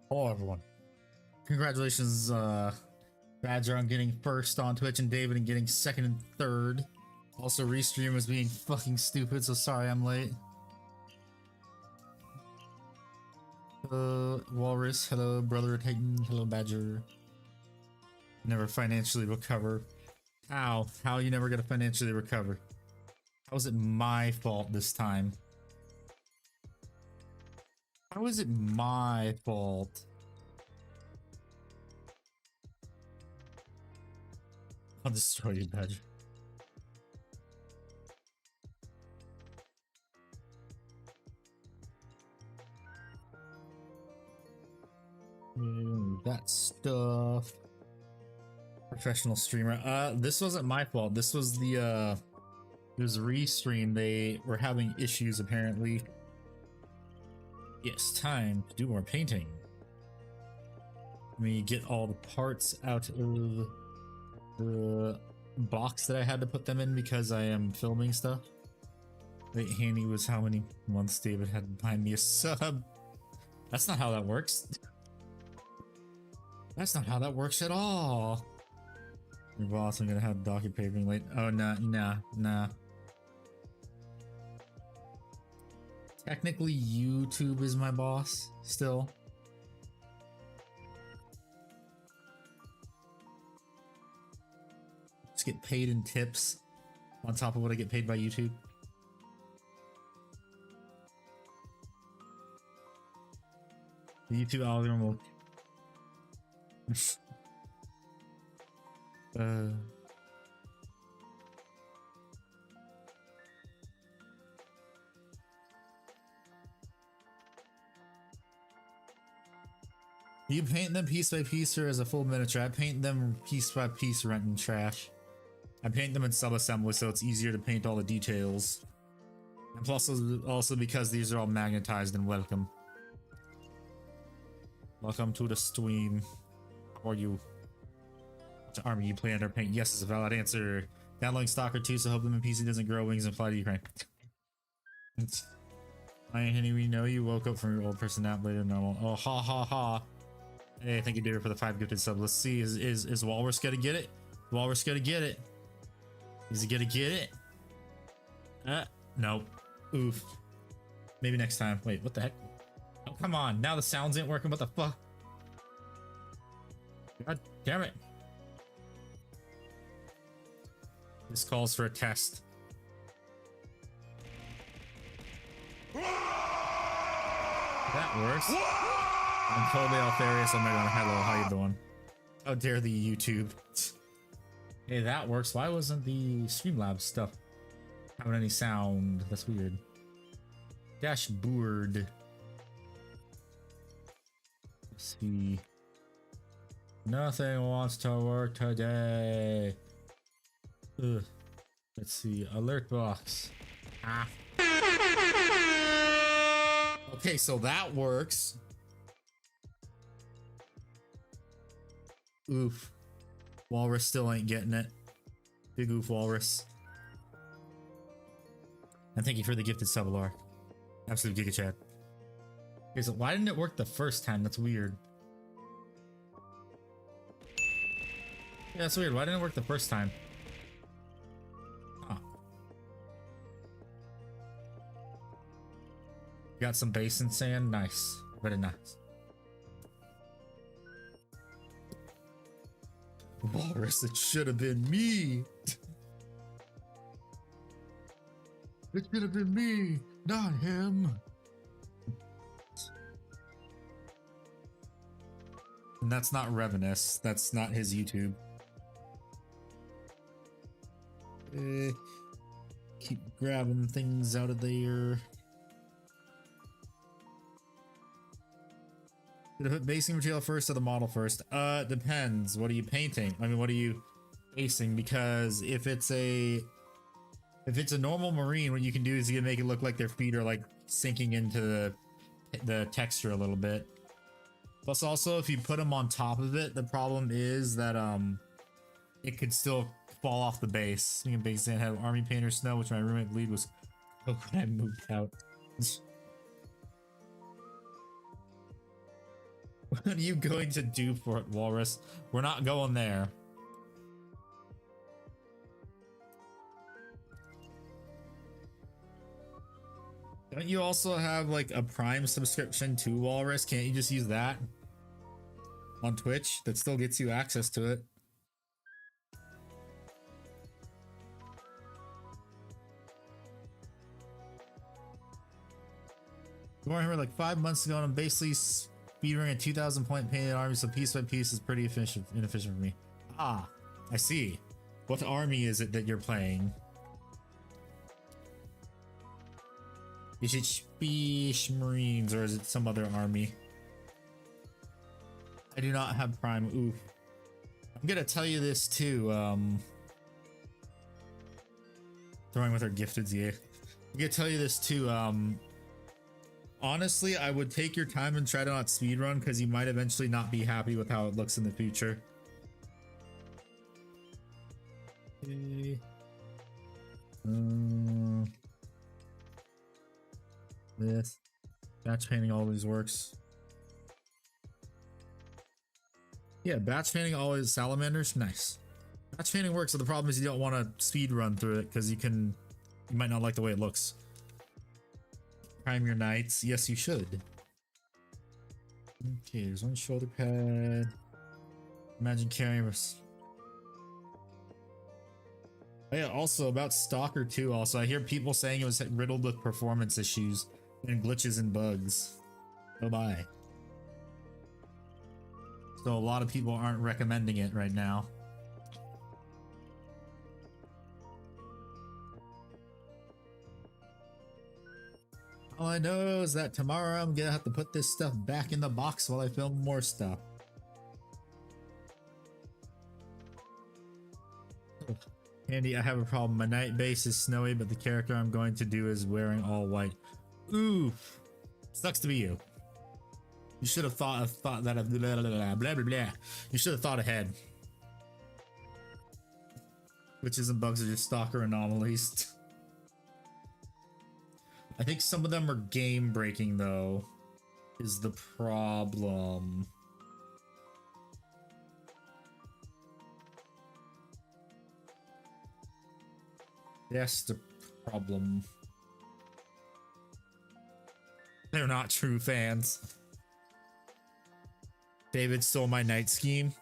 Hello, everyone. Congratulations, Badger, on getting first on Twitch, and David on getting second and third. Also, Restream was being fucking stupid, so sorry I'm late. Hello, Walrus. Hello, Brother Titan. Hello, Badger. Never financially recover. How? How you never gonna financially recover? How is it my fault this time? How is it my fault? I'll destroy you, Badger. That stuff. Professional streamer. This wasn't my fault. This was the, it was Restream. They were having issues, apparently. Yes, time to do more painting. Let me get all the parts out of the box that I had to put them in because I am filming stuff. Wait, Handy was how many months David had to buy me a sub? That's not how that works. That's not how that works at all. Your boss, I'm gonna have docu-papering late. Oh, nah. Technically, YouTube is my boss, still. Just get paid in tips on top of what I get paid by YouTube. The YouTube algorithm will... You paint them piece by piece or as a full miniature? I paint them piece by piece, rent and trash. I paint them in sub-assembly so it's easier to paint all the details. And plus also because these are all magnetized and welcome. Welcome to the stream. How are you? Which army you plan to paint? Yes is a valid answer. Downloading Stalker 2, so hope the PC doesn't grow wings and fly to Ukraine. Hi Henry, we know you woke up from your old person nap later than normal. Oh, ha ha ha. Hey, thank you, David, for the 5 gifted sub. Let's see, is Walrus gonna get it? Walrus gonna get it? Is he gonna get it? Nope. Oof. Maybe next time. Wait, what the heck? Oh, come on. Now the sounds ain't working. What the fuck? God damn it. This calls for a test. That works. I'm totally Alfarius. Oh my god, hello, how you doing? How dare the YouTube? Hey, that works. Why wasn't the Streamlabs stuff having any sound? That's weird. Dashboard. Let's see. Nothing wants to work today. Ugh. Let's see. Alert box. Ah. Okay, so that works. Oof. Walrus still ain't getting it. Big oof, Walrus. And thank you for the gifted sub, Alar. Absolute Giga Chat. Okay, so why didn't it work the first time? That's weird. Yeah, that's weird. Why didn't it work the first time? Huh. Got some basin sand? Nice. Very nice. Walrus, it should have been me. It should have been me, not him. And that's not Revenus. That's not his YouTube. Keep grabbing things out of there. Did I put basing material first or the model first? Depends. What are you painting? I mean, what are you basing? Because if it's a normal marine, what you can do is you can make it look like their feet are like sinking into the texture a little bit. Plus, also if you put them on top of it, the problem is that it could still fall off the base. You can base and have army painter snow, which my roommate lead was when I moved out. What are you going to do for it, Walrus? We're not going there. Don't you also have like a Prime subscription to Walrus? Can't you just use that on Twitch? That still gets you access to it. Warhammer like 5 months ago, and I'm basically speedrunning a 2,000 point painted army, so piece by piece is pretty inefficient for me. Ah, I see. What army is it that you're playing? Is it Space Marines or is it some other army? I do not have Prime. Oof. I'm gonna tell you this too. Throwing with our gifted yeah. I'm gonna tell you this too. Honestly, I would take your time and try to not speedrun because you might eventually not be happy with how it looks in the future. Okay. This batch painting always works. Yeah, batch painting always salamanders. Nice. Batch painting works, so the problem is you don't want to speed run through it because you might not like the way it looks. Prime your knights. Yes, you should. Okay, there's one shoulder pad. Imagine carrying us. Oh yeah, also about Stalker 2 also. I hear people saying it was riddled with performance issues and glitches and bugs. Oh bye. So a lot of people aren't recommending it right now. All I know is that tomorrow I'm gonna have to put this stuff back in the box while I film more stuff. Andy, I have a problem. My night base is snowy, but the character I'm going to do is wearing all white. Oof. Sucks to be you. You should have thought that of blah, blah, blah, blah, blah, blah. You should have thought ahead. Witches and bugs are just stalker anomalies. I think some of them are game breaking though, is the problem. That's the problem. They're not true fans. David stole my night scheme.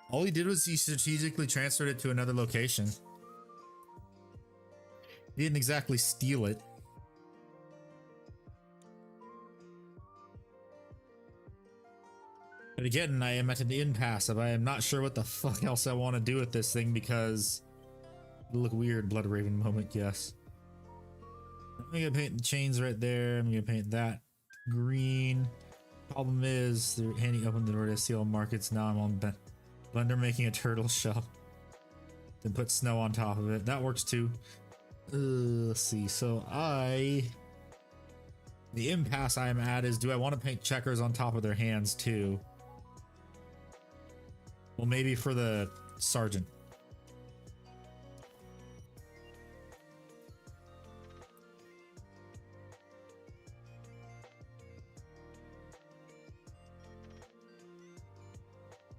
All he did was he strategically transferred it to another location. He didn't exactly steal it. But again, I am at an impasse of I am not sure what the fuck else I want to do with this thing because it'll look weird. Blood Raven moment, yes. I'm gonna paint the chains right there. I'm gonna paint that green. Problem is, they're handing open the door to seal markets. Now I'm on Blender making a turtle shell. Then put snow on top of it. That works too. Let's see. So the impasse I'm at is, do I want to paint checkers on top of their hands too? Well, maybe for the sergeant.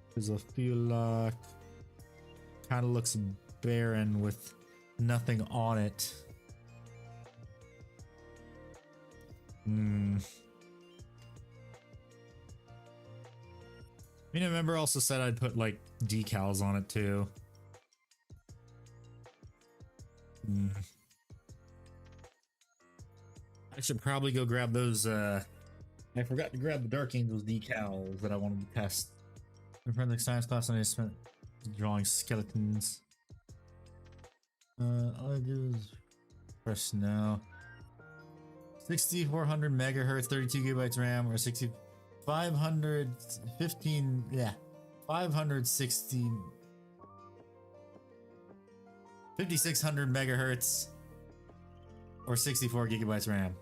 Because I feel like kind of looks barren with nothing on it. I mean, I remember also said I'd put like decals on it too. I should probably go grab those. I forgot to grab the Dark Angels decals that I wanted to test. In forensic science class, and I spent drawing skeletons. All I do is press now. 6400 megahertz, 32 gigabytes RAM, or 515, yeah, 560, 5600 megahertz, or 64 gigabytes RAM.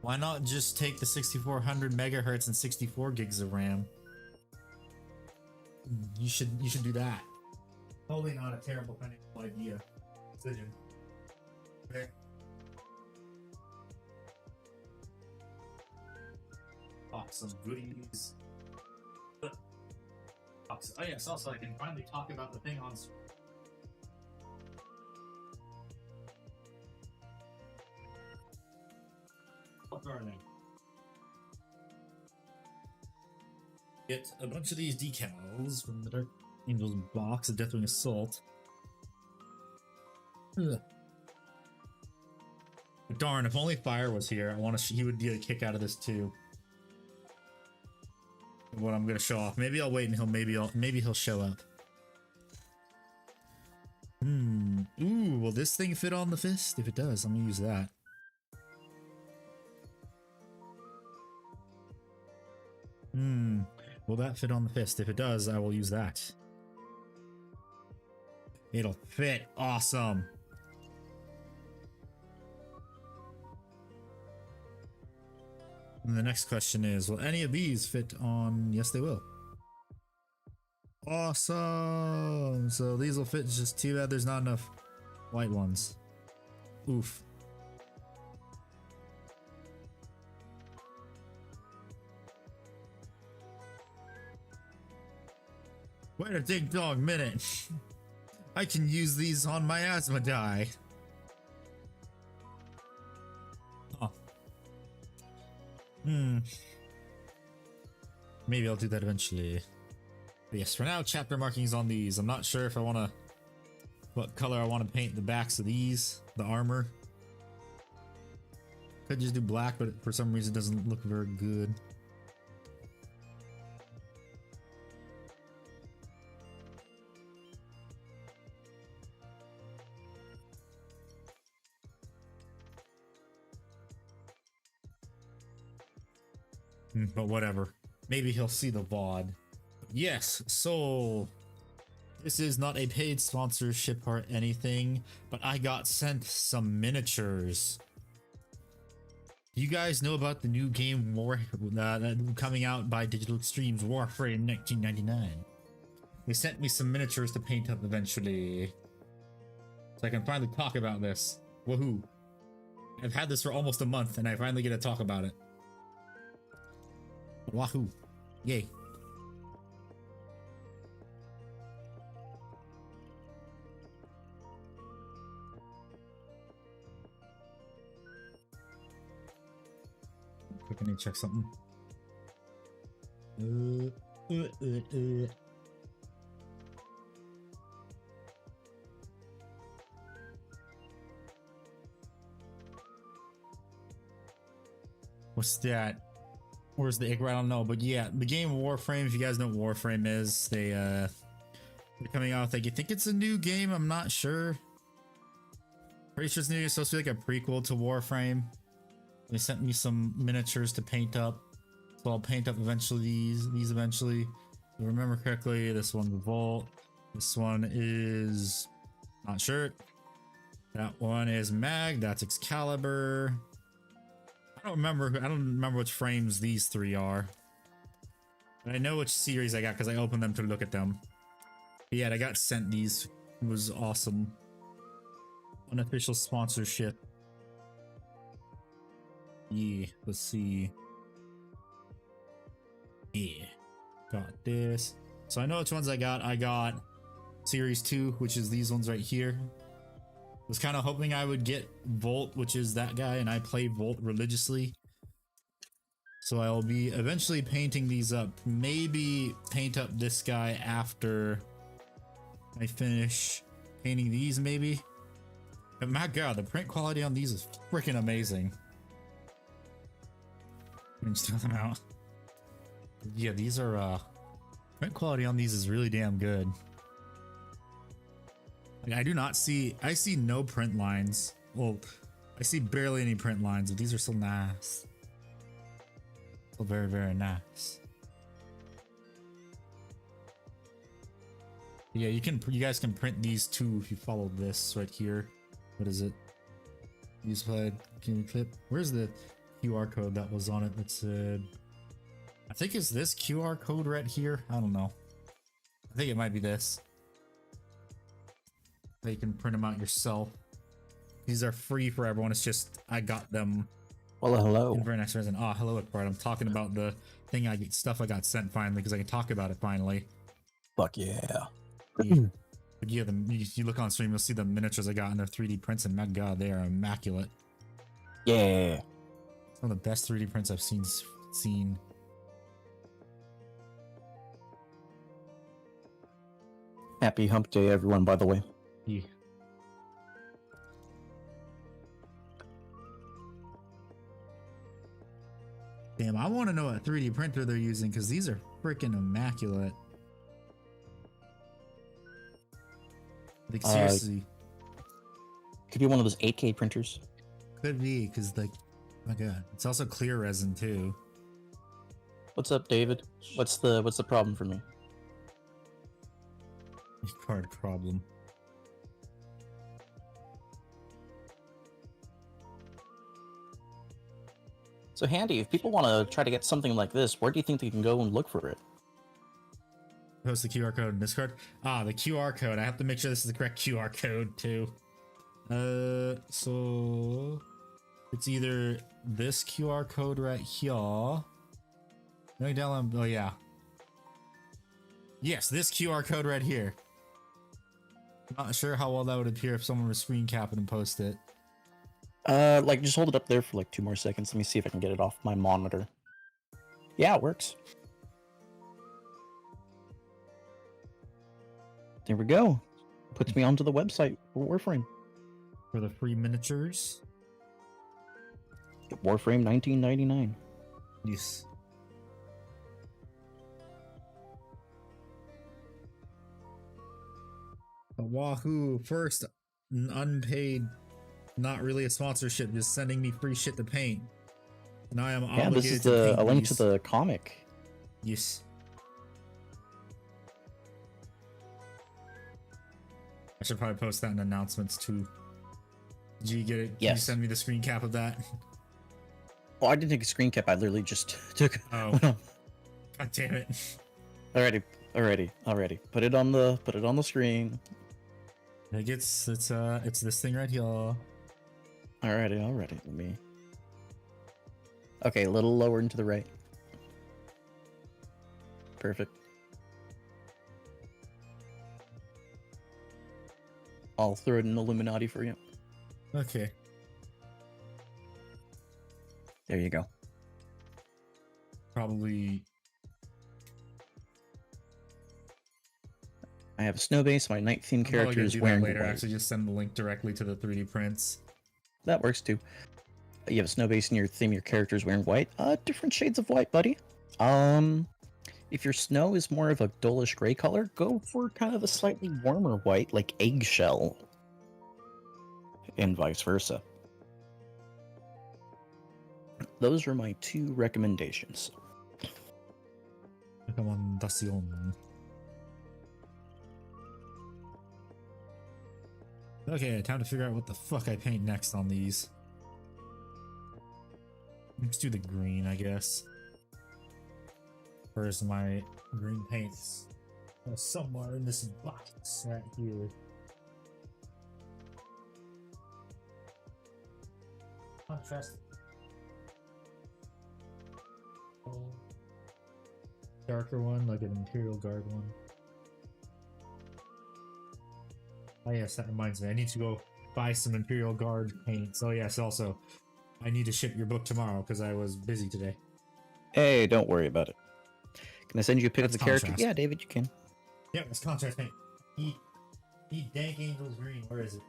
Why not just take the 6400 megahertz and 64 gigs of RAM? You should do that. Totally not a terrible financial idea. Decision. Okay. box of goodies. Box. Oh yes, also I can finally talk about the thing on screen. What are they? Get a bunch of these decals from the Dark Angels box of Deathwing Assault. Ugh. Darn, if only Fire was here, I want to. He would get a kick out of this too. What I'm gonna show off. Maybe I'll wait and maybe he'll show up. Ooh, will this thing fit on the fist? If it does, I'm gonna use that. Will that fit on the fist? If it does, I will use that. It'll fit. Awesome. And the next question is, will any of these fit on? Yes, they will. Awesome. So these will fit. It's just too bad there's not enough white ones. Oof. Wait a ding dong minute. I can use these on my asthma die. Huh. Maybe I'll do that eventually. But yes, for now, chapter markings on these. I'm not sure if I want to... what color I want to paint the backs of these. The armor. Could just do black, but for some reason it doesn't look very good. But whatever. Maybe he'll see the VOD. Yes, so this is not a paid sponsorship or anything, but I got sent some miniatures. You guys know about the new game coming out by Digital Extremes, Warframe 1999. They sent me some miniatures to paint up eventually, so I can finally talk about this. Woohoo! I've had this for almost a month, and I finally get to talk about it. Wahoo! Yay! Quick, I need to check something. What's that? Where's the ichor? I don't know, but yeah, the game Warframe. If you guys know what Warframe is, they're coming out with, like, you think it's a new game. I'm not sure. Pretty sure it's new. It's supposed to be like a prequel to Warframe. They sent me some miniatures to paint up, so I'll paint up eventually these eventually. If I remember correctly, this one's Vault. This one is not sure. That one is Mag. That's Excalibur. I don't remember which frames these three are. But I know which series I got because I opened them to look at them. But yeah, I got sent these. It was awesome. Unofficial sponsorship. Yeah, let's see. Yeah, got this. So I know which ones I got. I got Series 2, which is these ones right here. Was kind of hoping I would get Volt, which is that guy, and I play Volt religiously. So I'll be eventually painting these up. Maybe paint up this guy after I finish painting these, maybe. But my god, the print quality on these is freaking amazing. Let me just throw them out. Yeah, these are, print quality on these is really damn good. Like, I do not see, I see no print lines. Well, I see barely any print lines, but these are still nice. Still very, very nice. Yeah, you guys can print these too if you follow this right here. What is it? Use slide, can you clip? Where's the QR code that was on it that said, I think it's this QR code right here. I don't know. I think it might be this. You can print them out yourself. These are free for everyone. It's just I got them. Well, hello. In very nice reason. Ah, hello, Akbar. I'm talking about the stuff I got sent finally because I can talk about it finally. Fuck yeah. Yeah, but yeah, you look on stream, you'll see the miniatures I got in their 3D prints, and my god, they are immaculate. Yeah. One of the best 3D prints I've seen. Happy hump day, everyone, by the way. Yeah. Damn, I want to know what 3D printer they're using because these are freaking immaculate. Like, seriously. Could be one of those 8K printers. Could be, because, like, oh my god. It's also clear resin, too. What's up, David? What's the problem for me? Card problem. So, Handy, if people want to try to get something like this, where do you think they can go and look for it? Post the QR code in Discord. Ah, the QR code. I have to make sure this is the correct QR code, too. So... it's either this QR code right here. No, download. Oh, yeah. Yes, this QR code right here. Not sure how well that would appear if someone was screen cap it and post it. Like, just hold it up there for like 2 more seconds. Let me see if I can get it off my monitor. Yeah, it works. There we go. Puts me onto the website for Warframe. For the free miniatures. Warframe 1999. Yes. Wahoo! First, unpaid, not really a sponsorship, just sending me free shit to paint. And I am obligated this is to paint a link these. to the comic. Yes. I should probably post that in announcements too. Did you get it? Yes. Can you send me the screen cap of that? Oh, I didn't take a screen cap. I literally just took. Oh. God damn it. Alrighty. Put it on the screen. It's this thing right here. Alrighty. Let me. Okay, a little lower and to the right. Perfect. I'll throw it in Illuminati for you. Okay. There you go. Probably. I have a snow base. My night theme character is do wearing that later. white. Actually, just send the link directly to the 3D prints. That works too. You have a snow base in your theme. Your character is wearing white. Different shades of white, buddy. If your snow is more of a dullish gray color, go for kind of a slightly warmer white, like eggshell, and vice versa. Those are my 2 recommendations. Recomendación. Okay, time to figure out what the fuck I paint next on these. Let's do the green, I guess. Where's my green paints? Somewhere in this box right here. Contrast. Darker one, like an Imperial Guard one. Oh yes, that reminds me. I need to go buy some Imperial Guard paints. Oh yes, also, I need to ship your book tomorrow because I was busy today. Hey, don't worry about it. Can I send you a pic of the character? Contrast. Yeah, David, you can. Yep, it's contrast paint. He Dank Angel's green. Where is it?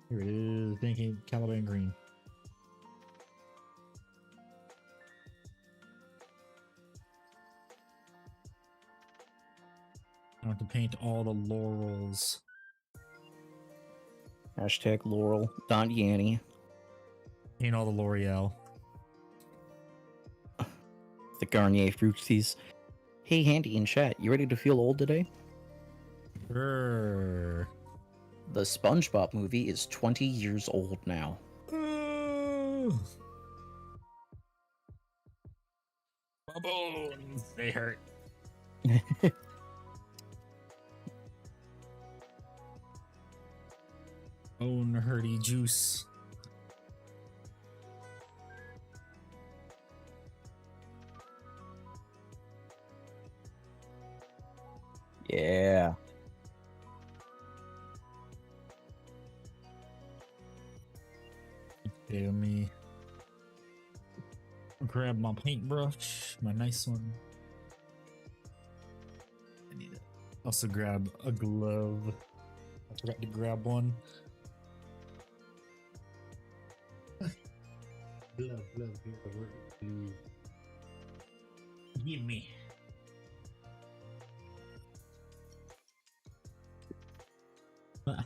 Here it is. Dank Caliban green. I want to paint all the laurels. Hashtag Laurel. Don Yanny. Paint all the L'Oreal. The Garnier Fruities. Hey, Handy in chat, you ready to feel old today? Grrr. The SpongeBob movie is 20 years old now. My bones, they hurt. Bone hurty juice. Yeah. Okay, let me grab my paintbrush, my nice one. I need to also grab a glove. I forgot to grab one. glove. Give me.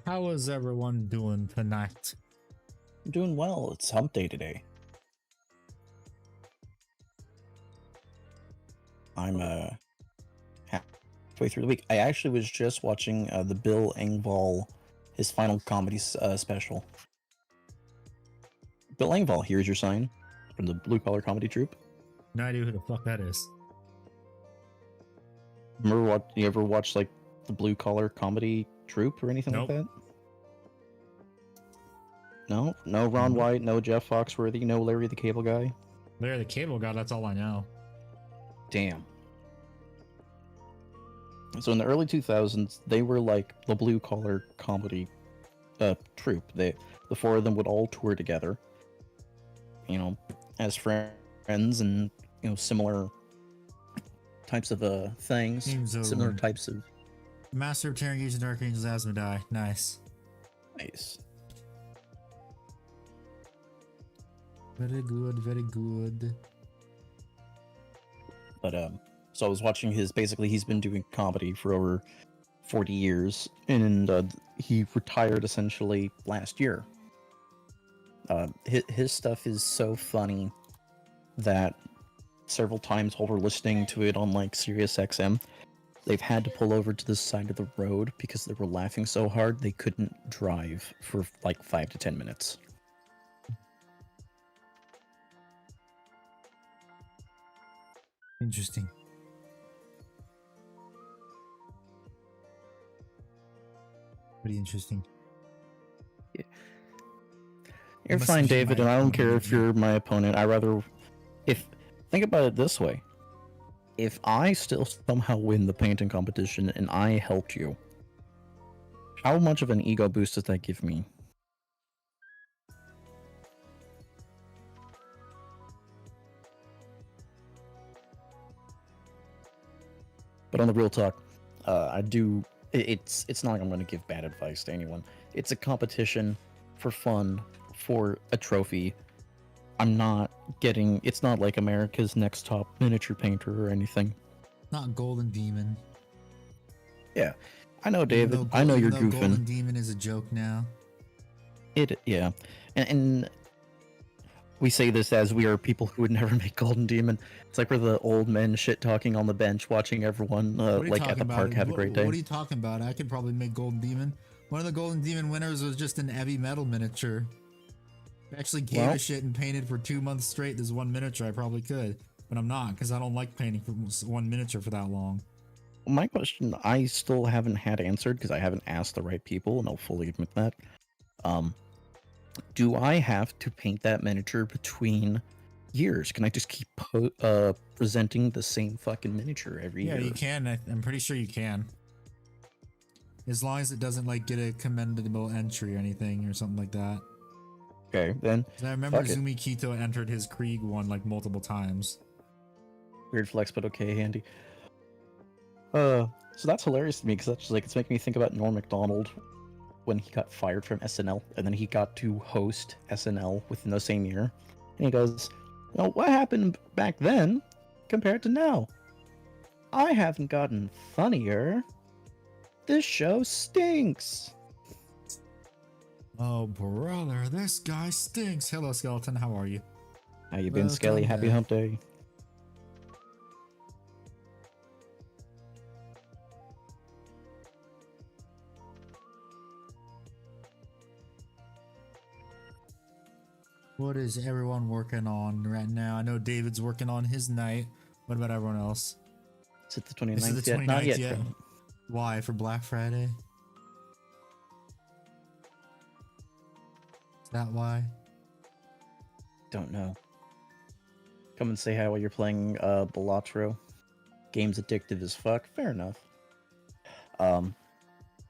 How is everyone doing tonight? I'm doing well. It's hump day today. I'm halfway through the week. I actually was just watching the Bill Engvall, his final comedy special. Bill Engvall, here's your sign, from the Blue Collar Comedy Troupe. No idea who the fuck that is. Remember what? You ever watch like the Blue Collar Comedy Troupe or anything Nope. like that? No, no Ron Nope. White, no Jeff Foxworthy, no Larry the Cable Guy. Larry the Cable Guy, that's all I know. Damn. So in the early 2000s, they were like the Blue Collar Comedy troupe. The four of them would all tour together, you know, as friends, and you know, similar types of things, similar types of. Master of Terror, Dark Angels, Asmodai. Nice. Nice. Very good, very good. But so I was watching he's been doing comedy for over 40 years, and he retired essentially last year. His stuff is so funny that several times while we're listening to it on like Sirius XM, they've had to pull over to the side of the road because they were laughing so hard they couldn't drive for like 5 to 10 minutes. Interesting. Pretty interesting. Yeah. You're fine, David, and I don't care if you're my opponent. Think about it this way. If I still somehow win the painting competition and I helped you, how much of an ego boost does that give me? But on the real talk, it's not like I'm going to give bad advice to anyone. It's a competition for fun, for a trophy. It's not like America's Next Top Miniature Painter or anything. Not Golden Demon. Yeah, I know, David. I know you're goofing. Golden Demon is a joke now. Yeah, and we say this as we are people who would never make Golden Demon. It's like we're the old men shit talking on the bench, watching everyone like at the park have a great day. What are you talking about? I could probably make Golden Demon. One of the Golden Demon winners was just an heavy metal miniature. I actually gave a shit and painted for 2 months straight. This one miniature I probably could, but I'm not because I don't like painting for one miniature for that long. My question I still haven't had answered because I haven't asked the right people, and I'll fully admit that. Do I have to paint that miniature between years? Can I just keep presenting the same fucking miniature every year? Yeah, you can. I'm pretty sure you can. As long as it doesn't like get a commendable entry or anything or something like that. Okay, then. I remember Zumi Kito entered his Krieg one like multiple times. Weird flex, but okay, handy. So that's hilarious to me because that's like it's making me think about Norm Macdonald when he got fired from SNL, and then he got to host SNL within the same year. And he goes, "Well, what happened back then compared to now? I haven't gotten funnier. This show stinks." Oh, brother, this guy stinks. Hello, Skeleton. How are you? How you been, Skelly? Happy hump day. What is everyone working on right now? I know David's working on his night. What about everyone else? Is it the 29th Is it the 29th Not yet. yet? Why? For Black Friday? Is that why? Don't know. Come and say hi while you're playing Balatro. Game's addictive as fuck. Fair enough.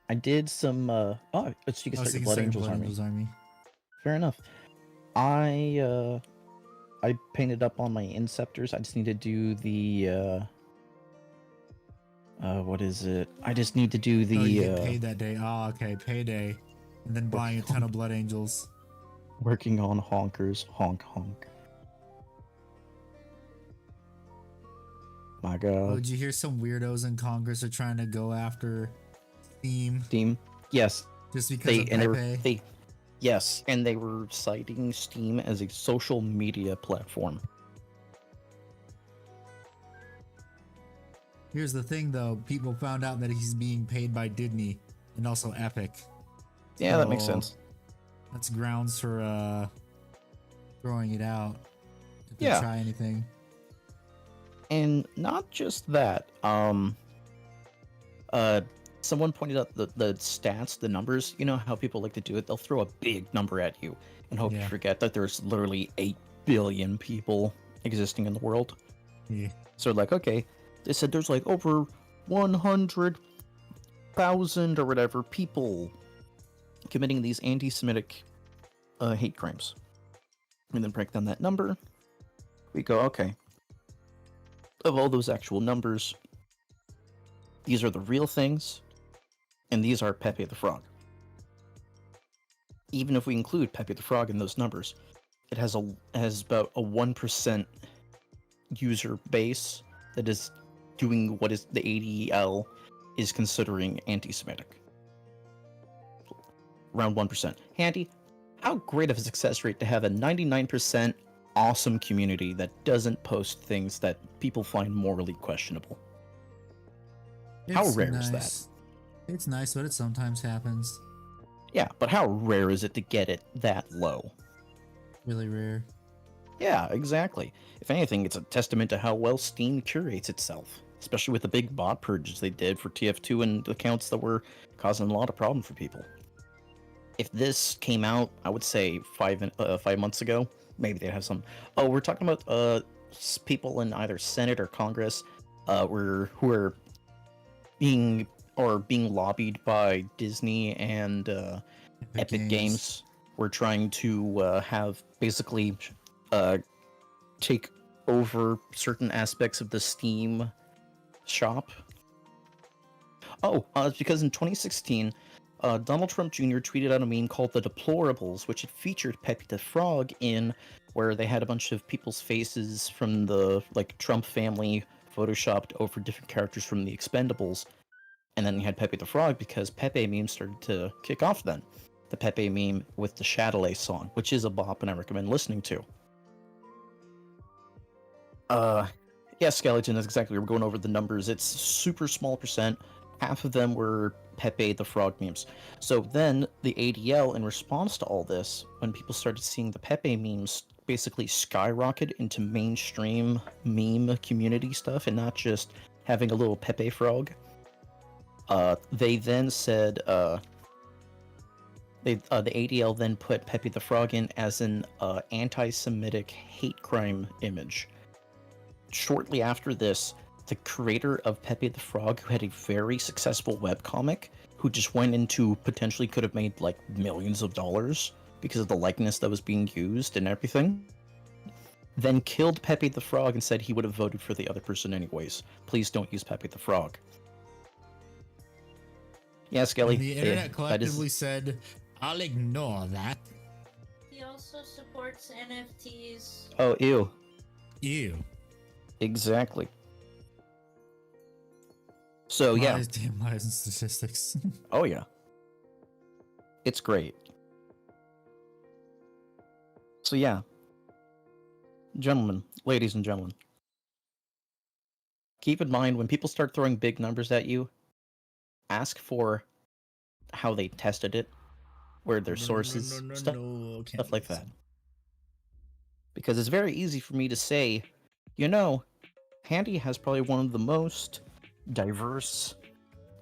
I did some. Oh, so you can Oh, start so your you can Blood start your Angels Blood army. Angels army. Fair enough. I painted up on my Inceptors. I just need to do the what is it? I just need to do the Oh, you get paid that day. Oh, okay, payday, and then buying a ton of Blood Angels. working on honkers. Honk honk. My Oh, god. did you hear some weirdos in Congress are trying to go after Steam Steam. Yes. just because of Pepe? Yes, and they were citing Steam as a social media platform. Here's the thing, though. People found out that he's being paid by Disney and also Epic. Yeah, that makes So sense. that's grounds for throwing it out. If they Yeah. try anything. And not just that. Someone pointed out the stats, the numbers. You know how people like to do it? They'll throw a big number at you and hope you Yeah. forget that there's literally 8 billion people existing in the world. Yeah. So like, okay, they said there's like over 100,000 or whatever people committing these anti-Semitic hate crimes. And then break down that number. We go, okay, of all those actual numbers, these are the real things, and these are Pepe the Frog. Even if we include Pepe the Frog in those numbers, it has about a 1% user base that is doing what is the ADL is considering anti-Semitic. Around 1%. Handy, how great of a success rate to have a 99% awesome community that doesn't post things that people find morally questionable. How rare is that? It's nice, but it sometimes happens. Yeah, but how rare is it to get it that low? Really rare. Yeah, exactly. If anything, it's a testament to how well Steam curates itself, especially with the big bot purges they did for TF2 and accounts that were causing a lot of problem for people. If this came out, I would say 5 months ago, maybe they'd have some. Oh, we're talking about people in either Senate or Congress who are being lobbied by Disney and Epic Games. We're trying to have basically take over certain aspects of the Steam shop. Oh, it's because in 2016, Donald Trump Jr. tweeted out a meme called The Deplorables, which had featured Pepe the Frog in, where they had a bunch of people's faces from the Trump family photoshopped over different characters from the Expendables. And then you had Pepe the Frog because Pepe memes started to kick off then. The Pepe meme with the Chatelet song, which is a bop and I recommend listening to. Yeah, Skeleton, that's exactly. We're going over the numbers. It's super small percent. Half of them were Pepe the Frog memes. So then the ADL, in response to all this, when people started seeing the Pepe memes basically skyrocket into mainstream meme community stuff and not just having a little Pepe Frog, they then said the ADL then put Pepe the Frog in as an anti-Semitic hate crime image. Shortly after this, the creator of Pepe the Frog, who had a very successful webcomic, who just went into potentially could have made like millions of dollars because of the likeness that was being used and everything, then killed Pepe the Frog and said he would have voted for the other person anyways. Please don't use Pepe the Frog. Yeah, Skelly. And the internet collectively said, I'll ignore that. He also supports NFTs. Oh, ew. Ew. Exactly. So, yeah. Damn lies and statistics. Oh, yeah. It's great. So, yeah. Gentlemen, ladies and gentlemen, keep in mind when people start throwing big numbers at you, ask for how they tested it, where their sources, stuff like that. Because it's very easy for me to say, you know, Handy has probably one of the most diverse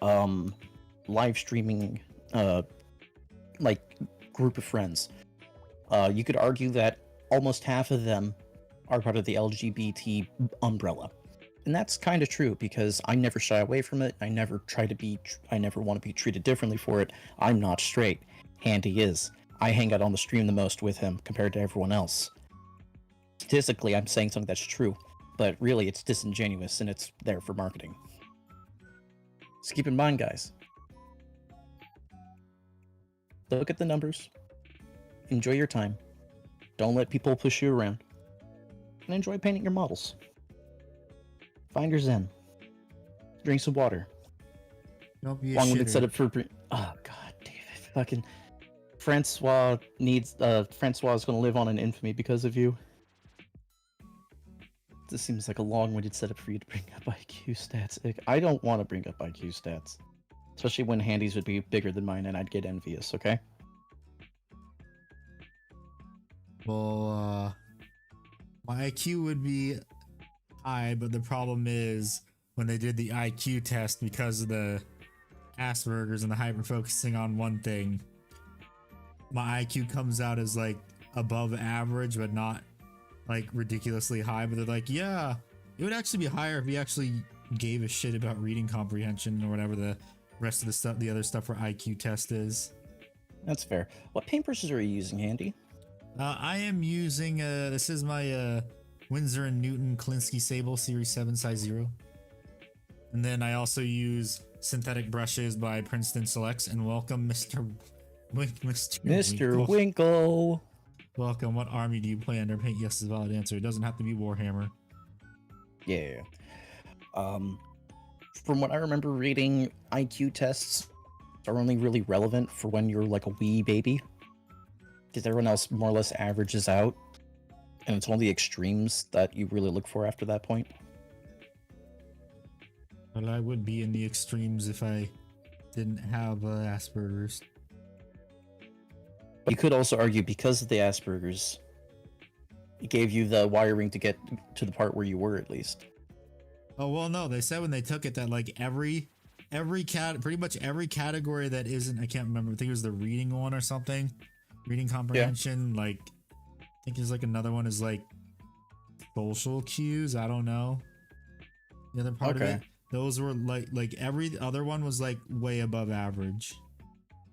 live streaming group of friends. You could argue that almost half of them are part of the LGBT umbrella. And And that's kind of true because I never shy away from it. I never want to be treated differently for it. I'm not straight. Handy is. I hang out on the stream the most with him compared to everyone else. Statistically, I'm saying something that's true, but really it's disingenuous and it's there for marketing. Just keep in mind, guys. Look at the numbers. Enjoy your time. Don't let people push you around. And enjoy painting your models. Find your zen. Drink some water. Don't be a Long-winded shitter. setup for... Oh, god, David. Fucking... Francois needs... Francois is going to live on in infamy because of you. This seems like a long-winded setup for you to bring up IQ stats. I don't want to bring up IQ stats. Especially when Handy's would be bigger than mine and I'd get envious, okay? Well, my IQ would be high, but the problem is when they did the IQ test, because of the Asperger's and the hyper focusing on one thing, my IQ comes out as like above average, but not like ridiculously high. But they're like, yeah, it would actually be higher if you actually gave a shit about reading comprehension or whatever the rest of the stuff, the other stuff for IQ test is. That's fair. What paintbrushes are you using, Handy? I am using this is my Winsor & Newton Klinsky Sable Series 7 size 0. And then I also use synthetic brushes by Princeton Selects, and welcome Mr. Mr. Winkle. Welcome. What army do you play under? Paint yes is a valid answer. It doesn't have to be Warhammer. Yeah. From what I remember reading, IQ tests are only really relevant for when you're like a wee baby. Because everyone else more or less averages out. And it's only extremes that you really look for after that point. Well, I would be in the extremes if I didn't have Asperger's. You could also argue because of the Asperger's, it gave you the wiring to get to the part where you were, at least. Oh, well, no, they said when they took it that like pretty much every category that isn't, I can't remember, I think it was the reading one or something. Reading comprehension, like, I think there's like another one is like social cues, I don't know. The other part of it, those were like every other one was like way above average.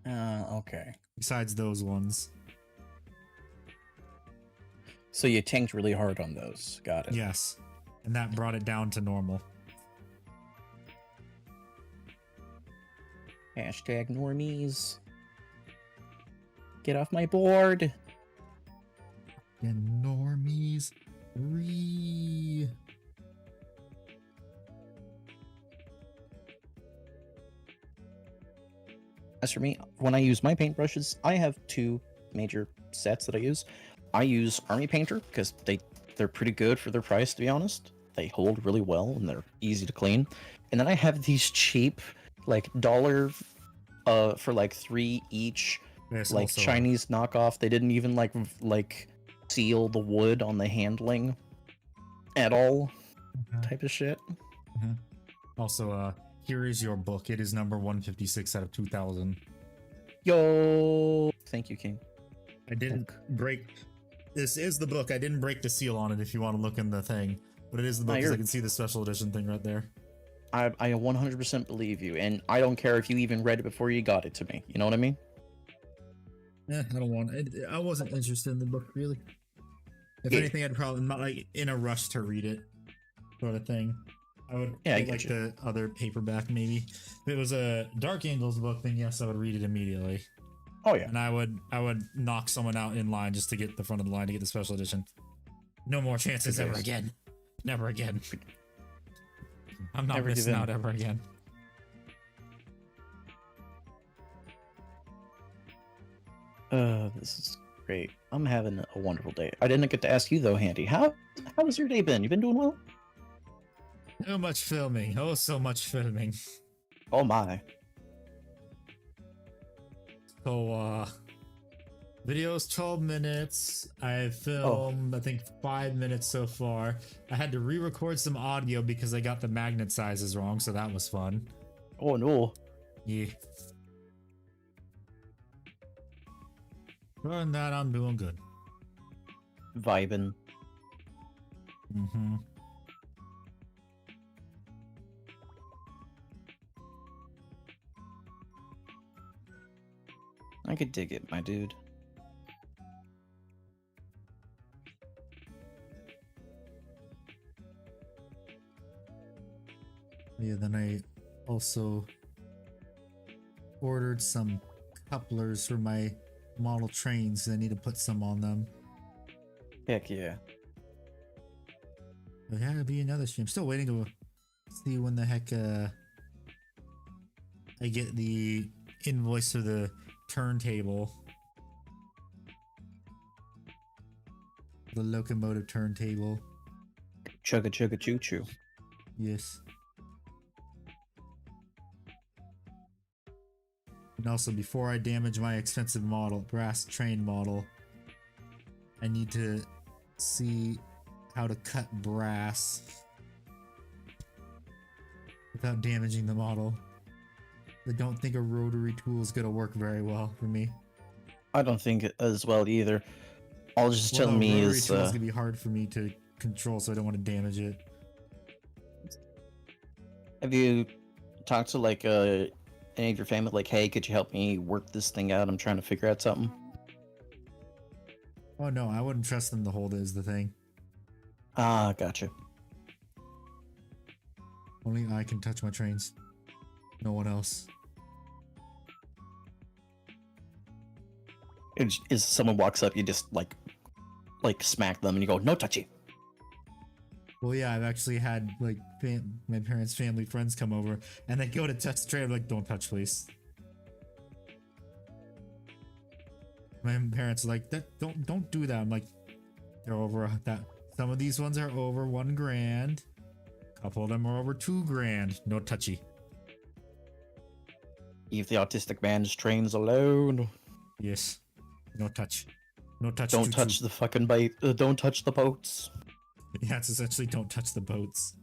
Okay. Besides those ones. So you tanked really hard on those. Got it. Yes. And that brought it down to normal. Hashtag normies. Get off my board. And normies. As for me, when I use my paintbrushes, I have two major sets that I use. I use Army Painter because they're pretty good for their price, to be honest. They hold really well and they're easy to clean. And then I have these cheap, like $1 for like 3 each, Yes, like also, Chinese knockoff. They didn't even like seal the wood on the handling at all, type of shit. Also, here is your book. It is number 156 out of 2000. Yo, thank you, King. I didn't break. This is the book. I didn't break the seal on it if you want to look in the thing. But it is the book because I can see the special edition thing right there. I 100% believe you, and I don't care if you even read it before you got it to me. You know what I mean? I don't want it. I wasn't interested in the book, really. If anything, I'd probably not like in a rush to read it, sort of thing. I would like the other paperback, maybe. If it was a Dark Angels book, then yes, I would read it immediately. Oh yeah. And I would knock someone out in line just to get the front of the line to get the special edition. No more chances ever again. Never again. I'm not missing out ever again. This is great. I'm having a wonderful day. I didn't get to ask you though, Handy. How has your day been? You been doing well? So much filming. Oh, so much filming. Oh my. So, video's 12 minutes. I filmed, I think, 5 minutes so far. I had to re-record some audio because I got the magnet sizes wrong, so that was fun. Oh no. Yeah. Other than that, I'm doing good. Vibing. I could dig it, my dude. Yeah, then I also ordered some couplers for my model trains. I need to put some on them. Heck yeah. But yeah, it'll be another stream. Still waiting to see when the heck I get the invoice for the turntable. The locomotive turntable. Chugga chugga choo choo. Yes. And also, before I damage my expensive model, brass train model, I need to see how to cut brass without damaging the model. I don't think a rotary tool is gonna work very well for me. I don't think it as well either. All just Well, tell no, me rotary is tool is gonna be hard for me to control, so I don't want to damage it. have you talked to like any of your family, like, hey, could you help me work this thing out? I'm trying to figure out something. Oh no, I wouldn't trust them to hold it is the thing. Ah, gotcha. Only I can touch my trains. No one else. Is someone walks up, you just like smack them and you go, no touchy. Well, yeah, I've actually had like my parents' family friends come over and they go to touch the train. I'm like, don't touch, please. My parents are like, that don't do that. I'm like, they're over that. Some of these ones are over $1 grand. A couple of them are over $2 grand. No touchy. Leave the autistic man's trains alone. Yes. No touch. No touch. Don't touch the fucking bite. Don't touch the boats. Yeah, it's essentially don't touch the boats.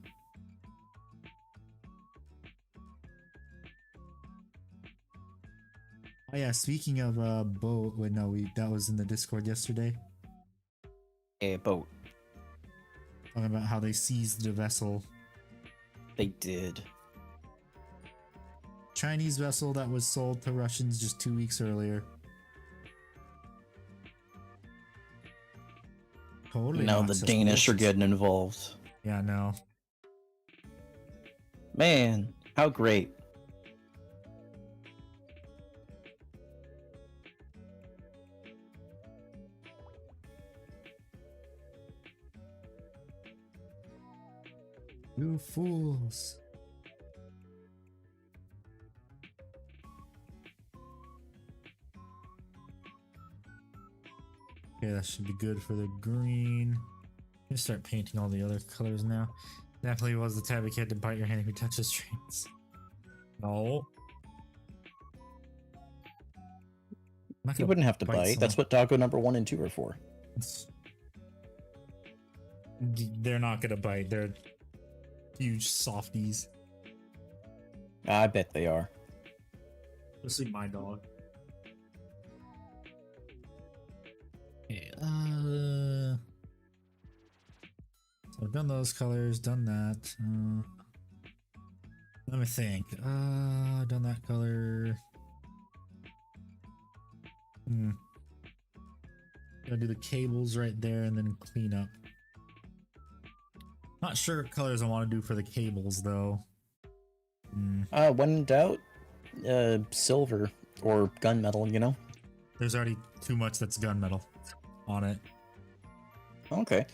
Oh yeah, speaking of boat, wait, no, that was in the Discord yesterday. A boat. Talking about how they seized the vessel. They did. Chinese vessel that was sold to Russians just 2 weeks earlier. Totally. Now not the Danish are suspicious. getting involved. Yeah, no. Man, how great. You fools. Okay, that should be good for the green. I'm gonna start painting all the other colors now. Definitely was the type of kid to bite your hand if he touches trains. No. I'm not You gonna wouldn't have to bite. someone. That's what doggo number 1 and 2 are for. They're not gonna bite. They're huge softies. I bet they are. Especially my dog. Okay, so I've done those colors, done that. Let me think. Done that color. Gotta do the cables right there and then clean up. Not sure what colors I want to do for the cables though. When in doubt, silver or gunmetal, you know? There's already too much that's gunmetal on it. Okay.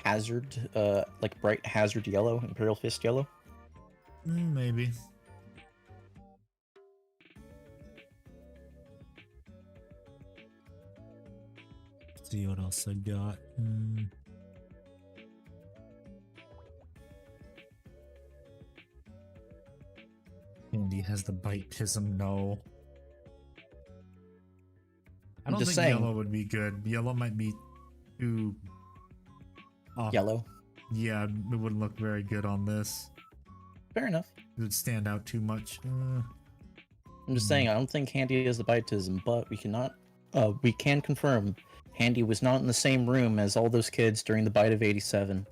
Hazard, like bright hazard yellow, Imperial Fist yellow. Maybe. Let's see what else I got. Andy has the bite pism. No. I don't just think saying. yellow would be good. Yellow might be too Yellow. Yeah, it wouldn't look very good on this. Fair enough. It would stand out too much. I'm just saying, I don't think Handy has the bietism, but we can confirm Handy was not in the same room as all those kids during the bite of 87.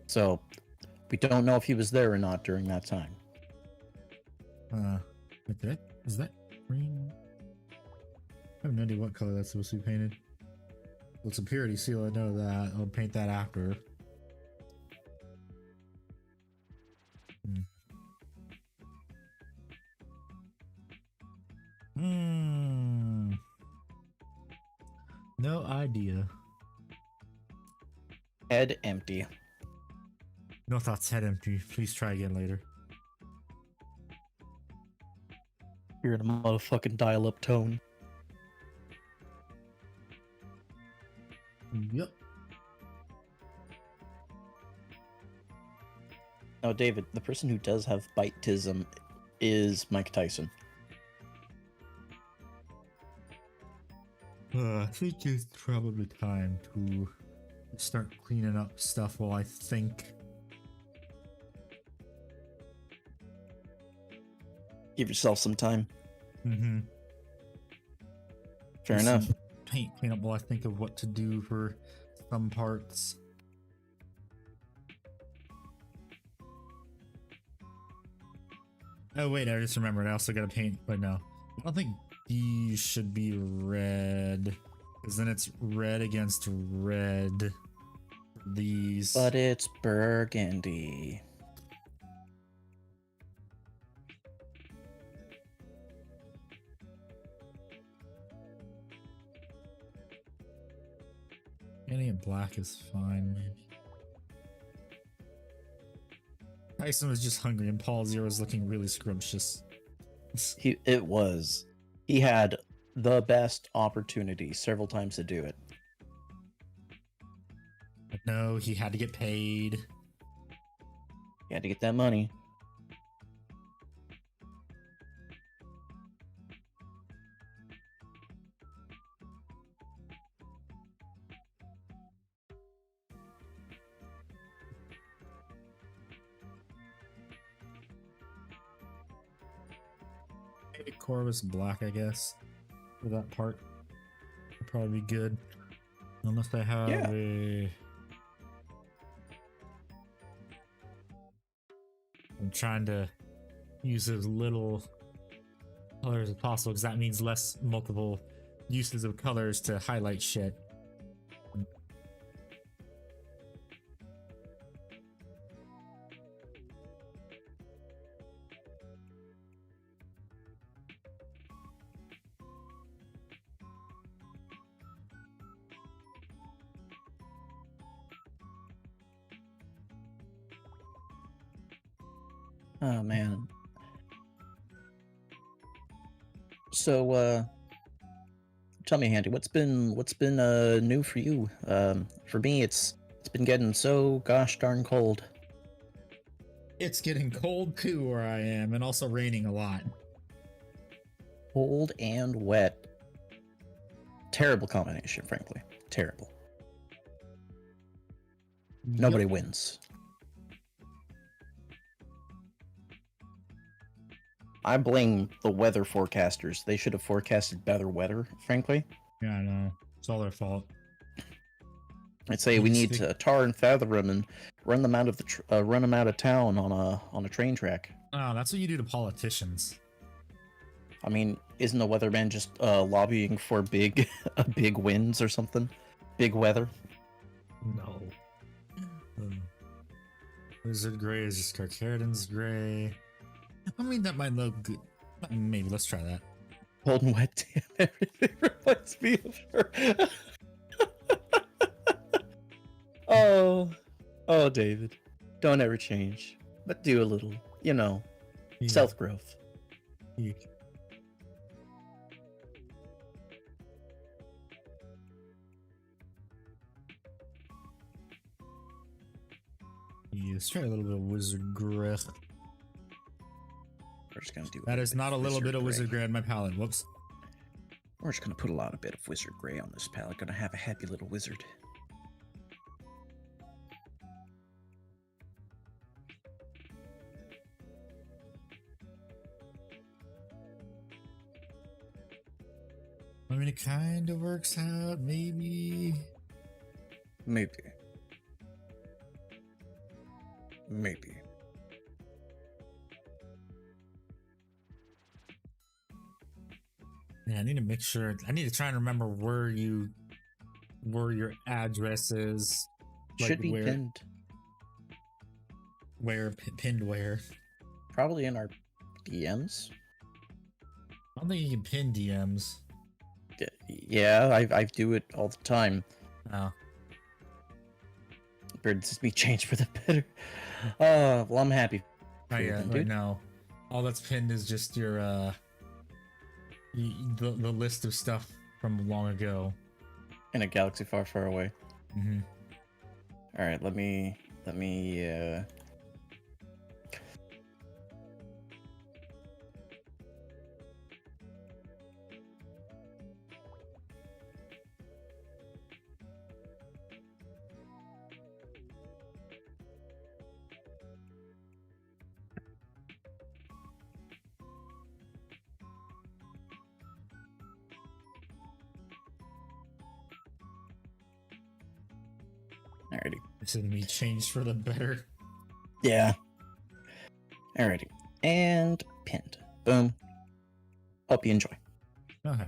So, we don't know if he was there or not during that time. Is that green? I have no idea what color that's supposed to be painted. Well, it's a purity seal, I know that. I'll paint that after. No idea. Head empty. No thoughts, head empty. Please try again later. You're in a motherfucking dial-up tone. Yep. Now, David, the person who does have bitism is Mike Tyson. I think it's probably time to start cleaning up stuff while I think. Give yourself some time. Mm-hmm. Fair enough. Paint cleanup while I think of what to do for some parts. Oh wait, I just remembered. I also gotta paint, but no. I don't think these should be red. Because then it's red against red. These. But it's burgundy. Any in black is fine, maybe. Tyson was just hungry and Paul Zero was looking really scrumptious. It was. He had the best opportunity several times to do it. But no, he had to get paid. He had to get that money. Maybe Corvus black, I guess, for that part. Would probably be good. Unless I have a... I'm trying to use as little colors as possible because that means less multiple uses of colors to highlight shit. Oh man. So tell me, Handy, what's been new for you? For me it's been getting so gosh darn cold. It's getting cold too where I am, and also raining a lot. Cold and wet. Terrible combination, frankly. Terrible. Nobody wins. I blame the weather forecasters. They should have forecasted better weather, frankly. Yeah, I know. It's all their fault. I'd say we need to tar and feather them and run them out of town on a train track. Oh, that's what you do to politicians. I mean, isn't the weatherman just lobbying for big winds or something? Big weather? No. Wizard Gray is just Carcaridan's Gray. I mean, that might look good. Maybe, let's try that. Cold and wet, damn, everything reminds me of her. Oh, David. Don't ever change. But do a little, Yeah. self-growth. Yeah. Let's try a little bit of Wizard Gray. We're just gonna do That is not a little bit of Wizard Gray on my palette. Whoops. We're just gonna put a lot of bit of Wizard Gray on this palette. Gonna have a happy little wizard. I mean, it kind of works out, maybe. Maybe. Maybe. Yeah, I need to make sure. I need to try and remember where your address is. Should be pinned. Pinned where? Probably in our DMs. I don't think you can pin DMs. Yeah, I do it all the time. Oh. But this me change for the better. Well, I'm happy. Oh for you yeah, then, right dude. now. All that's pinned is just your the list of stuff from long ago. In a galaxy far, far away. Mm-hmm. All right, let me. Alrighty. This is gonna be changed for the better. Yeah. Alrighty. And pinned. Boom. Hope you enjoy. Okay.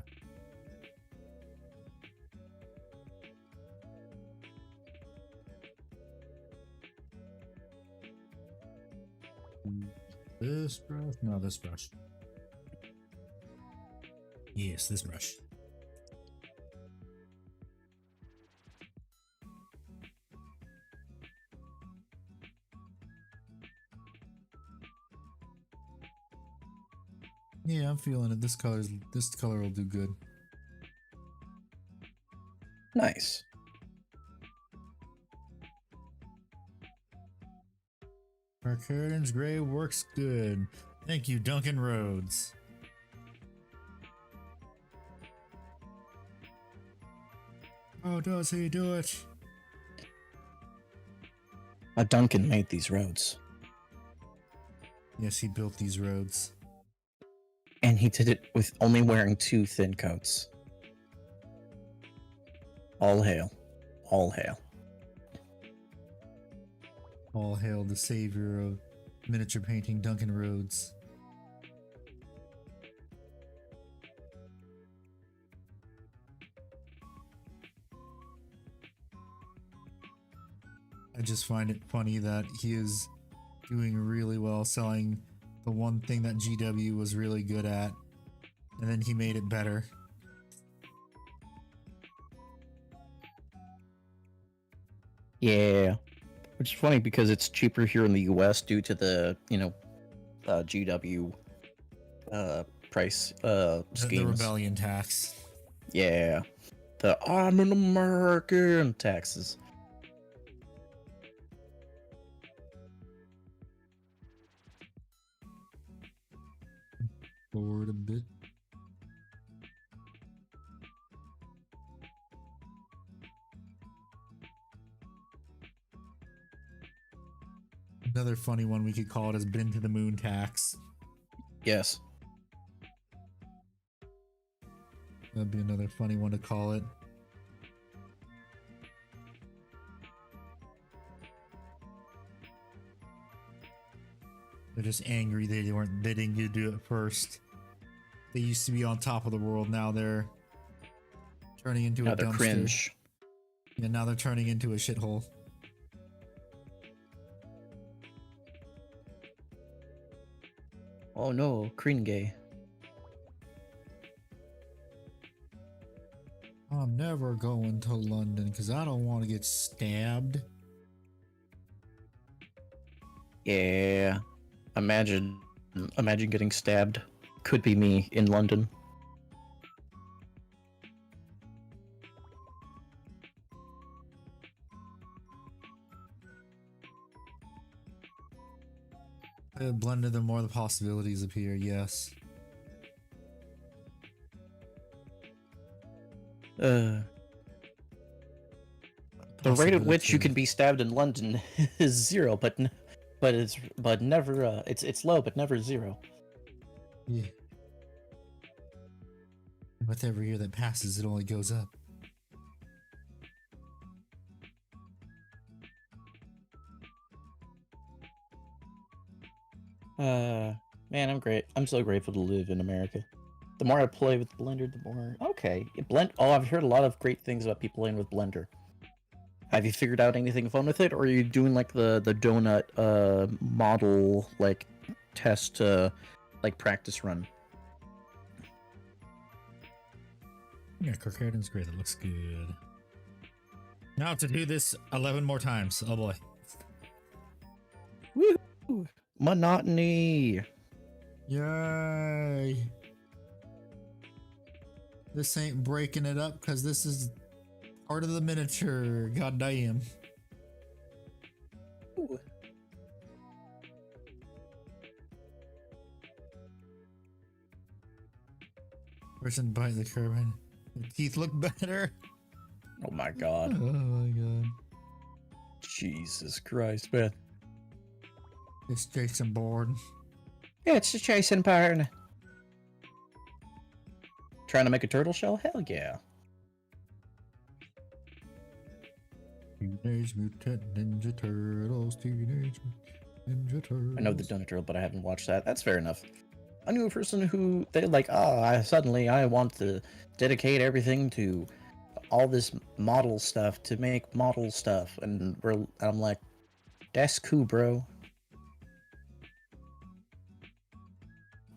This brush? No, this brush. Yes, this brush. Yeah, I'm feeling it. This color will do good. Nice. Our curtains gray works good. Thank you, Duncan Rhodes. Oh, does he do it? Duncan made these roads. Yes, he built these roads. And he did it with only wearing 2 thin coats. All hail. All hail. All hail the savior of miniature painting, Duncan Rhodes. I just find it funny that he is doing really well selling the one thing that GW was really good at, and then he made it better. Yeah. Which is funny because it's cheaper here in the US due to the, GW price schemes. The rebellion tax. Yeah. The I'm an American taxes. Forward a bit. Another funny one we could call it is been to the moon tax. Yes. That'd be another funny one to call it. They're just angry they didn't get to do it first. They used to be on top of the world, now they're turning into a dumpster. Cringe. Yeah, now they're turning into a shithole. Oh no, Kreen gay. I'm never going to London because I don't want to get stabbed. Yeah. Imagine getting stabbed. Could be me in London. Blended, the more the possibilities appear, yes. The rate at which you can be stabbed in London is 0, but never it's low but never 0. Yeah. With every year that passes, it only goes up. Man, I'm so grateful to live in America. The more I play with Blender, the more... Okay. Oh, I've heard a lot of great things about people playing with Blender. Have you figured out anything fun with it, or are you doing like the donut model like test like practice run? Yeah, Kirkhaven's great. That looks good. Now I have to do this 11 more times. Oh boy. Woo! Monotony. Yay! This ain't breaking it up because this is part of the miniature. God damn. Ooh. Person bite the curb. Your teeth look better. Oh my god. Oh my god. Jesus Christ, man. It's Jason Bourne. Yeah, it's just Jason Bourne. Trying to make a turtle shell? Hell yeah. Teenage Mutant Ninja Turtles. Teenage Mutant Ninja Turtles. I know the Donut Turtle, but I haven't watched that. That's fair enough. I knew a person who they like, oh, I want to dedicate everything to all this model stuff to make model stuff, and I'm like, that's cool, bro.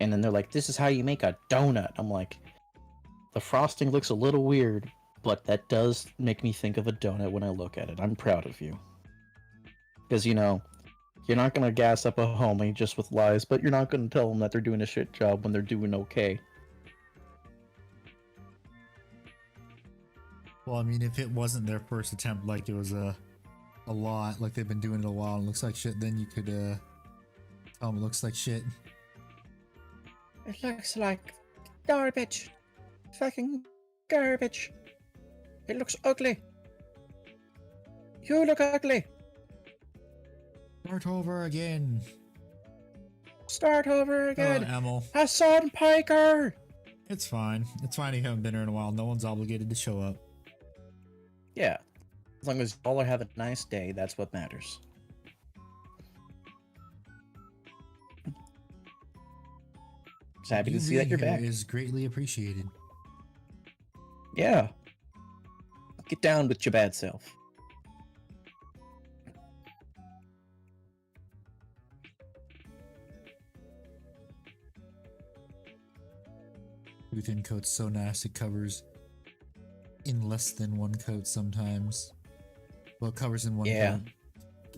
And then they're like, this is how you make a donut. I'm like, the frosting looks a little weird, but that does make me think of a donut when I look at it. I'm proud of you. Because, you know, you're not going to gas up a homie just with lies, but you're not going to tell them that they're doing a shit job when they're doing okay. Well, I mean, if it wasn't their first attempt, like it was a lot, like they've been doing it a while and it looks like shit, then you could tell them it looks like shit. It looks like garbage. Fucking garbage. It looks ugly. You look ugly. Start over again. Start over again. Emil. Hassan Piker. It's fine. It's fine if you haven't been here in a while. No one's obligated to show up. Yeah. As long as y'all are having a nice day, that's what matters. Just happy to see that you're back. Is greatly appreciated. Yeah. Get down with your bad self. Thin coat's so nice it covers in less than one coat sometimes. Well, it covers in one coat.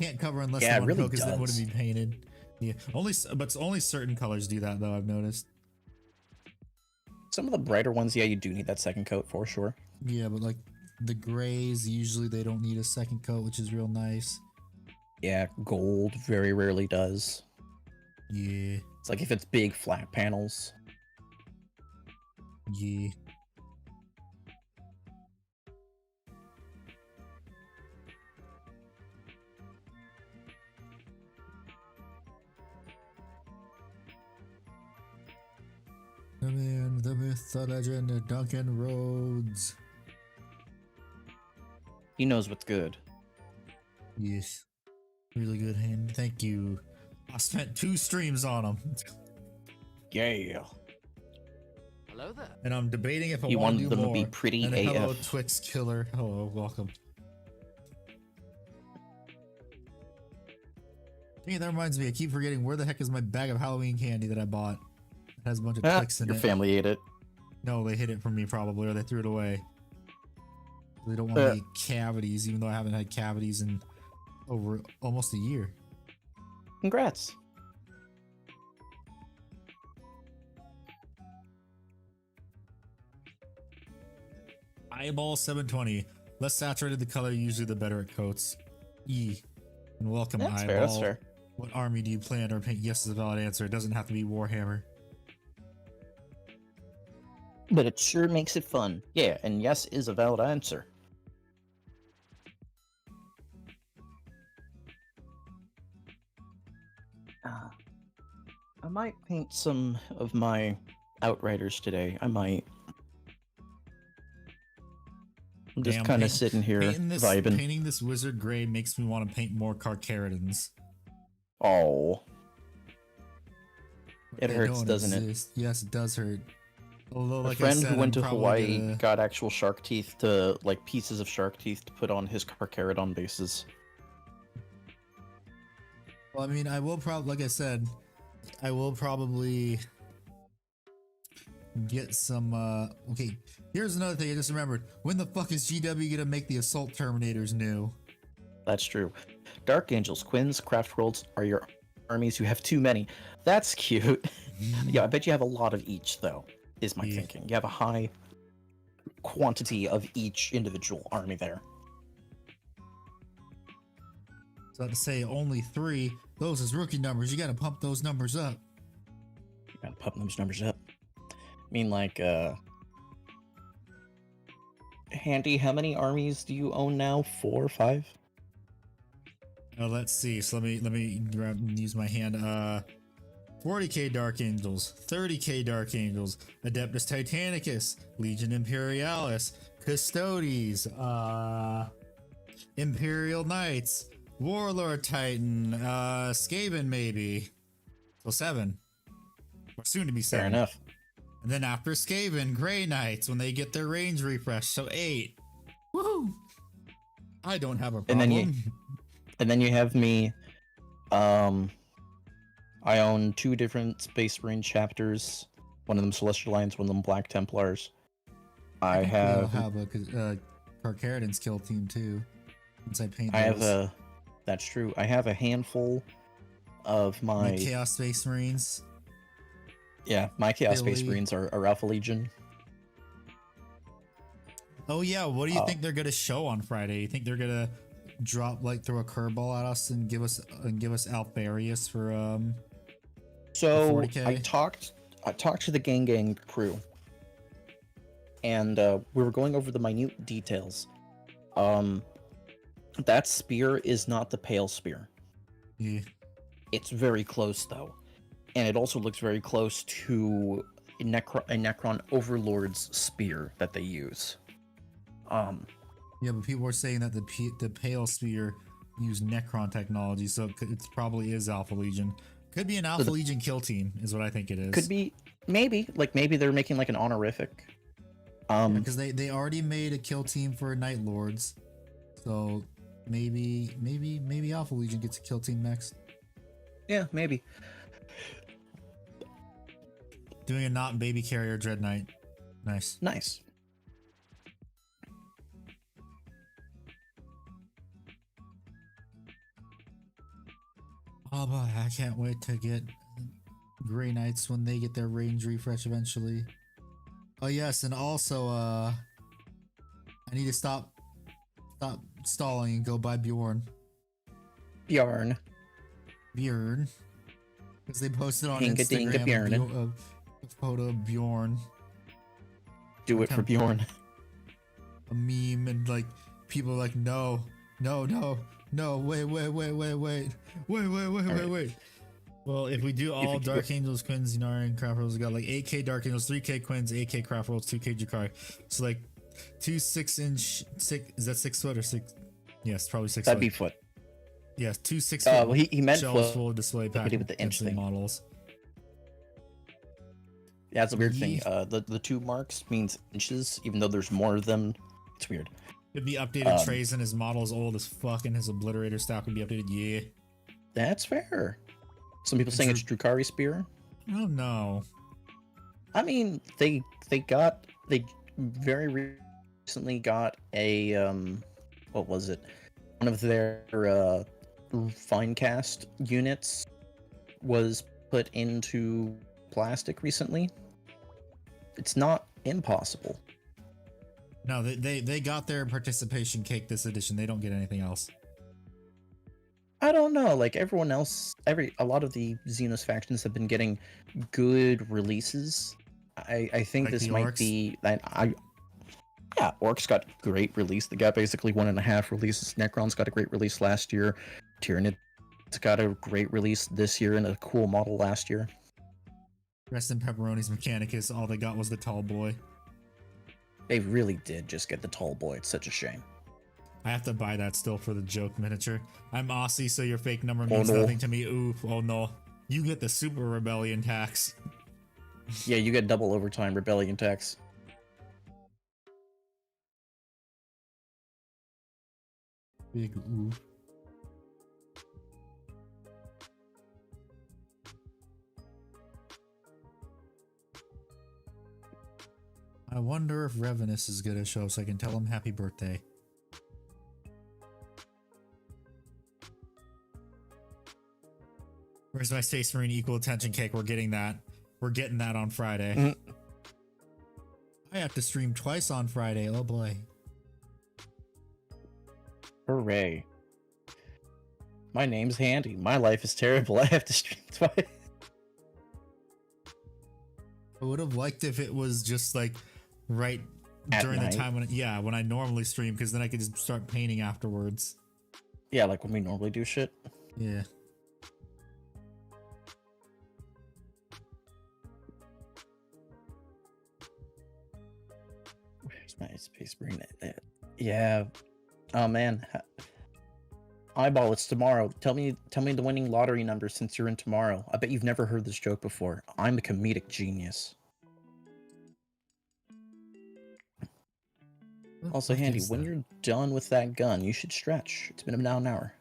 Can't cover in less than one coat because then it wouldn't be painted. Yeah, but only certain colors do that though, I've noticed. Some of the brighter ones, yeah, you do need that second coat for sure. Yeah, but like the grays, usually they don't need a second coat, which is real nice. Yeah, gold very rarely does. Yeah. It's like if it's big flat panels. Yeah. The man, the myth, the legend, Duncan Rhodes. He knows what's good. Yes. Really good hand. Thank you. I spent 2 streams on him. Yeah. Hello there. And I'm debating if I You want to wanted do them more. to be pretty and AF. Hello, Twix Killer. Hello, welcome. Hey, that reminds me. I keep forgetting where the heck is my bag of Halloween candy that I bought. It has a bunch of Twix in Your it. family ate it. No, they hid it from me probably, or they threw it away. They don't want me cavities, even though I haven't had cavities in over almost a year. Congrats. Eyeball 720. Less saturated the color, usually the better it coats. E. And welcome, That's Eyeball. fair, that's fair. What army do you plan or paint? Yes is a valid answer. It doesn't have to be Warhammer. But it sure makes it fun. Yeah, and yes is a valid answer. I might paint some of my Outriders today. I might. I'm just kind of sitting here vibing. Painting this wizard gray makes me want to paint more Carcharodons. Oh. It They hurts, don't doesn't exist. Yes, it does hurt. Although, A like I friend said, who went I'm to probably Hawaii gonna- got actual shark teeth to, like, pieces of shark teeth to put on his Carcharodon bases. Well, I mean, I will probably, like I said, I will probably get some. Okay, here's another thing I just remembered. When the fuck is GW gonna make the Assault Terminators new? That's true. Dark Angels, Quins, Craft Worlds are your armies. You have too many. That's cute. Yeah, I bet you have a lot of each, though, is my Yeah. thinking. You have a high quantity of each individual army there. So I have to say only 3. Those is rookie numbers. You gotta pump those numbers up. You gotta pump those numbers up. I mean, like, Handy, how many armies do you own now? 4 or 5? Let's see. So let me grab and use my hand. 40k Dark Angels, 30k Dark Angels, Adeptus Titanicus, Legion Imperialis, Custodes, Imperial Knights, Warlord Titan, Skaven maybe. So 7. Or soon to be 7. Fair enough. And then after Skaven, Grey Knights when they get their range refresh. So 8. Woohoo! I don't have a problem. And then you have me. I own 2 different Space Marine chapters. One of them Celestial Alliance, one of them Black Templars. I think we all have a Carcharodon's kill team too. Since I paint I have those. a. That's true. I have a handful of My my. Chaos Space Marines. Yeah, my Chaos Space Billy. Marines are Alpha Legion. Oh yeah, what do you think they're gonna show on Friday? You think they're gonna drop throw a curveball at us and give us Alfarius for So 40K? I talked to the gang crew, and we were going over the minute details. That spear is not the pale spear. Yeah. It's very close though, and it also looks very close to a Necron Overlord's spear that they use. Yeah, but people were saying that the Pale Spear used Necron technology, so it probably is Alpha Legion. Could be an Alpha Legion kill team, is what I think it is. Could be, maybe they're making like an honorific. Because they already made a kill team for Night Lords, so maybe Alpha Legion gets a kill team next. Yeah, maybe. Doing a not baby carrier Dread Knight. Nice. Nice. Oh boy, I can't wait to get Grey Knights when they get their range refresh eventually. Oh yes, and also I need to stop stalling and go buy Bjorn. Bjorn. Because they posted on Dinga dinga Instagram Bjorn. a photo of Bjorn. Do it for Bjorn. A meme and people are like, no, wait. Well, if we do all Dark Angels, Quins, Zenari, and Craft Rolls, we got 8k Dark Angels, 3k Quins, 8k Craft Rolls, 2k Jakari. So 2 6-inch, is that 6 foot or 6? Yes, probably 6 That'd foot. be foot. Yes, 2 6 Well, foot he meant shelves foot, full of display but pack with the inch thing. models. Yeah, it's a weird thing. The 2 marks means inches, even though there's more of them. It's weird. Could be updated trays and his model's old as fuck and his obliterator stack would be updated. Yeah. That's fair. Some people saying it's Drukari Spear. I don't know. I mean, they very recently got a what was it? One of their Finecast units was put into plastic recently. It's not impossible. No, they got their participation cake this edition. They don't get anything else. I don't know, like everyone else, a lot of the Xenos factions have been getting good releases. I think Like this the might Orcs? be yeah, Orcs got great release. They got basically 1.5 releases. Necron's got a great release last year. Tyrannid's got a great release this year and a cool model last year. Rest in Pepperoni's Mechanicus. All they got was the tall boy. They really did just get the tall boy. It's such a shame. I have to buy that still for the joke miniature. I'm Aussie, so your fake number means no. nothing to me. Oof, oh no. You get the Super Rebellion tax. Yeah, you get double overtime rebellion tax. Big ooh. I wonder if Revenus is gonna show so I can tell him happy birthday. Where's my Space Marine equal attention cake? We're getting that. We're getting that on Friday. I have to stream twice on Friday. Oh boy. Hooray. My name's Handy. My life is terrible. I have to stream twice. I would have liked if it was just like right At during night? the time when I normally stream, because then I could just start painting afterwards. Yeah, like when we normally do shit. Yeah. Where's my Space Marine? Yeah. Oh man. Eyeball, it's tomorrow. Tell me the winning lottery number since you're in tomorrow. I bet you've never heard this joke before. I'm a comedic genius. What Also, the fuck Handy, is when that? you're done with that gun, you should stretch. It's been now an hour.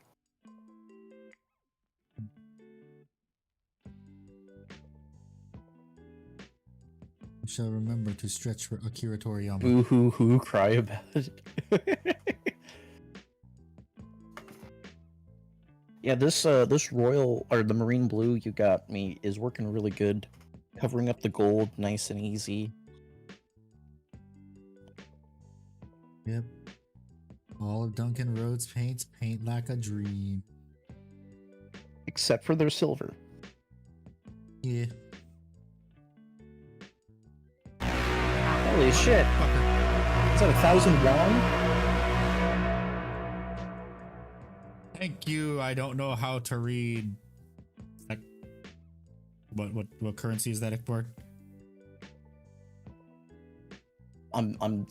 I shall remember to stretch for Akira Toriyama. Boo hoo hoo, cry about it. Yeah, this royal or the marine blue you got me is working really good, covering up the gold nice and easy. Yep. All of Duncan Rhodes paints paint like a dream. Except for their silver. Yeah. Holy shit! Fucker. Is that 1,000 won? Thank you. I don't know how to read. Like, what currency is that export? I'm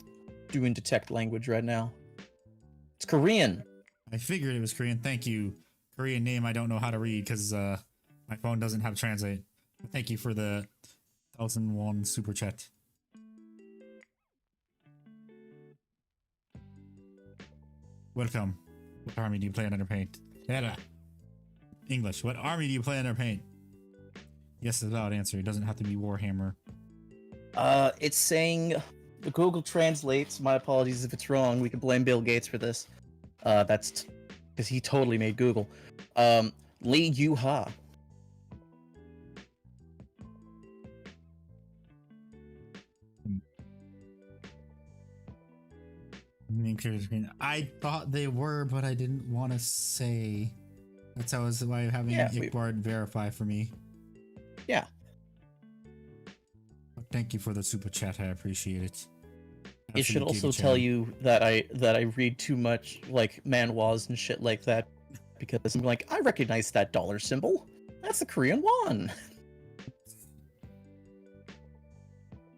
doing detect language right now. It's Korean. I figured it was Korean. Thank you. Korean name I don't know how to read because my phone doesn't have to translate. Thank you for the 1,001 super chat. Welcome. What army do you play under paint? English. What army do you play under paint? Yes, is a valid answer. It doesn't have to be Warhammer. It's saying the Google translates. My apologies if it's wrong. We can blame Bill Gates for this. That's because he totally made Google. Lee Yu-ha. Name characters green. I thought they were, but I didn't want to say. That's how why having Ickbard verify for me. Yeah. Thank you for the super chat. I appreciate it. It should Absolute also Giga tell Chan. you that I read too much like manhwas and shit like that because I'm like, I recognize that dollar symbol. That's the Korean won.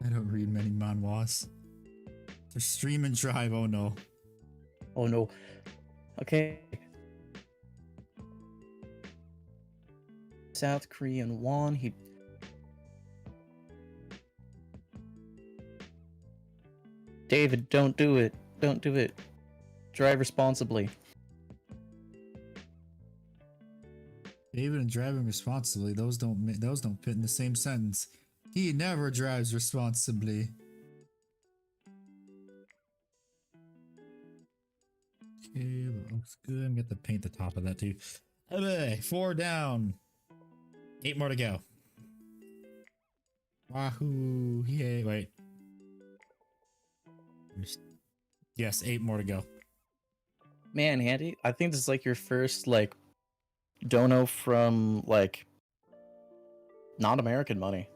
I don't read many manhwas. They're stream and drive. Oh no. Oh no. Okay. South Korean won. He. David, don't do it. Don't do it. Drive responsibly. David and driving responsibly. Those don't fit in the same sentence. He never drives responsibly. Okay, that looks good. I'm gonna paint the top of that too. Okay, 4 down. 8 more to go. Wahoo! Yay! Wait. Yes, 8 more to go. Man, Handy, I think this is like your first like dono from like not American money.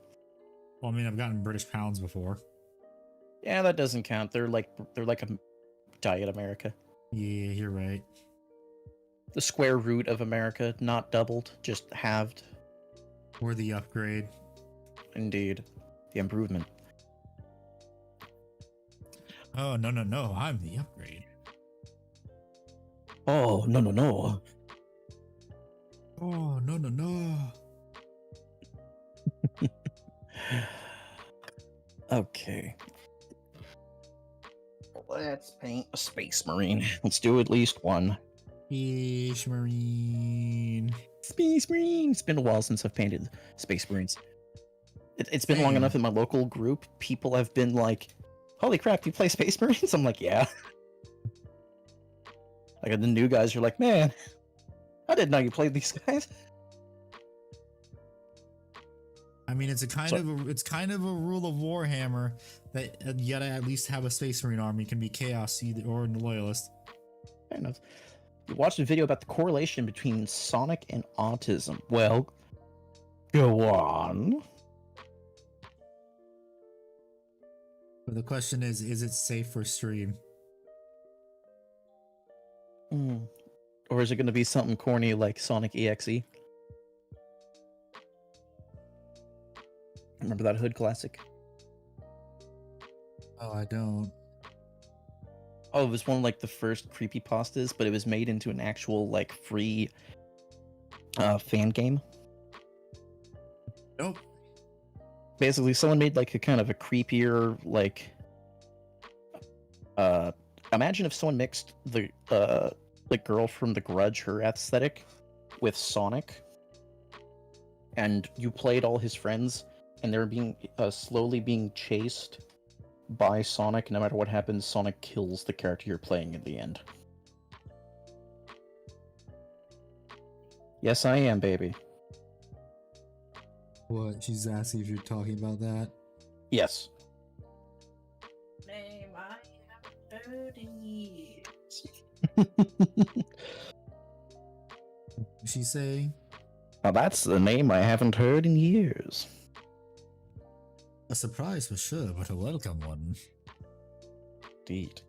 Well, I mean, I've gotten British pounds before. Yeah, that doesn't count. They're like a diet America. Yeah, you're right. The square root of America, not doubled, just halved. Or the upgrade. Indeed. The improvement. Oh, no, no, no. I'm the upgrade. Oh, no, no, no. Oh, no, no, no. Okay. Let's paint a Space Marine. Let's do at least one. Fish Marine. Space Marine! It's been a while since I've painted Space Marines. It's been long Same. enough in my local group. People have been like, holy crap, do you play Space Marines? I'm like, yeah. Like, the new guys are like, man, I didn't know you played these guys. I mean, it's kind of a rule of Warhammer that you gotta at least have a Space Marine army. It can be Chaos either or Loyalist. Fair enough. You watched a video about the correlation between Sonic and autism. Well, go on. But the question is it safe for stream? Or is it going to be something corny like Sonic EXE? Remember that Hood classic? Oh, I don't. Oh, it was one of like the first creepypastas, but it was made into an actual like free fan game. Nope. Basically, someone made like a kind of a creepier like. Imagine if someone mixed the girl from The Grudge, her aesthetic, with Sonic, and you played all his friends, and they're being slowly being chased by Sonic. No matter what happens, Sonic kills the character you're playing in the end. Yes, I am, baby. What? She's asking if you're talking about that. Yes. Name I have heard in years. What's she saying? Now that's the name I haven't heard in years. A surprise for sure, but a welcome one. Indeed.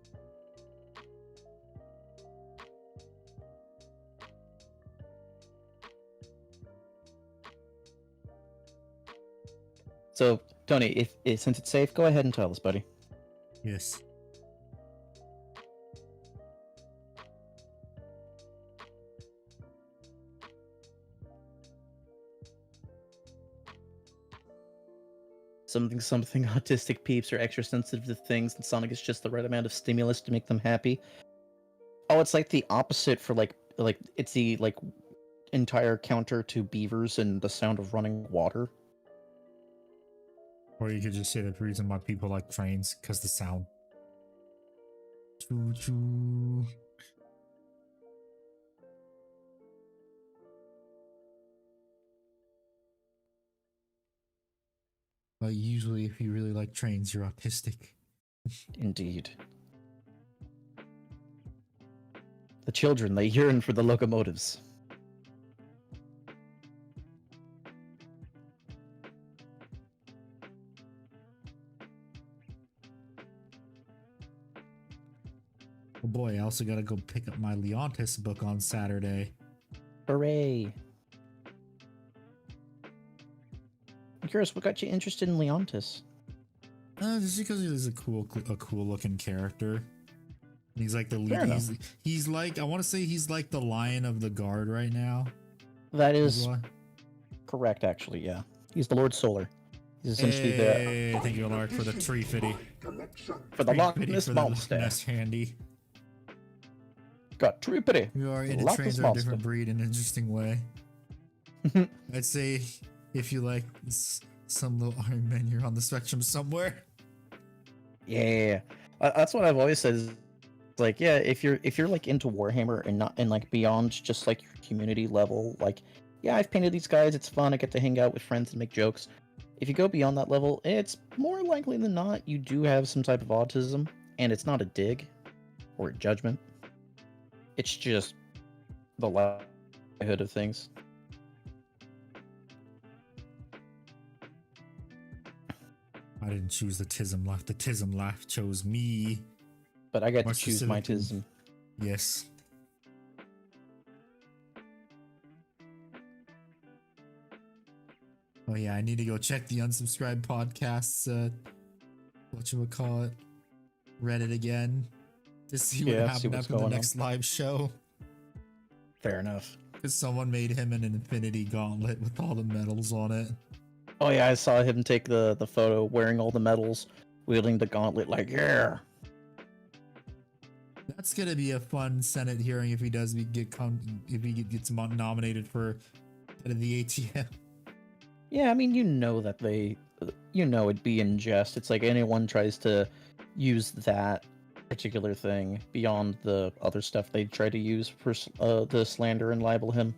So, Tony, if since it's safe, go ahead and tell us, buddy. Yes. Something autistic peeps are extra sensitive to things, and Sonic is just the right amount of stimulus to make them happy. Oh, it's like the opposite for like it's the like entire counter to beavers and the sound of running water. Or you could just say the reason why people like trains, because the sound. Choo choo. But usually, if you really like trains, you're autistic. Indeed. The children, they yearn for the locomotives. Oh boy, I also gotta go pick up my Leontis book on Saturday. Hooray! I'm curious, what got you interested in Leontis? Just because he's a cool looking character. He's like the Fair lead. enough. He's like, I want to say he's like the Lion of the Guard right now. That Is is why. correct, actually, yeah. He's the Lord Solar. He's essentially Hey, thank you, Lark, for the tree fitty. the Loch Tree Ness for the Monster. Ness handy. Got trippity. We are into Loch trains Ness are a Monster. different breed in an interesting way. I'd say if you like some little Iron Man, you're on the spectrum somewhere. Yeah, that's what I've always said. Is like, yeah, if you're like into Warhammer and not and like beyond just like your community level, like, yeah, I've painted these guys. It's fun. I get to hang out with friends and make jokes. If you go beyond that level, it's more likely than not you do have some type of autism, and it's not a dig or a judgment. It's just the likelihood of things. I didn't choose the Tism life. The Tism life chose me. But I get More to choose my specifically- tism. Yes. Oh yeah, I need to go check the unsubscribed podcasts. Whatchamacallit, Reddit again to see what Yeah, see happened what's after the going on. next live show. Fair enough. Because someone made him an infinity gauntlet with all the medals on it. Oh yeah, I saw him take the photo wearing all the medals, wielding the gauntlet like, yeah. That's gonna be a fun Senate hearing if he does gets nominated for head of the ATM. Yeah, I mean, you know that it'd be in jest. It's like anyone tries to use that particular thing beyond the other stuff they try to use for the slander and libel him.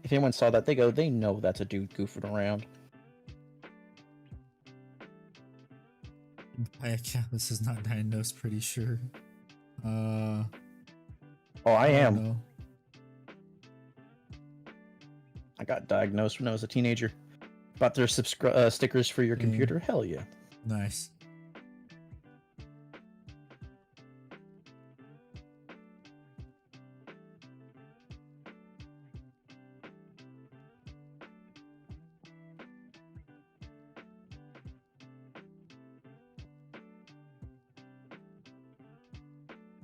If anyone saw that, they know that's a dude goofing around. This is not diagnosed, pretty sure. Oh, I am. Know. I got diagnosed when I was a teenager. Bought their stickers for your computer? Hell yeah. Nice.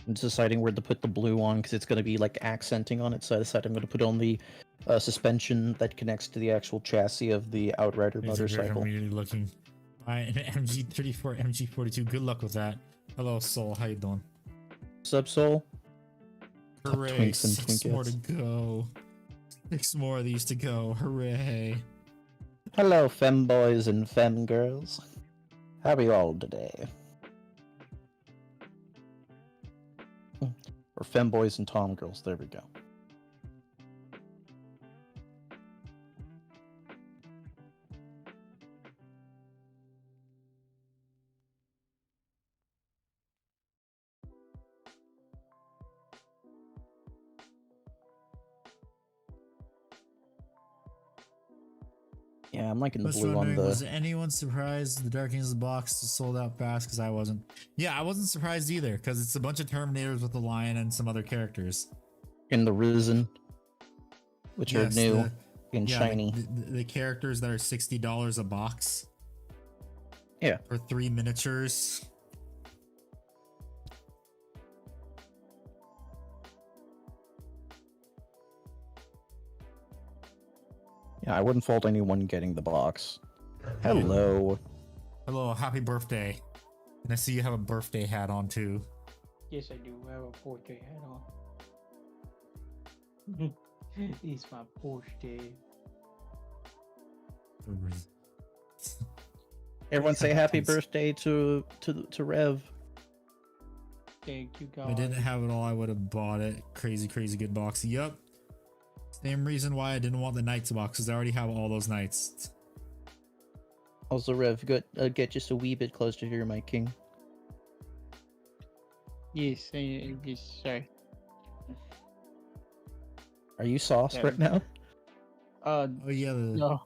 I'm deciding where to put the blue on because it's going to be like accenting on it. So I decided I'm going to put on the suspension that connects to the actual chassis of the Outrider motorcycle. Really looking. An MG34, MG42. Good luck with that. Hello, Soul. How you doing? Sub Soul. Hooray! 6 more to go. 6 more of these to go. Hooray! Hello, femboys and femgirls. How are you all today? Or femboys and tomgirls. There we go. Yeah, I'm liking the blue on the... Was anyone surprised the Dark Angels box sold out fast? Because I wasn't. Yeah, I wasn't surprised either, because it's a bunch of Terminators with a lion and some other characters. In the Risen, which are new and shiny. The characters that are $60 a box. Yeah. For 3 miniatures. Yeah, I wouldn't fault anyone getting the box. Hello. Hello, happy birthday. And I see you have a birthday hat on too. Yes, I do have a birthday hat on. It's my birthday. Everyone say happy birthday to Rev. Thank you, If I guys. didn't have it all, I would have bought it. Crazy good box. Yup. Same reason why I didn't want the Knights box, because I already have all those Knights. Also, Rev, get just a wee bit closer here, my king. Yes, yes, sorry. Are you sauce Yeah. right now? Oh yeah, No.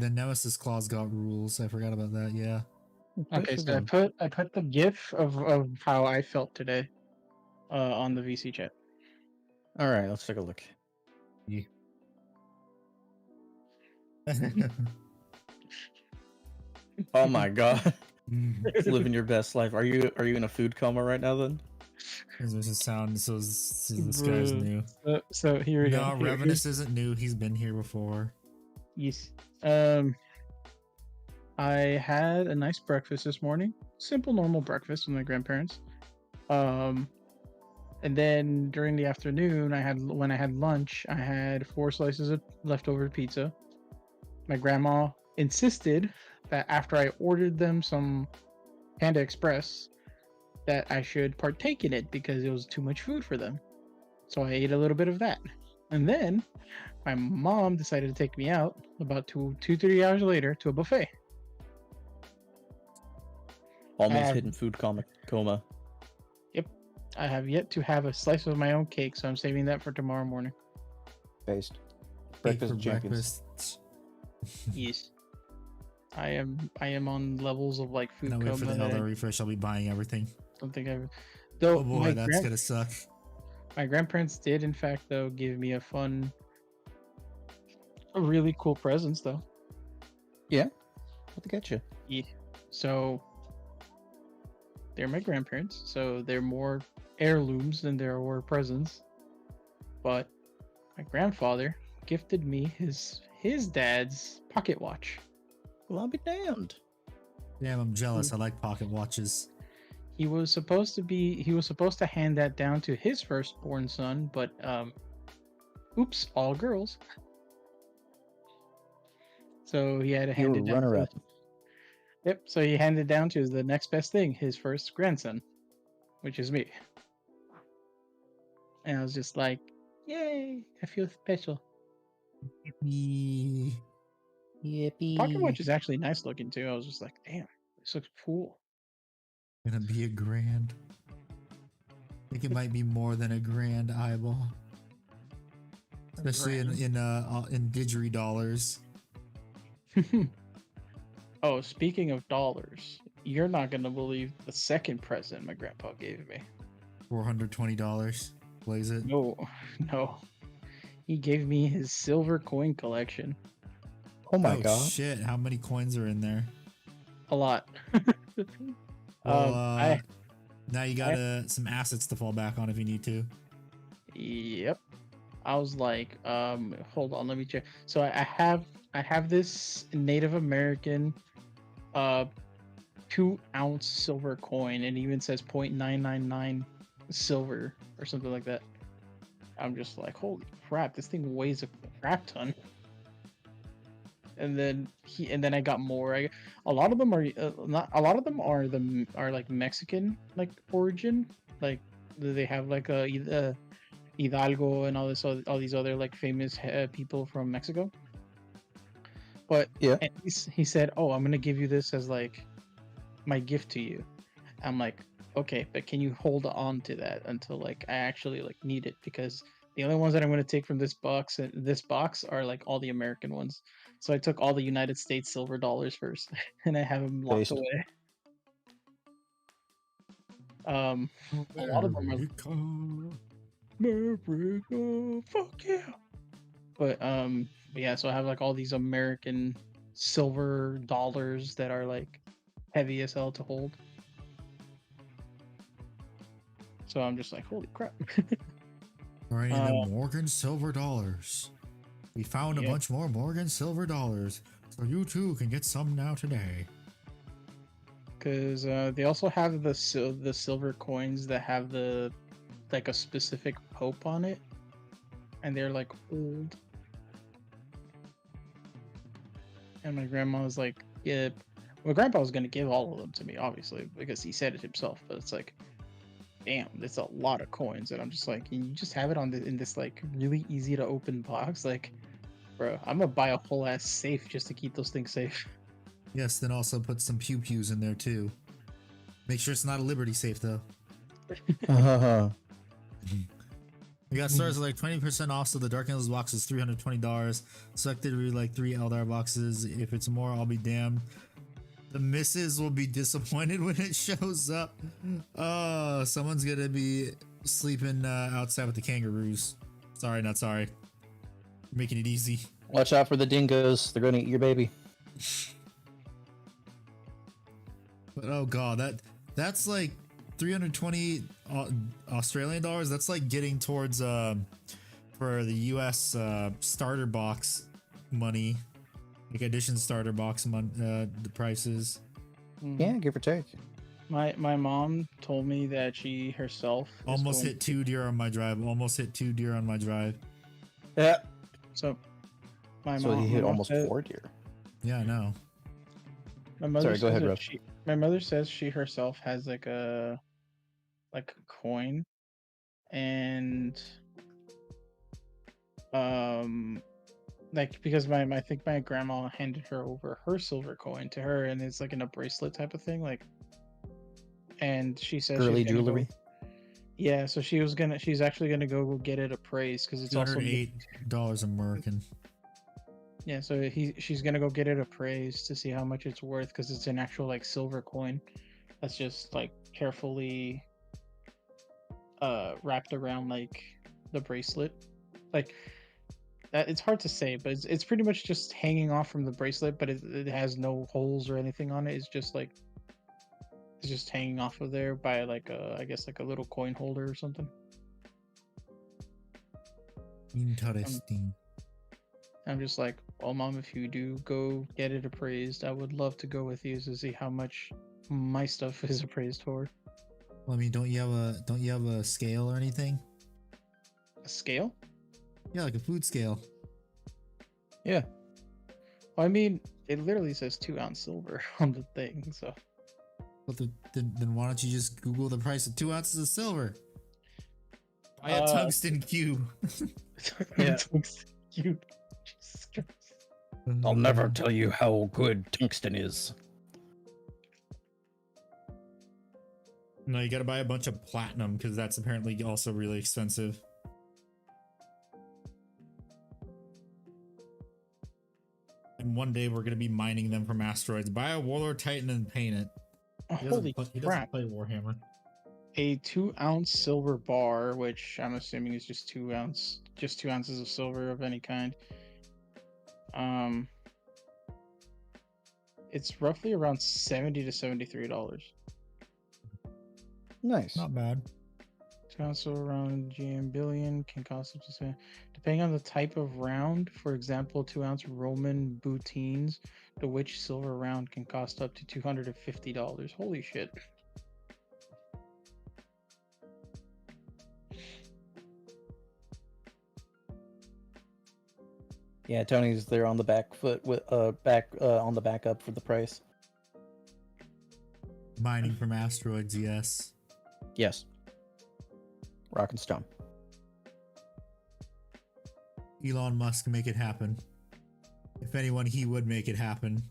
the Nemesis clause got rules. I forgot about that. Yeah. Okay, so I put the GIF of how I felt today, on the VC chat. All right, let's take a look. Yeah. Oh my god, living your best life. Are you in a food coma right now? Then There's a sound. So this guy's new. So here we No, go. Revenus isn't new. He's been here before. Yes. I had a nice breakfast this morning. Simple, normal breakfast with my grandparents. And then during the afternoon, when I had lunch, I had 4 slices of leftover pizza. My grandma insisted that after I ordered them some Panda Express, that I should partake in it because it was too much food for them. So I ate a little bit of that. And then my mom decided to take me out about 3 hours later to a buffet. almost hidden food coma. I have yet to have a slice of my own cake, so I'm saving that for tomorrow morning. Based. Cake Breakfast for of champions. breakfast. Yes. I am on levels of like food No wait for the coma. Elder refresh. I'll be buying everything. Something I've. Oh Though boy, that's gonna suck. my grandparents did, in fact, though, give me a really cool presents, though. Yeah. What to get you? Yeah. So they're my grandparents, so they're more heirlooms than there were presents. But my grandfather gifted me his his dad's pocket watch. Well, I'll be damned. Damn, I'm jealous. I like pocket watches. He was supposed to hand that down to his firstborn son, but oops, all girls. So he had to You hand were it down. runner up. Yep. So he handed down to the next best thing, his first grandson, which is me. And I was just like, yay! I feel special. Yippee. Yippee. Pocket watch is actually nice looking too. I was just like, damn, this looks cool. Gonna be a grand. I think it might be more than a grand eyeball. Especially in didgeridoo dollars. Oh, speaking of dollars, you're not gonna believe the second present my grandpa gave me. $420. Blaze it. No, no. He gave me his silver coin collection. Oh my god. Shit, how many coins are in there? A lot. Well, now you got some assets to fall back on if you need to. Yep. I was like, hold on, let me check. So I have this Native American 2-ounce silver coin, and it even says 0.999 silver or something like that. I'm just like, holy crap, this thing weighs a crap ton. And then I got more. A lot of them are not. A lot of them are like Mexican like origin. Like they have like a Hidalgo and all these other like famous people from Mexico. But Yeah. he said, "Oh, I'm gonna give you this as like my gift to you." I'm like, okay, but can you hold on to that until like I actually like need it, because the only ones that I'm gonna take from this box are like all the American ones. So I took all the United States silver dollars first, and I have them locked Based. away. A lot of them are America, fuck yeah. But yeah, so I have like all these American silver dollars that are like heavy as hell to hold. So I'm just like, holy crap. Right, and the Morgan silver dollars. We found a bunch more Morgan silver dollars, so you too can get some now today. Because they also have the silver coins that have the like a specific pope on it, and they're like old. And my grandma was like, yeah, my grandpa was gonna give all of them to me, obviously, because he said it himself. But it's like, damn, that's a lot of coins, and I'm just like, can you just have it in this like really easy to open box? Like, bro, I'm gonna buy a whole ass safe just to keep those things safe. Yes, then also put some pew pews in there too. Make sure it's not a Liberty safe though. We got stars like 20% off, so the Dark Angels box is $320. Selected to be like 3 Eldar boxes. If it's more, I'll be damned. The missus will be disappointed when it shows up. Oh, someone's gonna be sleeping outside with the kangaroos. Sorry, not sorry. Making it easy. Watch out for the dingoes. They're going to eat your baby. But oh god, that's like 320 Australian dollars. That's like getting towards for the US starter box money, like edition starter box the prices. Yeah, give or take. My mom told me that she herself almost hit 2 deer on my drive. Almost hit 2 deer on my drive. Yeah. So So he hit almost 4 deer. Yeah, I know. My mother Sorry, go ahead, says Ruff. my mother says she herself has like a coin, and like because I think my grandma handed her over her silver coin to her, and it's like in a bracelet type of thing, like. And she says Girly she's gonna jewelry. yeah, so she's actually gonna go get it appraised, because it's also $208 American. Yeah, so she's gonna go get it appraised to see how much it's worth, because it's an actual like silver coin that's just like carefully wrapped around like the bracelet. Like that, it's hard to say, but it's pretty much just hanging off from the bracelet, but it has no holes or anything on it. It's just like it's just hanging off of there by like I guess like a little coin holder or something. Interesting. I'm just like, Well, Mom, if you do go get it appraised, I would love to go with you to see how much my stuff is appraised for. Well, I mean, don't you have a scale or anything? A scale? Yeah, like a food scale. Yeah. Well, I mean, it literally says 2-ounce silver on the thing, so. But then why don't you just Google the price of 2 ounces of silver? Buy a Uh, tungsten cube. Yeah. You, Jesus Christ. I'll never tell you how good tungsten is. No, you gotta buy a bunch of platinum because that's apparently also really expensive. And one day we're gonna be mining them from asteroids. Buy a Warlord Titan and paint it. He Holy doesn't crap. play Warhammer. A 2-ounce silver bar, which I'm assuming is just 2 ounces of silver of any kind. It's roughly around $70 to $73. Nice. Not bad. 2 ounce around GM billion can cost up to depending on the type of round. For example, 2-ounce Roman boutines, the which silver round can cost up to $250. Holy shit. Yeah, Tony's there on the back foot with on the back up for the price. Mining from asteroids, yes. Yes. Rock and stone. Elon Musk make it happen. If anyone, he would make it happen.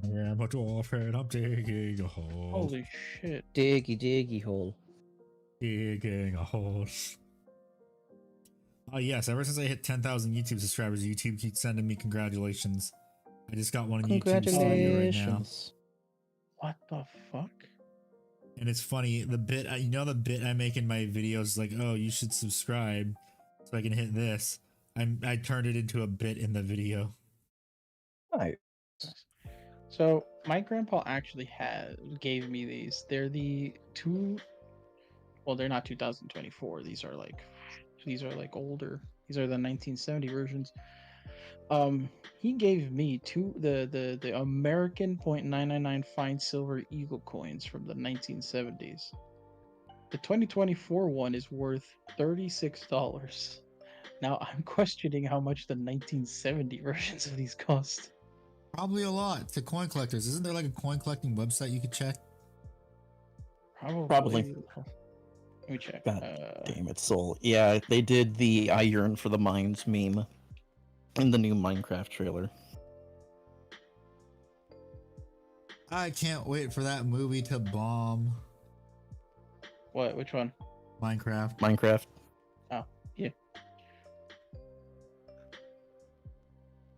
Yeah, I'm a dwarf and I'm digging a hole. Holy shit. Diggy diggy hole. Digging a hole. Oh yes, ever since I hit 10,000 YouTube subscribers, YouTube keeps sending me congratulations. I just got one in YouTube Studio right now. Congratulations. What the fuck? And it's funny, the bit, you know the bit I make in my videos, like, oh, you should subscribe so I can hit this. I turned it into a bit in the video. Nice. So my grandpa actually gave me these. They're the well, they're not 2024. These are like older. These are the 1970 versions. He gave me the American .999 fine silver eagle coins from the 1970s. The 2024 one is worth $36. Now I'm questioning how much the 1970 versions of these cost. Probably a lot to coin collectors. Isn't there like a coin collecting website you could check? Probably. Let me check. God damn it, Soul. Yeah, they did the I yearn for the mines meme in the new Minecraft trailer. I can't wait for that movie to bomb. What? Which one? Minecraft. Minecraft. Oh, yeah.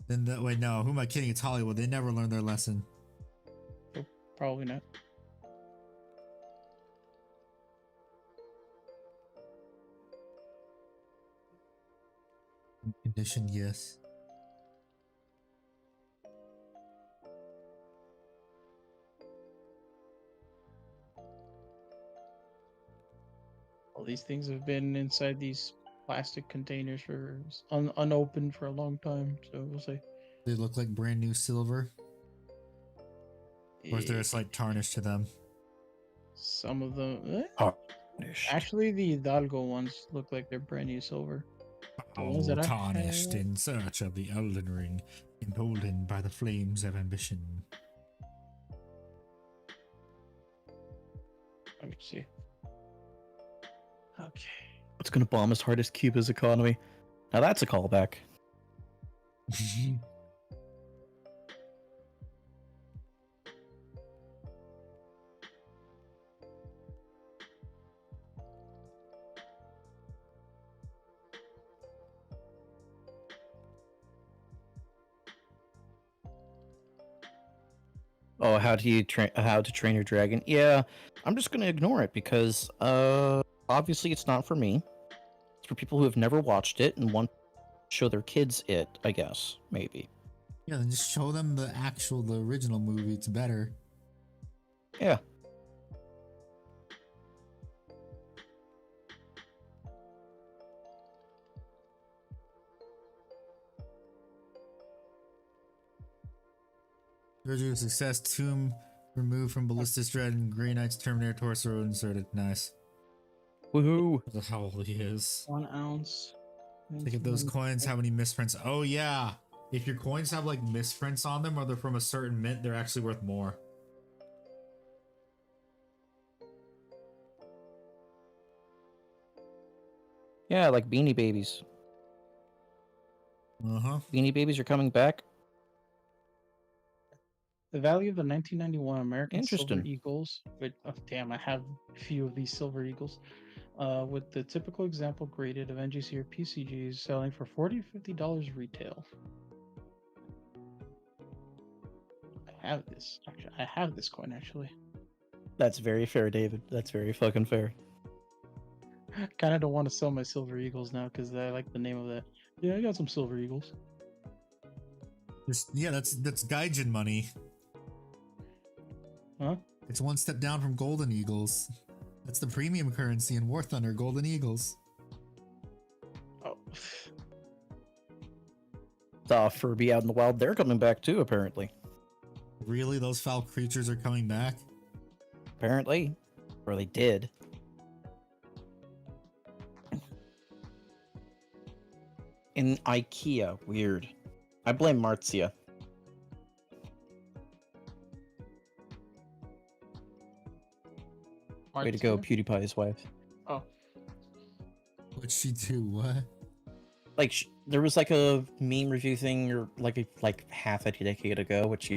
Then that wait, no, who am I kidding? It's Hollywood. They never learned their lesson. Probably not. Conditioned, yes. All these things have been inside these plastic containers for unopened for a long time, so we'll see. They look like brand new silver. Or is there a slight tarnish to them? Some of them. Tarnished. Actually, the Hidalgo ones look like they're brand new silver. The ones that I Tarnished had- in search of the Elden Ring, emboldened by the flames of ambition. Let me see. Okay. What's gonna bomb as hard as Cuba's economy? Now that's a callback. Oh, how to train your dragon? Yeah, I'm just gonna ignore it because obviously it's not for me. It's for people who have never watched it and want to show their kids it, I guess, maybe. Yeah, then just show them the original movie. It's better. Yeah. Virtue of success, tomb removed from Ballista's Dread and Grey Knight's Terminator torso inserted. Nice. Woohoo! What the hell he is. 1 ounce. Think if those coins have any misprints. Oh yeah. If your coins have like misprints on them or they're from a certain mint, they're actually worth more. Yeah, like Beanie Babies. Uh-huh. Beanie Babies are coming back. The value of the 1991 American Silver Interesting. Eagles, which, oh, damn, I have a few of these Silver Eagles, with the typical example graded of NGC or PCGs selling for $40 to $50 retail. I have this. Actually, I have this coin, actually. That's very fair, David. That's very fucking fair. Kind of don't want to sell my Silver Eagles now because I like the name of that. Yeah, I got some Silver Eagles. Yeah, that's Gaijin money. Huh? It's one step down from Golden Eagles. That's the premium currency in War Thunder, Golden Eagles. Oh. The Furby out in the wild, they're coming back too, apparently. Really? Those foul creatures are coming back? Apparently. Or they did. In IKEA, weird. I blame Martia. Way to go, Martia? PewDiePie's wife. Oh. What'd she do? What? Like, there was like a meme review thing, or like half a decade ago, which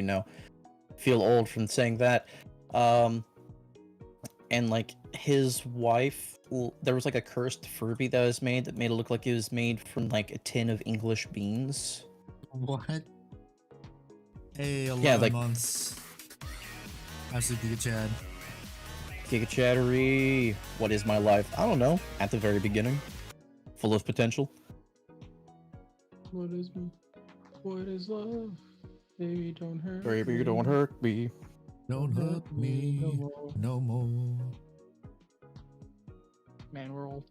feel old from saying that. And like his wife, there was like a cursed Furby that was made that made it look like it was made from like a tin of English beans. What? Hey, 11 Yeah, like- months. Absolutely Giga Chad. Giga Chattery. What is my life? I don't know. At the very beginning, full of potential. What is love? Baby, don't hurt Baby, me. don't hurt me. Don't hurt me no more. no more. Man, we're old.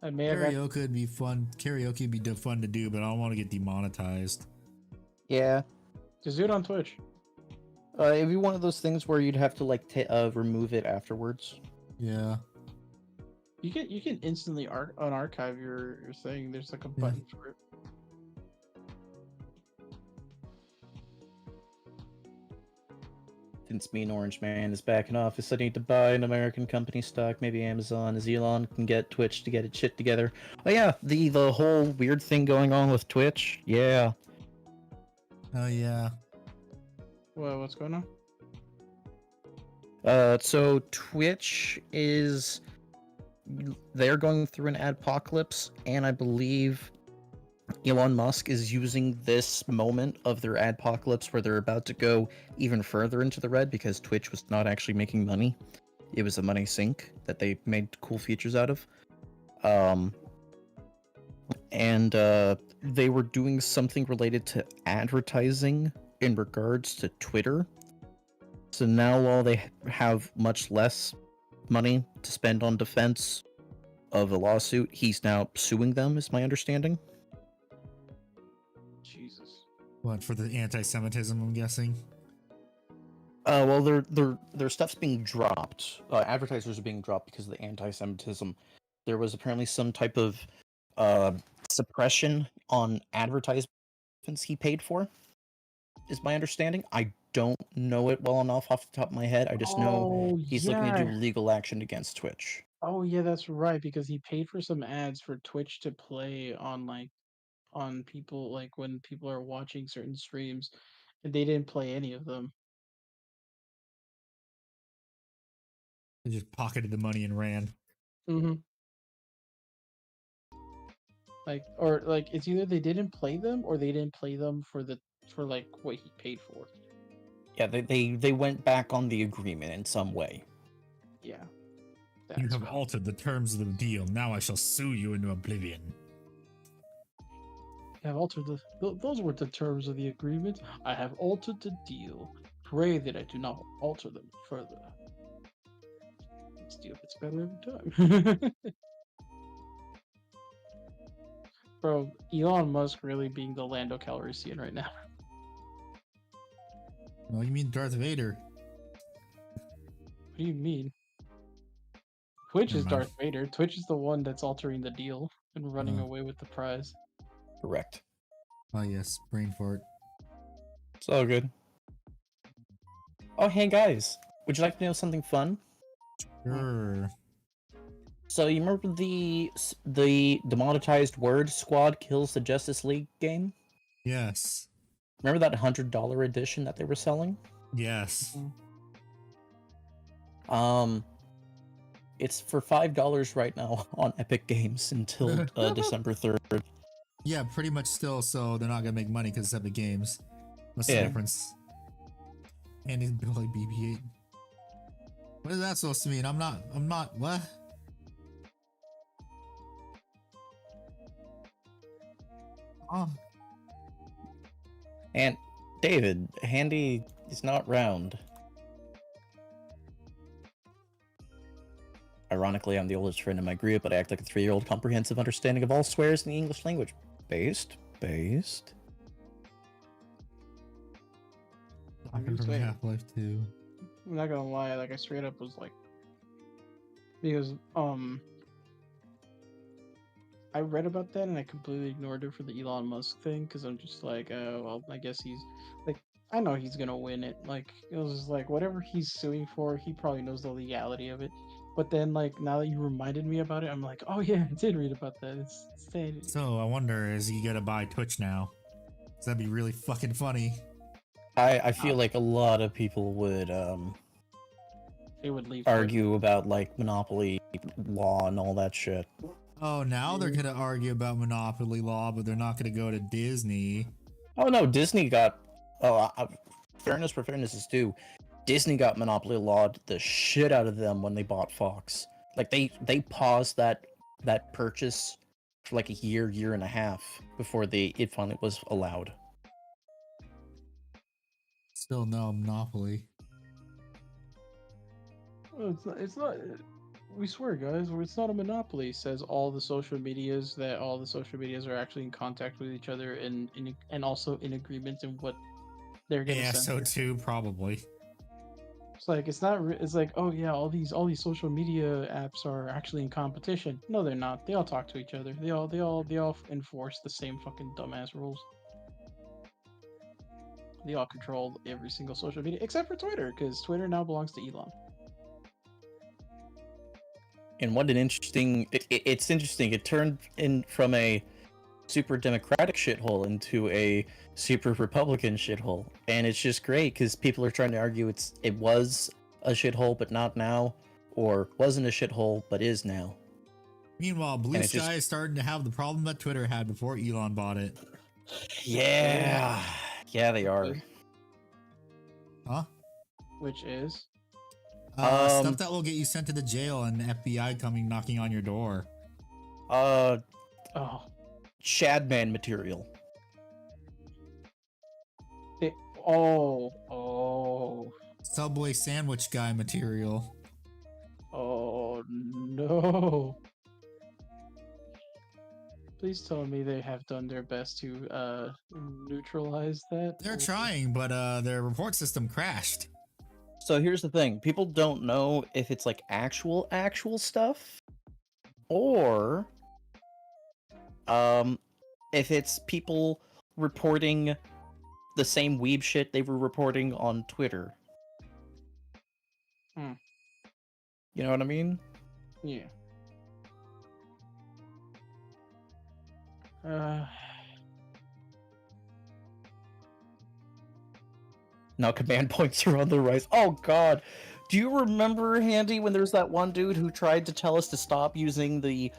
I may have Karaoke would be fun. Karaoke would be fun to do, but I don't want to get demonetized. Yeah. just do it on Twitch. It'd be one of those things where you'd have to like remove it afterwards. Yeah. You can instantly unarchive your thing. There's like a button for it. Since me and Orange Man is back in office, I need to buy an American company stock. Maybe Amazon, as Elon can get Twitch to get its shit together. Oh yeah, the whole weird thing going on with Twitch. Yeah. Oh yeah. Well, what's going on? So Twitch they're going through an adpocalypse, and I believe Elon Musk is using this moment of their adpocalypse where they're about to go even further into the red because Twitch was not actually making money. It was a money sink that they made cool features out of. And they were doing something related to advertising in regards to Twitter. So now while they have much less money to spend on defense of a lawsuit, he's now suing them, is my understanding. Jesus. What, for the anti-Semitism? I'm guessing. Well, their stuff's being dropped. Advertisers are being dropped because of the anti-Semitism. There was apparently some type of suppression on advertisements he paid for, is my understanding. I don't know it well enough off the top of my head. I just know he's looking to do legal action against Twitch. Oh yeah, that's right. Because he paid for some ads for Twitch to play on people, like when people are watching certain streams, and they didn't play any of them. They just pocketed the money and ran. Mm-hmm. Like, or like it's either they didn't play them or they didn't play them for like what he paid for. Yeah, they went back on the agreement in some way. Yeah. You That's have what- altered the terms of the deal. Now I shall sue you into oblivion. I have altered those were the terms of the agreement. I have altered the deal. Pray that I do not alter them further. This deal gets better every time. Bro, Elon Musk really being the Lando Calrissian right now. Well, you mean Darth Vader? What do you mean? Twitch Never is mind. Darth Vader. Twitch is the one that's altering the deal and running away with the prize. Correct. Oh yes, brain fart. It's all good. Oh, hey guys, would you like to know something fun? Sure. So you remember the demonetized word squad kills the Justice League game? Yes. Remember that $100 edition that they were selling? Yes. It's for $5 right now on Epic Games until December 3rd. Yeah, pretty much still. So they're not gonna make money because it's Epic Games. What's the Yeah. difference? And he's Billy BB-8. What is that supposed to mean? I'm not. What? Oh, And David, Handy is not round. Ironically, I'm the oldest friend in my group, but I act like a 3-year-old comprehensive understanding of all swears in the English language. Based. talking from Wait. Half-Life 2. I'm not gonna lie, like I straight up was like, because I read about that and I completely ignored it for the Elon Musk thing because I'm just like, oh well, I guess he's like, I know he's gonna win it. Like it was just like whatever he's suing for, he probably knows the legality of it. But then like now that you reminded me about it, I'm like, oh yeah, I did read about that. It's stated. So I wonder, is he gonna buy Twitch now? 'Cause that'd be really fucking funny. I feel like a lot of people would It would leave. argue about like monopoly law and all that shit. Oh, now they're gonna argue about monopoly law, but they're not gonna go to Disney. Oh no, Disney got fairness for fairness is due. Disney got monopoly lawed the shit out of them when they bought Fox. Like they paused that purchase for like a year and a half before it finally was allowed. Still no monopoly. Well, it's not. We swear, guys, it's not a monopoly. It says all the social medias are actually in contact with each other and also in agreement in what they're gonna Yeah, censor. so too probably. It's like it's not. It's like, oh yeah, all these social media apps are actually in competition. No, they're not. They all talk to each other. They all enforce the same fucking dumbass rules. They all control every single social media except for Twitter, because Twitter now belongs to Elon. And what an interesting it's interesting. It turned in from a super democratic shithole into a super Republican shithole. And it's just great because people are trying to argue it was a shithole but not now, or wasn't a shithole but is now. Meanwhile, Blue And it Sky just- is starting to have the problem that Twitter had before Elon bought it. Yeah. Yeah, they are. Huh? Which is Stuff that will get you sent to the jail and FBI coming knocking on your door. oh Shadman material. oh Subway sandwich guy material. oh no. Please tell me they have done their best to neutralize that. They're trying, but their report system crashed. So here's the thing. People don't know if it's like actual stuff or if it's people reporting the same weeb shit they were reporting on Twitter. Hmm. You know what I mean? Yeah. Now command points are on the rise. Oh god. Do you remember, Handy, when there's that one dude who tried to tell us to stop using the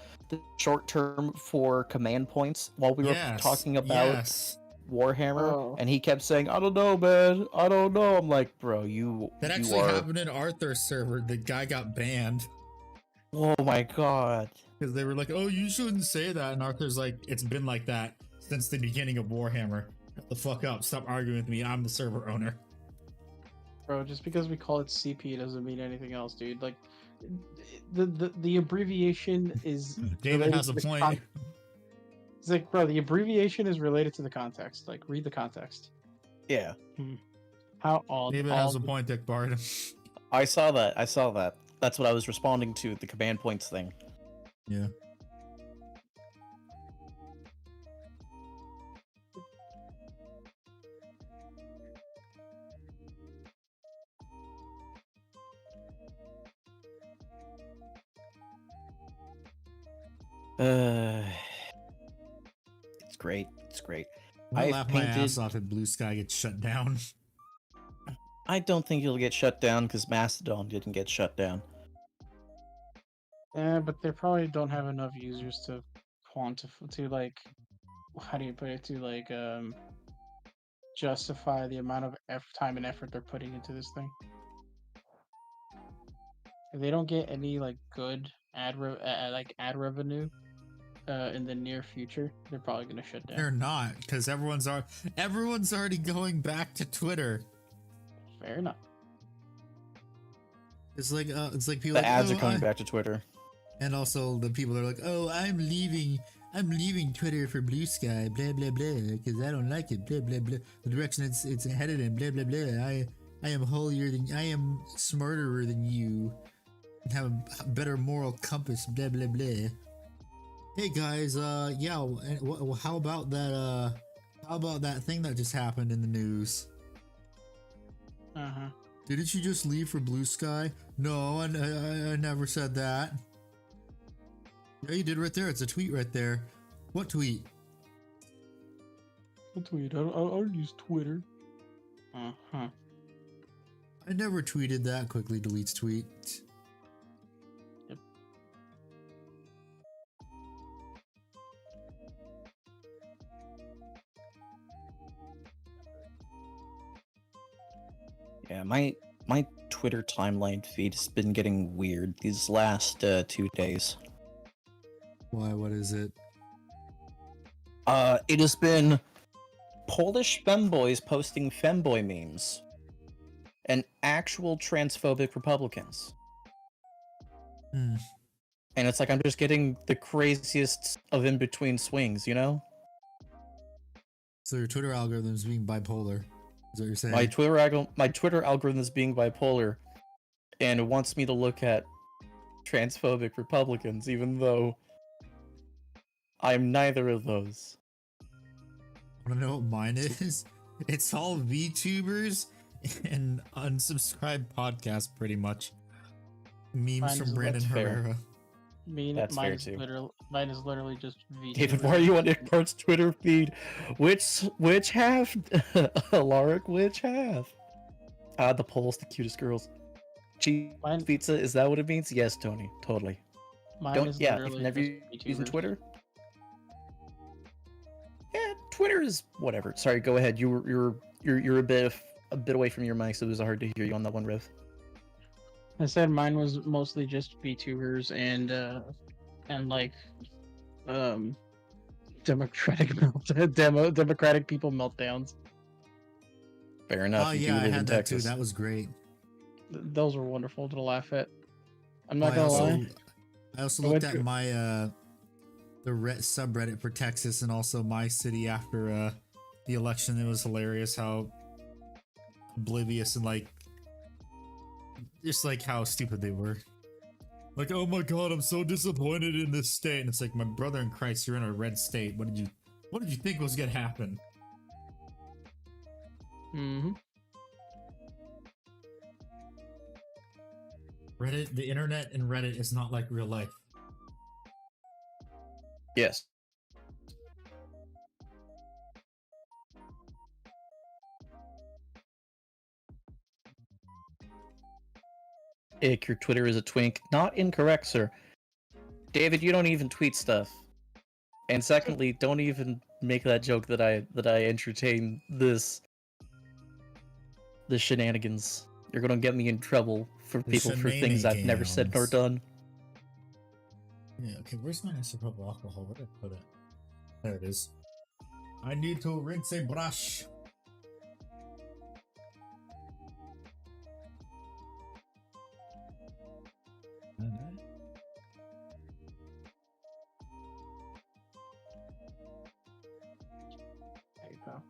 short term for command points while we were talking about Warhammer, Oh. and he kept saying, "I don't know, man. I don't know." I'm like, bro, you. That you actually are... happened in Arthur's server. The guy got banned Oh my god. because they were like, "Oh, you shouldn't say that." And Arthur's like, "It's been like that since the beginning of Warhammer. Shut the fuck up. Stop arguing with me. I'm the server owner." Bro, just because we call it CP doesn't mean anything else, dude. Like, the abbreviation is. David related has to a the point. It's like, bro, the abbreviation is related to the context. Like, read the context. Yeah, How odd. David has a point, Dick Bard. I saw that. I saw that. That's what I was responding to, the command points thing. Yeah. It's great. It's great. I I've laugh my painted- ass off if Blue Sky gets shut down. I don't think it'll get shut down because Mastodon didn't get shut down. Yeah, but they probably don't have enough users to quantify, to like, how do you put it, to like justify the amount of time and effort they're putting into this thing. If they don't get any like good ad revenue in the near future, they're probably gonna shut down. They're not, because everyone's already going back to Twitter. Fair enough. It's like people. The like, ads "Oh, are coming back to Twitter. And also the people are like, "Oh, I'm leaving Twitter for Blue Sky, blah blah blah, because I don't like it, blah blah blah. The direction it's headed in, blah blah blah. I am I am smarter than you, and have a better moral compass, blah blah blah." Hey guys, yeah, how about that thing that just happened in the news? Didn't you just leave for Blue Sky? No, I never said that. Yeah, you did right there. It's a tweet right there. What tweet? What tweet? I don't use Twitter. I never tweeted that. Quickly deletes tweet. Yep. Yeah, my Twitter timeline feed has been getting weird these last 2 days. Why? What is it? It has been Polish femboys posting femboy memes and actual transphobic Republicans. Hmm. And it's like I'm just getting the craziest of in-between swings, you know? So your Twitter algorithm is being bipolar. Is what you're saying? My Twitter algorithm is being bipolar, and it wants me to look at transphobic Republicans, even though I'm neither of those. Want to know what mine is? It's all VTubers and unsubscribed podcasts, pretty much. Memes Mine from is Brandon that's fair. Herrera. That's fair, too. Mine is literally just VTubers. David, why are you on Nick Bart's Twitter feed? Which half? Alaric, which half? The Poles, the cutest girls. Cheese Mine- pizza, is that what it means? Yes, Tony, totally. Mine is If literally you've never just using VTubers. Twitter? Yeah, Twitter is whatever. Sorry, go ahead. You're a bit away from your mic, so it was hard to hear you on that one, Riv. I said mine was mostly just VTubers and like democratic democratic people meltdowns. Fair enough. Oh you yeah, I do live in had that too. Texas. That was great. Those were wonderful to laugh at. I'm not I gonna also, lie. I also I looked went at to- my the subreddit for Texas and also my city after the election. It was hilarious how oblivious and like just like how stupid they were. Like, oh my god, I'm so disappointed in this state. And it's like, my brother in Christ, you're in a red state. What did you think was gonna happen? Mm-hmm. Reddit, the internet and Reddit is not like real life. Yes. Ick, your Twitter is a twink. Not incorrect, sir. David, you don't even tweet stuff. And secondly, don't even make that joke that I entertain the shenanigans. You're gonna get me in trouble for The people for things I've never said nor shenanigans. done. Yeah, okay, where's my isopropyl alcohol? Where did I put it? There it is. I need to rinse a brush. There you go.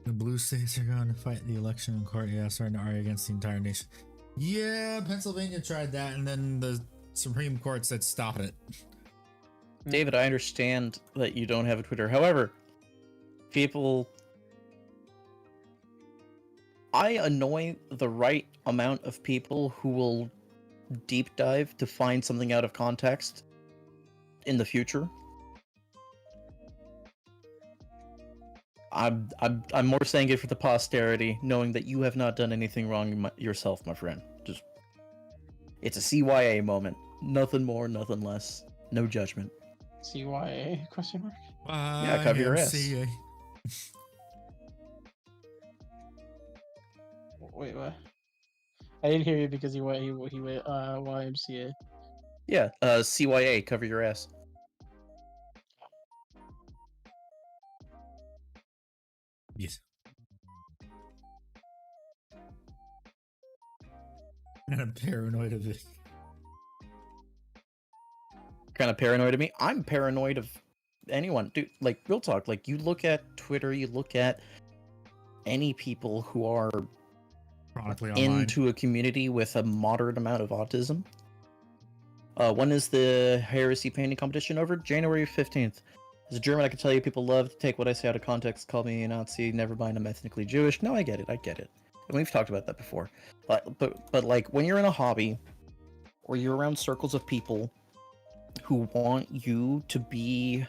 The blue states are going to fight the election in court. Yeah, starting to argue against the entire nation. Yeah, Pennsylvania tried that, and then the Supreme Court said stop it. David, I understand that you don't have a Twitter. However, people, I annoy the right amount of people who will deep dive to find something out of context in the future. I'm more saying it for the posterity, knowing that you have not done anything wrong yourself, my friend. Just, it's a CYA moment. Nothing more, nothing less. No judgment. CYA? Question mark? Yeah, cover your ass. YMCA. Wait, what? I didn't hear you because he went YMCA. Yeah, CYA, cover your ass. Yes. And I'm paranoid of it. Kind of paranoid of me. I'm paranoid of anyone. Dude, like, real talk. Like, you look at Twitter, you look at any people who are Chronically online. into a community with a moderate amount of autism. When is the heresy painting competition over? January 15th. As a German, I can tell you people love to take what I say out of context, call me a Nazi, never mind, I'm ethnically Jewish. No, I get it. And we've talked about that before. But like, when you're in a hobby, or you're around circles of people who want you to be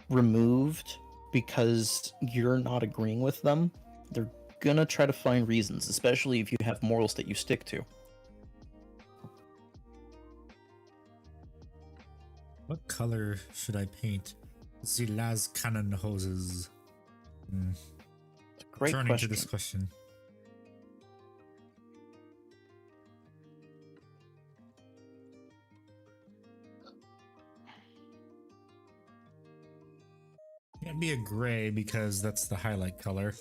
removed because you're not agreeing with them, they're gonna try to find reasons, especially if you have morals that you stick to. What color should I paint the Las Cannon hoses? Great Turning question. to this question. Can't be a gray because that's the highlight color.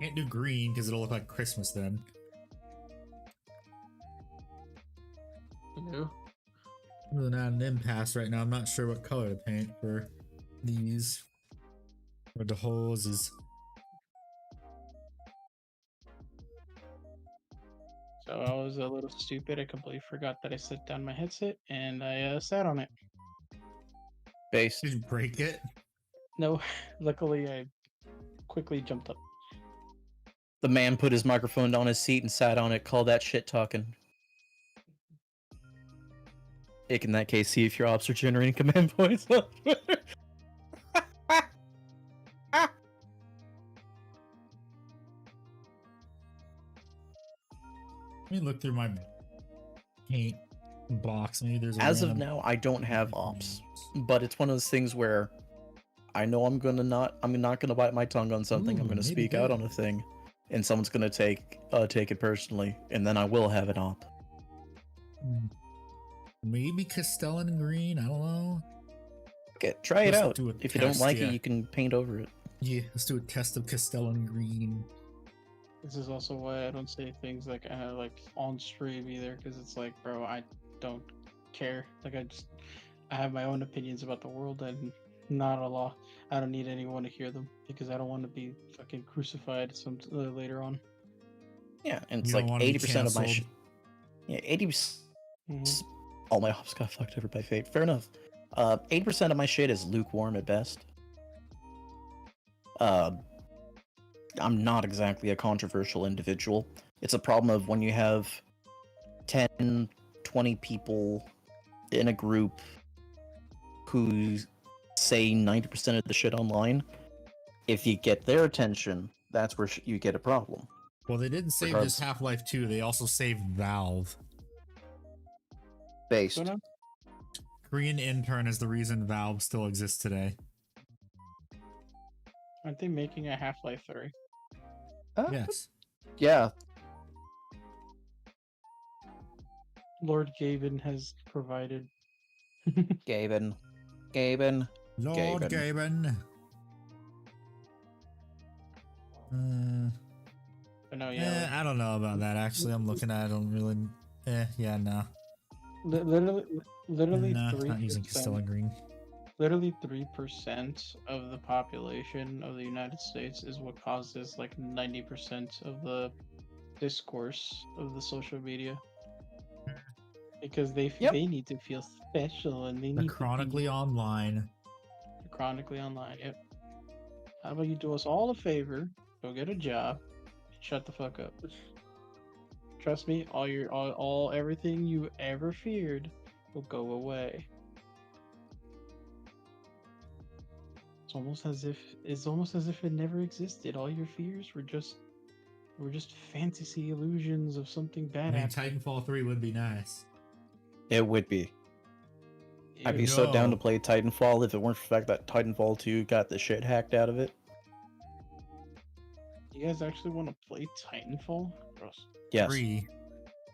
Can't do green because it'll look like Christmas then. No. Really at an impasse right now. I'm not sure what color to paint for these. Or the hoses. So I was a little stupid. I completely forgot that I set down my headset and I sat on it. Based. Did you break it? No, luckily I quickly jumped up. The man put his microphone on his seat and sat on it. Call that shit talking. Ick, in that case, see if your ops are generating command points on Twitter. Let me look through my paint box. Maybe there's a As of random- now, I don't have ops, but it's one of those things where I know I'm not gonna bite my tongue on something. I'm Ooh, gonna maybe speak out good. on a thing, and someone's gonna take it personally, and then I will have an op. Maybe Castellan green. I don't know. Okay, try it Let's out. do a If you don't test, like yeah. it, you can paint over it. Yeah, let's do a test of Castellan green. This is also why I don't say things like on stream either, because it's like, bro, I don't care. Like I have my own opinions about the world and not a law. I don't need anyone to hear them because I don't want to be fucking crucified later on. Yeah, and it's You don't like wanna be 80% of my canceled. shit. Yeah, 80%. Mhm. All my ops got fucked over by fate. Fair enough. 80% of my shit is lukewarm at best. I'm not exactly a controversial individual. It's a problem of when you have 10, 20 people in a group who say 90% of the shit online. If you get their attention, that's where you get a problem. Well, they didn't save Regardless. just Half-Life 2. They also saved Valve. Based. So now, Korean intern is the reason Valve still exists today. aren't they making a Half-Life 3? Yes. Yeah. Lord Gaben has provided. Gaben. Lord Gaben. But no, yeah. I don't know about that, actually. I'm looking at it. I don't really... yeah, no. Literally Nah, 3%. not using Castilla Green. Literally 3% of the population of the United States is what causes like 90% of the discourse of the social media. Because they need to feel special and they They're need chronically online. to be chronically online. Yep. How about you do us all a favor, go get a job, shut the fuck up. Trust me, all everything you ever feared will go away. It's almost as if it never existed. All your fears were just fantasy illusions of something I bad mean, happening. Titanfall 3 would be nice. It would be. I'd be It- so down to No. play Titanfall if it weren't for the fact that Titanfall 2 got the shit hacked out of it. You guys actually want to play Titanfall? Gross. Yes. 3.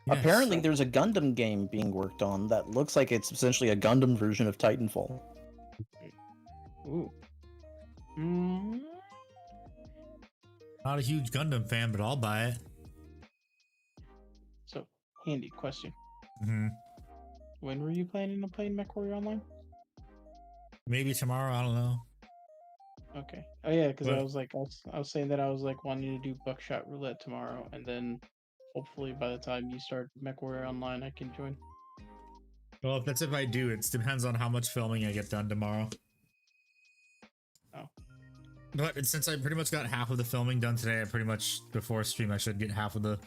Yes. Apparently, there's a Gundam game being worked on that looks like it's essentially a Gundam version of Titanfall. Ooh. Mm. Not a huge Gundam fan, but I'll buy it. So, handy question. Hmm. When were you planning on playing MechWarrior Online? Maybe tomorrow, I don't know. Okay. Oh yeah, because I But- was like, I was saying that I was like wanting to do buckshot roulette tomorrow, and then hopefully by the time you start MechWarrior Online, I can join. Well, that's if I do. It depends on how much filming I get done tomorrow. Oh. But since I pretty much got half of the filming done today, I pretty much, before stream, I should get half of the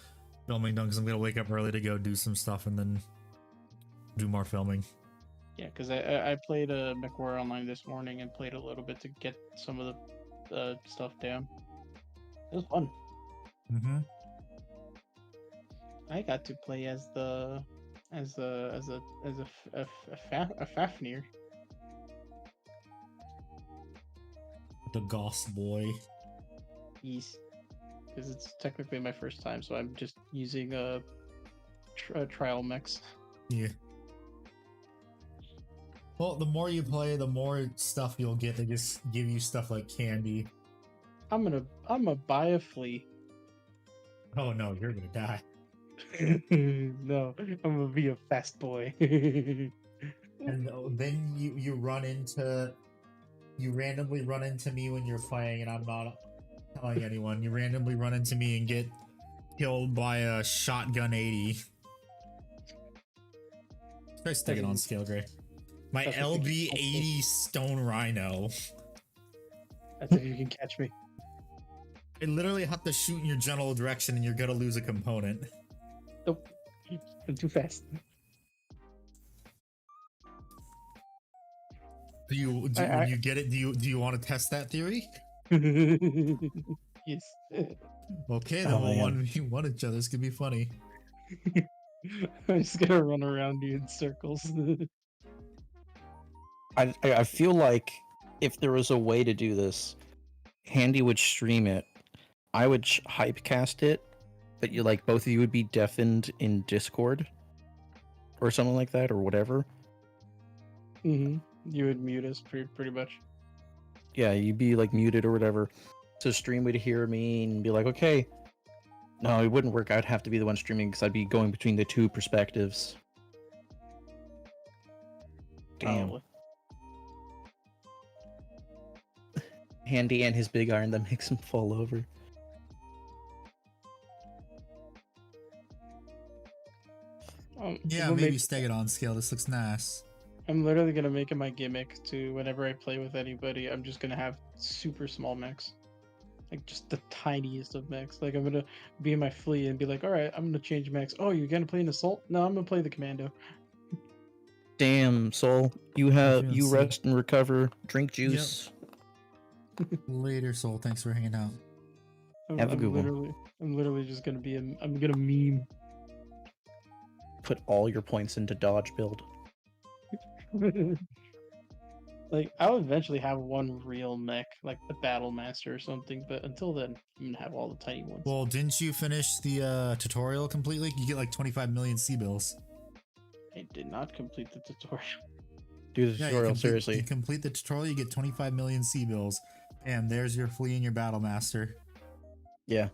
filming done because I'm going to wake up early to go do some stuff and then do more filming. Yeah, because I played MechWarrior Online this morning and played a little bit to get some of the stuff down. It was fun. Mm-hmm. I got to play as a Fafnir. The Goss boy. Yes, because it's technically my first time, so I'm just using trial mechs. Yeah. Well, the more you play, the more stuff you'll get. They just give you stuff like candy. I'm gonna buy a flea. Oh no, you're gonna die. No, I'm gonna be a fast boy. And then you randomly run into me when you're playing, and I'm not telling anyone. You randomly run into me and get killed by a shotgun 80. Try stick it on scale, Gray. My That's what you can LB80 Stone Rhino. That's if you can catch me. I literally have to shoot in your general direction, and you're gonna lose a component. Nope, I'm too fast. When you get it, do you want to test that theory? Yes. Okay, then Oh, we'll man. 1v1 each other. This could be funny. I'm just gonna run around you in circles. I feel like if there was a way to do this, Handy would stream it. I would hypecast it, but you like both of you would be deafened in Discord or something like that or whatever. You would mute us pretty much. Yeah, you'd be like muted or whatever. So stream would hear me and be like, okay. No, it wouldn't work. I'd have to be the one streaming because I'd be going between the two perspectives. Damn. Probably. Handy and his big iron that makes him fall over. Yeah, we'll maybe make- stay it on scale. This looks nice. I'm literally gonna make it my gimmick to whenever I play with anybody, I'm just gonna have super small mechs. Like just the tiniest of mechs. Like I'm gonna be in my flea and be like, alright, I'm gonna change mechs. Oh, you're gonna play an assault? No, I'm gonna play the commando. Damn, Soul. You feeling sick. rest and recover. Drink juice. Later, Soul. Thanks for hanging out. Have a good one. I'm literally just gonna be I'm gonna meme. Put all your points into dodge build. Like I'll eventually have one real mech, like the Battle Master or something, but until then, I'm gonna have all the tiny ones. Well, didn't you finish the tutorial completely? You get like 25 million C-bills. I did not complete the tutorial. Do the tutorial, seriously. You complete the tutorial, you get 25 million C-bills. Bam, there's your flea and your battle master. Yeah.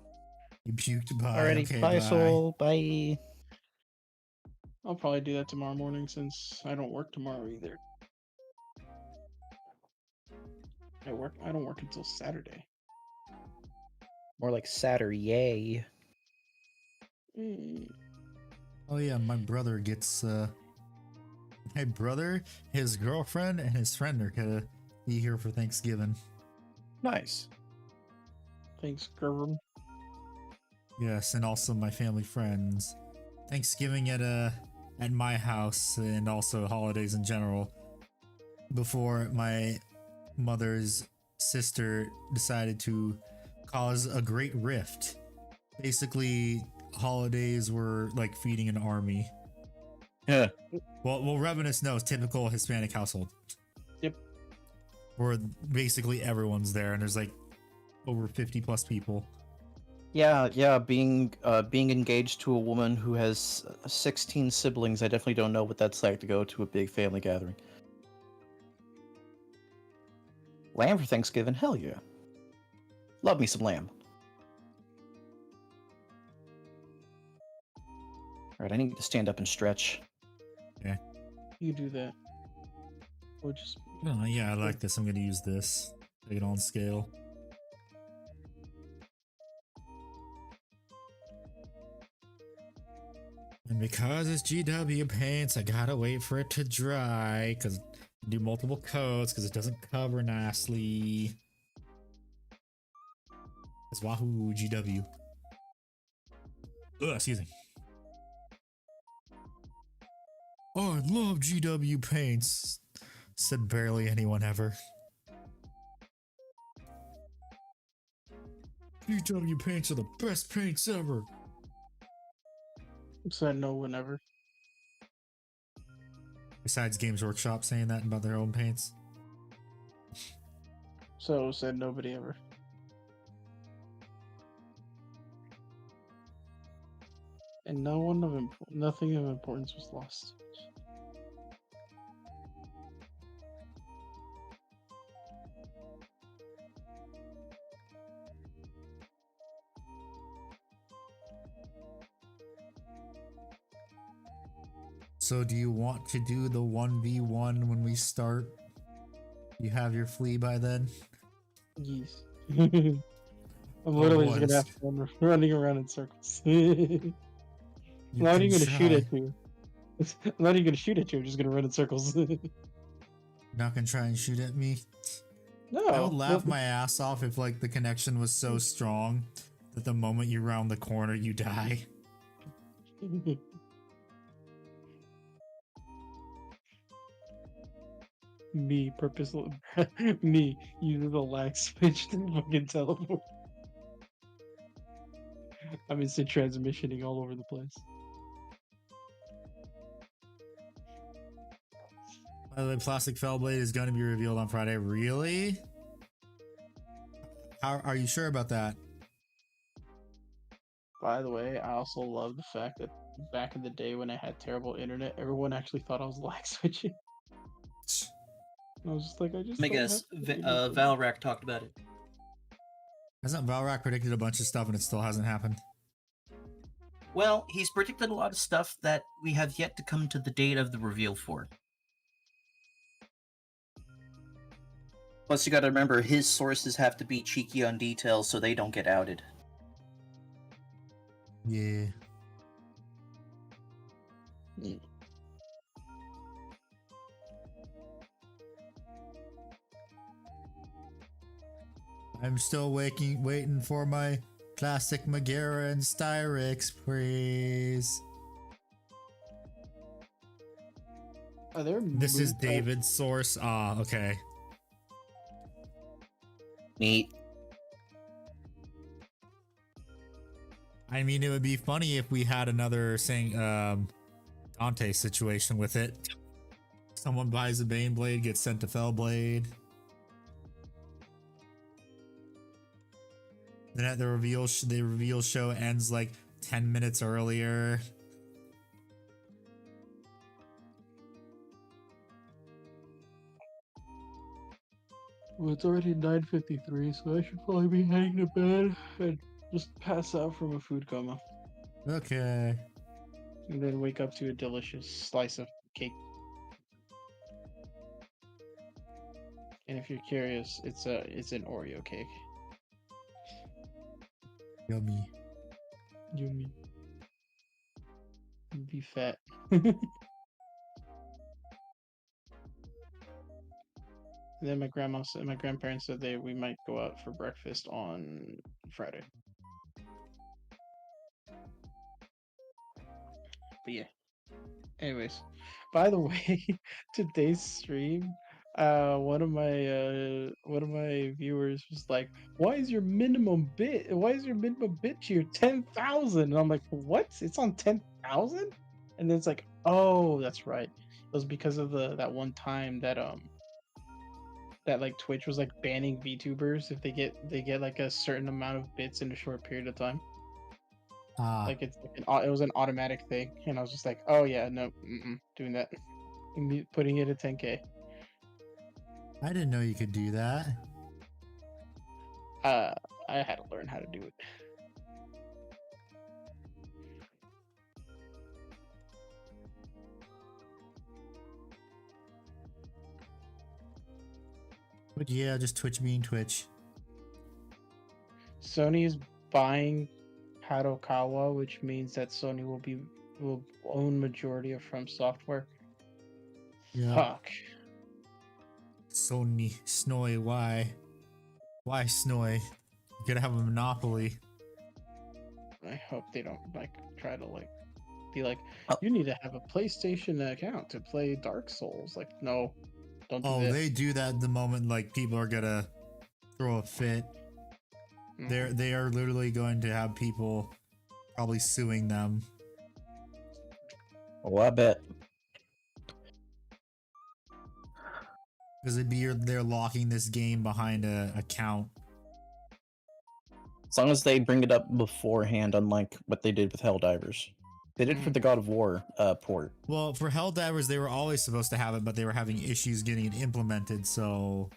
You puked. Bye. Alrighty, Okay, bye, Soul. Bye. I'll probably do that tomorrow morning since I don't work tomorrow either. I don't work until Saturday. More like Saturday. Oh yeah, my brother gets my brother, his girlfriend, and his friend are gonna be here for Thanksgiving. Nice. Thanks, Gerb. Yes, and also my family friends. Thanksgiving at my house, and also holidays in general. Before my mother's sister decided to cause a great rift. Basically, holidays were like feeding an army. Yeah. Well, Revenus knows, typical Hispanic household. Yep. Where basically everyone's there, and there's like over 50 plus people. Yeah, being engaged to a woman who has 16 siblings, I definitely don't know what that's like to go to a big family gathering. Lamb for Thanksgiving? Hell yeah. Love me some lamb. Alright, I need to stand up and stretch. Okay. You do that. Or just Oh, yeah, I like this. I'm gonna use this. Take it on scale. And because it's GW paints, I gotta wait for it to dry, because do multiple coats, because it doesn't cover nicely. It's Wahoo GW. Ugh, excuse me. Oh, I love GW paints, said barely anyone ever. GW paints are the best paints ever. said no whenever. Besides Games Workshop saying that about their own paints. So said nobody ever. And nothing of importance was lost. So do you want to do the 1v1 when we start? You have your flea by then? Yes. I'm literally just gonna boys. have fun running around in circles. I'm not even gonna shoot at you. I'm not even gonna shoot at you. I'm just gonna run in circles. Not gonna try and shoot at me? No. I would laugh my ass off if like the connection was so strong that the moment you round the corner you die. Me purposely. Me using the lag switch to fucking teleport. I'm instant transmissioning all over the place. By the way, Plastic Fellblade is going to be revealed on Friday. Really? How are you sure about that? By the way, I also love the fact that back in the day when I had terrible internet, everyone actually thought I was lag switching. I was just like, I just. Let me guess. Valrak talked about it. Hasn't Valrak predicted a bunch of stuff and it still hasn't happened? Well, he's predicted a lot of stuff that we have yet to come to the date of the reveal for. Plus, you gotta remember, his sources have to be cheeky on details so they don't get outed. Yeah. I'm still waiting for my classic Megara and Styrex praise. Are there? This is David's source. Ah, okay. Neat. I mean, it would be funny if we had another saying Dante situation with it. Someone buys a Bane blade, gets sent to Fellblade. Then at the reveal show ends like 10 minutes earlier. Well, it's already 9:53, so I should probably be heading to bed and just pass out from a food coma, Okay. and then wake up to a delicious slice of cake. And if you're curious, it's an Oreo cake. Yummy. Yummy. Be fat. Then my grandparents said we might go out for breakfast on Friday. But yeah. Anyways, by the way, today's stream, one of my viewers was like, why is your minimum bit tier 10,000? And I'm like, what? It's on 10,000? And then it's like, oh, that's right. It was because of that one time that like Twitch was like banning VTubers if they get like a certain amount of bits in a short period of time. Like it was an automatic thing, and I was just like, oh yeah, no, doing that, putting it at 10K. I didn't know you could do that. I had to learn how to do it. But yeah, just Twitch being Twitch. Sony is buying Kadokawa, which means that Sony will own majority of From Software. Yeah. Fuck. Sony, Snoy, why? Why Snoy? You gotta have a monopoly. I hope they don't like try to like be like, Oh. you need to have a PlayStation account to play Dark Souls. Like, no, don't do Oh, that. they do that the moment like people are gonna throw a fit. They are literally going to have people probably suing them. Oh, I bet. Because they're locking this game behind a account. As long as they bring it up beforehand, unlike what they did with Helldivers. They did for the God of War port. Well, for Helldivers, they were always supposed to have it, but they were having issues getting it implemented, so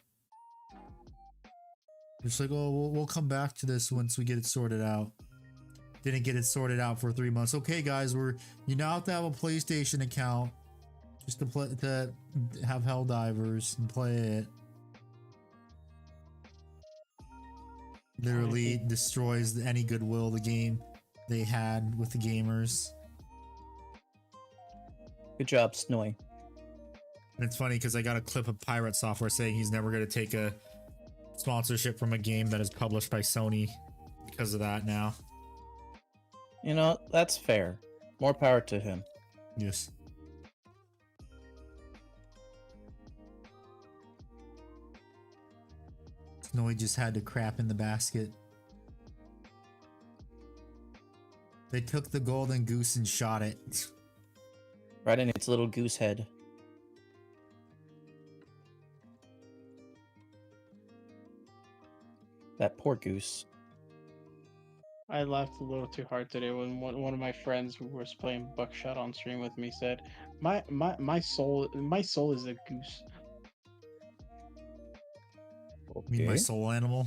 it's like, oh, we'll come back to this once we get it sorted out. Didn't get it sorted out for 3 months. Okay, guys, you now have to have a PlayStation account just to have Helldivers and play it. Literally destroys any goodwill the game they had with the gamers. Good job, Snoy. And it's funny because I got a clip of Pirate Software saying he's never going to take a sponsorship from a game that is published by Sony because of that now. You know, that's fair. More power to him. Yes. Snowy just had to crap in the basket. They took the golden goose and shot it. Right in its little goose head. That poor goose. I laughed a little too hard today when one of my friends who was playing Buckshot on stream with me said, "My soul is a goose." You mean my soul animal?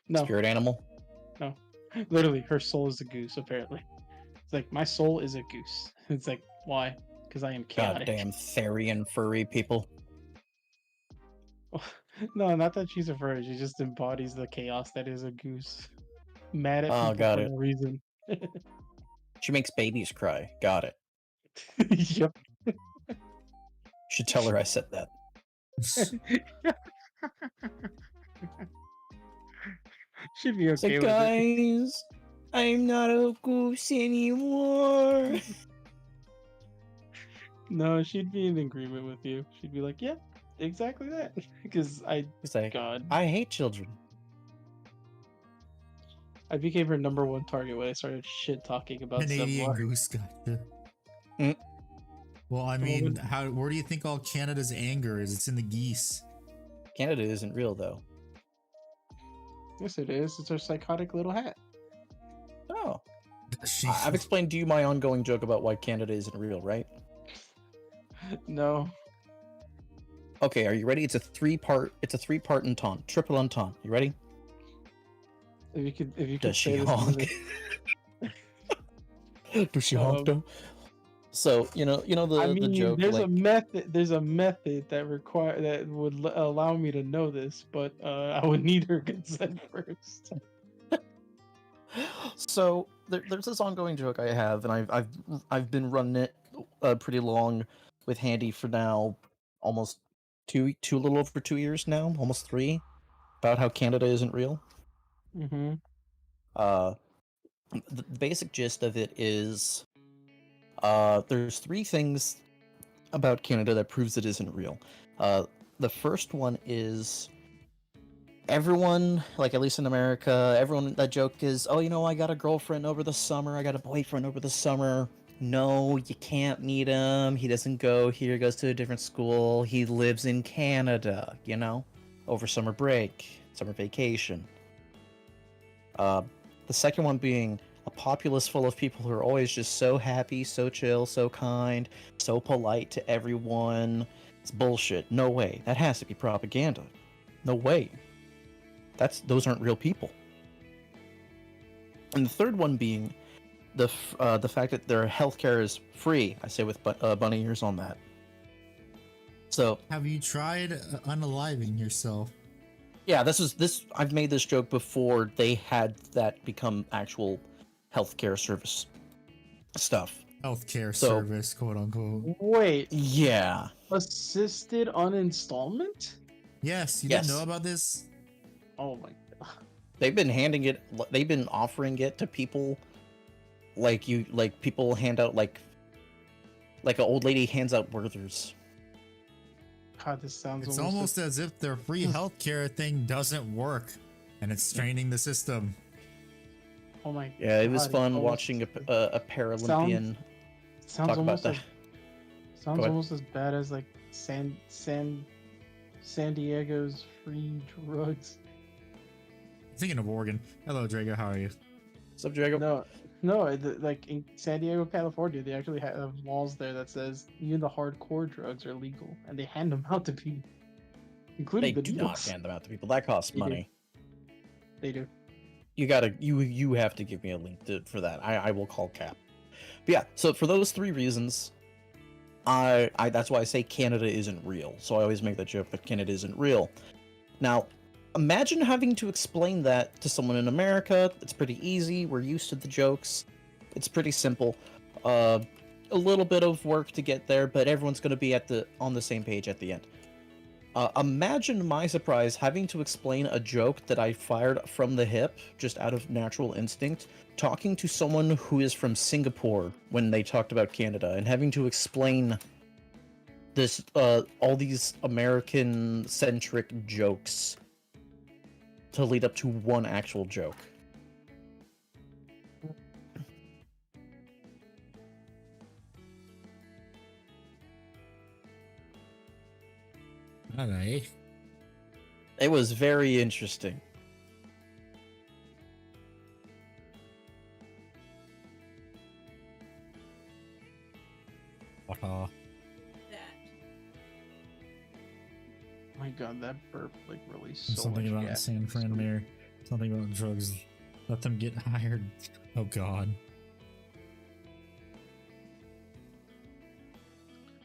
No, Spirit animal? no, literally, her soul is a goose. Apparently, it's like my soul is a goose. It's like, why? Because I am chaotic. Goddamn Therian furry people. No, not that she's a furry. She just embodies the chaos that is a goose. Mad at people got for it. no reason. She makes babies cry. Got it. Yep. Should tell her I said that. Should be It's okay like, with it. guys, I'm not a goose anymore. No, she'd be in agreement with you. She'd be like, "Yeah, exactly that." Because He's like, God, I hate children. I became her number one target when I started shit talking about Canadian Sevlar. goose, gotcha. Mm. Well, I The mean, woman- where do you think all Canada's anger is? It's in the geese. Canada isn't real though. Yes, it is. It's her psychotic little hat. Oh, She, I've explained to you my ongoing joke about why Canada isn't real, right? No, Okay, are you ready? It's a three-part entente, triple entente. You ready? if you could Does say she this. honk? Does she honk though? So you know I the mean, joke. there's like, a method. There's a method that would allow me to know this, but I would need her consent first. So there's this ongoing joke I have, and I've been running it pretty long with Handy for now almost two a little over 2 years now, almost 3, about how Canada isn't real. Mm-hmm. The basic gist of it is there's 3 things about Canada that proves it isn't real. The first one is everyone, like at least in America, everyone, that joke is, oh, I got a girlfriend over the summer, I got a boyfriend over the summer. No, you can't meet him. He doesn't go here, goes to a different school. He lives in Canada, over summer break, summer vacation. The second one being a populace full of people who are always just so happy, so chill, so kind, so polite to everyone. It's bullshit. No way. That has to be propaganda. No way. Those aren't real people. And the third one being the fact that their healthcare is free. I say with bunny ears on that. So have you tried unaliving yourself? yeah, I've made this joke before they had that become actual healthcare service stuff. Healthcare So- service, quote unquote. Wait, Yeah. assisted uninstallment? Yes, you Yes. didn't know about this? Oh my god. They've been offering it to people like people hand out like an old lady hands out Werthers. God, this sounds It's almost as if their free healthcare thing doesn't work, and it's straining the system. Oh my. Yeah, it was God, fun almost- watching a Paralympian Sounds talk about almost that. as sounds ahead. almost as bad as like San Diego's free drugs. Thinking of Oregon. Hello, Drago. How are you? What's up, Drago? No, like in San Diego, California, they actually have laws there that says even the hardcore drugs are legal, and they hand them out to people, They including the do not needles. hand them out to people. That costs They do. money. They do. You have to give me a link for that. I will call Cap. But yeah, so for those 3 reasons, I that's why I say Canada isn't real. So I always make the joke that Canada isn't real. Now, imagine having to explain that to someone in America. It's pretty easy. We're used to the jokes. It's pretty simple. A little bit of work to get there, but everyone's going to be on the same page at the end. Imagine my surprise having to explain a joke that I fired from the hip, just out of natural instinct, talking to someone who is from Singapore when they talked about Canada, and having to explain this, all these American-centric jokes to lead up to one actual joke. Alright. It was very interesting. Uh, That. Oh my god, that burp like released so something much about gas. San Fran Mayor. Something about drugs. Let them get hired. Oh god.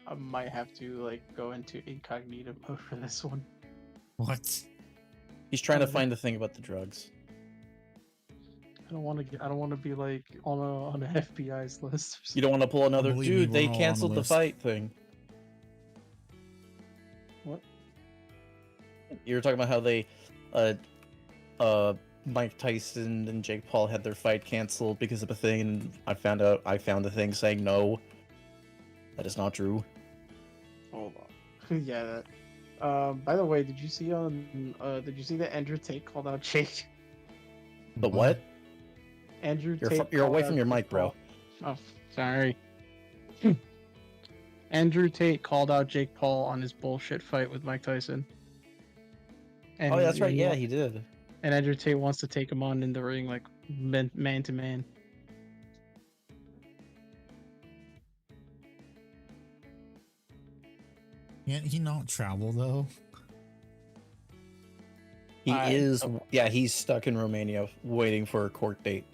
I might have to like go into incognito mode for this one. What? He's trying to Oh, find the thing about the drugs. I don't want to be like on a FBI's list. Or You don't want to pull another Believe me, dude. we're They all on the canceled the list. fight thing. What? You were talking about how they, Mike Tyson and Jake Paul had their fight canceled because of a thing, and I found the thing saying no. That is not true. Hold on. Yeah. By the way, did you see that Andrew Tate called out Jake? The what? Andrew You're Tate. you're away called from out your Jake mic, bro. Paul. Oh, sorry. Andrew Tate called out Jake Paul on his bullshit fight with Mike Tyson. And Oh, that's right. he Yeah, wa- he did. And Andrew Tate wants to take him on in the ring, like man to man. Can't he not travel though? He I- is. Yeah, he's stuck in Romania waiting for a court date.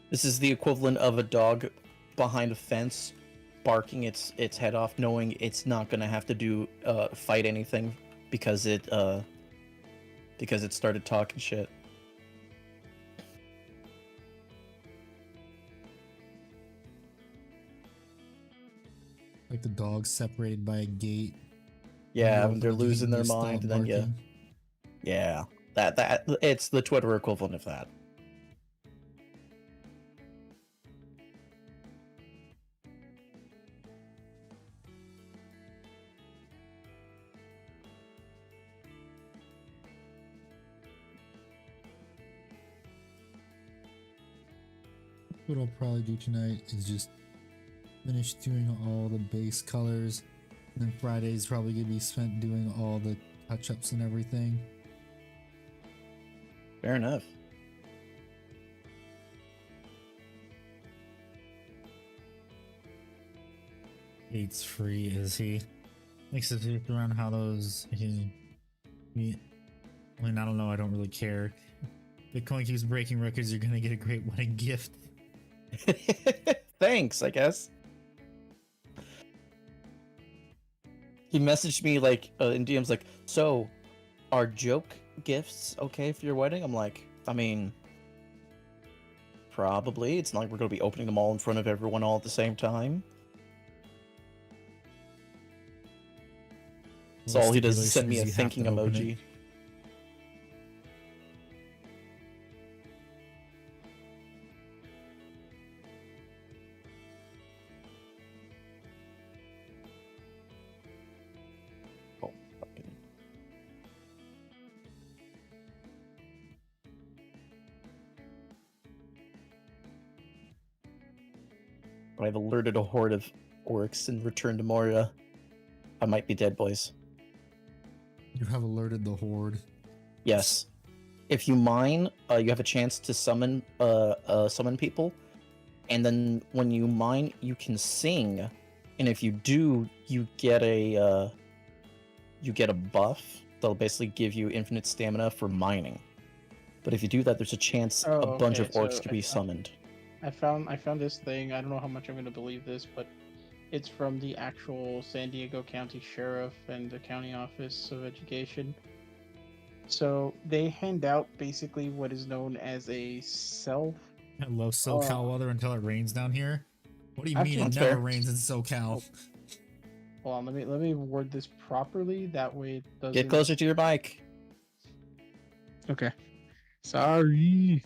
This is the equivalent of a dog behind a fence barking its head off, knowing it's not gonna have to do fight anything because it started talking shit. Like the dog separated by a gate. Yeah, You when they're open the gate losing and their they stop mind, and then barking. yeah, that it's the Twitter equivalent of that. What I'll probably do tonight is just finish doing all the base colors. And then Friday's probably gonna be spent doing all the touch-ups and everything. Fair enough. Gates free, is he? Makes it just around how those I mean, I don't know, I don't really care. Bitcoin keeps breaking records, you're gonna get a great wedding gift. Thanks, I guess. He messaged me like in DMs like, so are joke gifts okay for your wedding? I'm like, I mean, probably. It's not like we're gonna be opening them all in front of everyone all at the same time. So all he does is send me a thinking emoji. Oh, fucking. I've alerted a horde of orcs and returned to Moria. I might be dead, boys. You have alerted the horde. Yes. If you mine, you have a chance to summon people, and then when you mine, you can sing, and if you do, you get a buff that'll basically give you infinite stamina for mining. But if you do that, there's a chance Oh, a bunch okay, of orcs so to be summoned. I found this thing. I don't know how much I'm going to believe this, but it's from the actual San Diego County Sheriff and the County Office of Education. So they hand out basically what is known as a self. I love SoCal weather until it rains down here. What do you Actually, mean it that's never fair. rains in SoCal? Hold on, let me word this properly. That way it doesn't. Get closer to your mic. Okay. Sorry.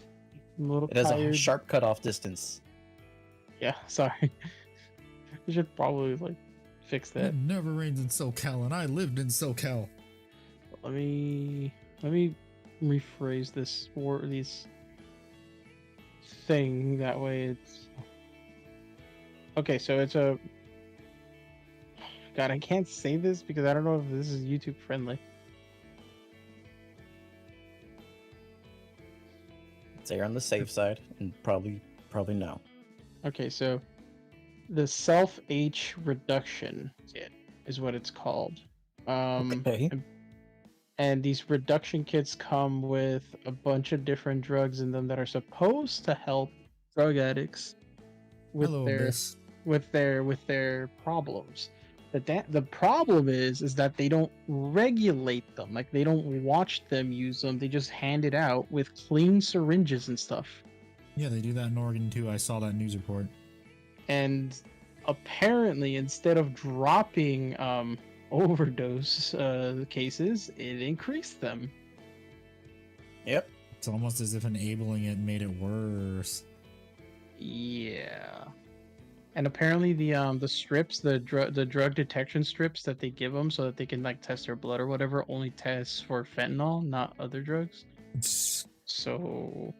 I'm a little It has a tired. sharp cutoff distance. Yeah, sorry. I should probably like fix that. It never rains in SoCal, and I lived in SoCal. Let me rephrase this or these thing that way it's okay. So it's a God. I can't say this because I don't know if this is YouTube friendly. Say you're on the safe side, and probably no. Okay, so the self H reduction kit is what it's called. Okay. And these reduction kits come with a bunch of different drugs in them that are supposed to help drug addicts with Hello, Abyss. their problems. But the problem is that they don't regulate them. Like they don't watch them use them. They just hand it out with clean syringes and stuff. Yeah, they do that in Oregon too. I saw that news report. And apparently, instead of dropping overdose cases, it increased them. Yep. It's almost as if enabling it made it worse. Yeah. And apparently the strips, the drug detection strips that they give them so that they can like test their blood or whatever, only tests for fentanyl, not other drugs. So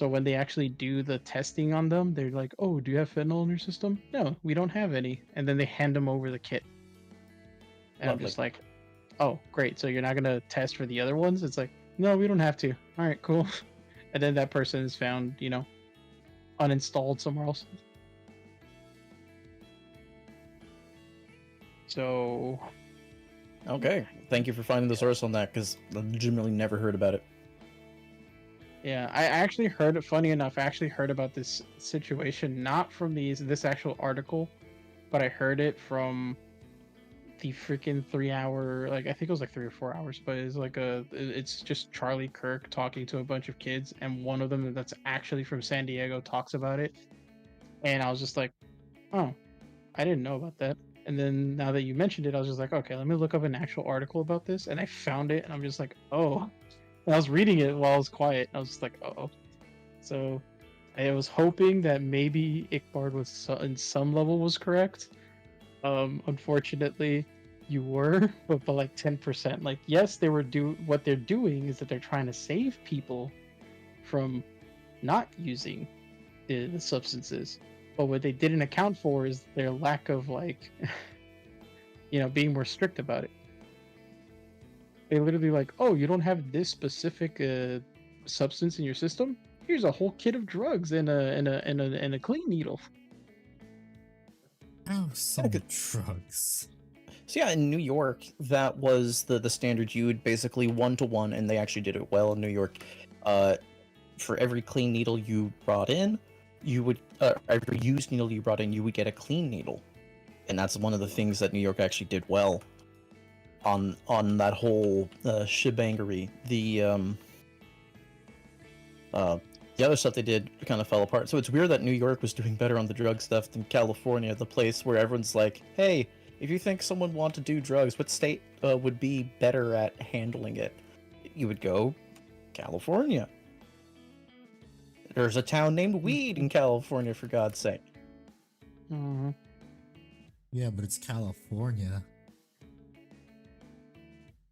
when they actually do the testing on them, they're like, "Oh, do you have fentanyl in your system?" "No, we don't have any." And then they hand them over the kit. And I'm just like, "Oh, great. So you're not gonna test for the other ones?" It's like, "No, we don't have to." All right, cool. And then that person is found, uninstalled somewhere else. So, Okay, thank you for finding the source on that, because I legitimately never heard about it. yeah, I actually heard it. Funny enough, I actually heard about this situation not from this actual article, but I heard it from the freaking 3 hour, like I think it was like 3 or 4 hours, but it's just Charlie Kirk talking to a bunch of kids, and one of them that's actually from San Diego talks about it, and I was just like, oh, I didn't know about that. And then now that you mentioned it, I was just like, okay, let me look up an actual article about this, and I found it, and I'm just like, oh. And I was reading it while I was quiet. I was just like, oh. So I was hoping that maybe Ickbard was in some level was correct. Unfortunately, you were, but by like 10%. Like, yes, they were what they're doing is that they're trying to save people from not using the substances. But what they didn't account for is their lack of like, being more strict about it. They literally like, oh, you don't have this specific substance in your system? Here's a whole kit of drugs and a clean needle. Oh, some drugs. So yeah, in New York, that was the standard. You would basically 1-to-1, and they actually did it well in New York. For every clean needle you brought in, you would every used needle you brought in, you would get a clean needle, and that's one of the things that New York actually did well on that whole shebangery. The other stuff they did kind of fell apart. So it's weird that New York was doing better on the drug stuff than California, the place where everyone's like, hey, if you think someone wants to do drugs, what state would be better at handling it? You would go California. There's a town named Weed in California, for God's sake. Mm-hmm. Yeah, but it's California.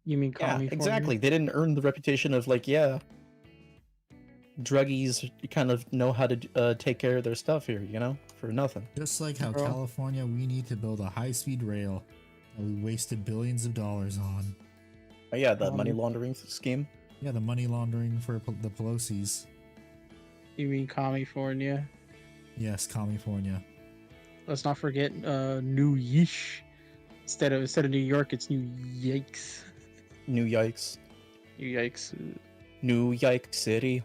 You mean California? Yeah, exactly. They didn't earn the reputation of like, yeah, druggies kind of know how to take care of their stuff here, for nothing. Just like how Bro. California, we need to build a high-speed rail that we wasted billions of dollars on. Oh yeah, the money laundering scheme. Yeah, the money laundering for the Pelosi's. You mean California? Yes, California. Let's not forget New Yeesh. Instead of New York, it's New Yikes. New Yikes. New Yikes. New Yike City.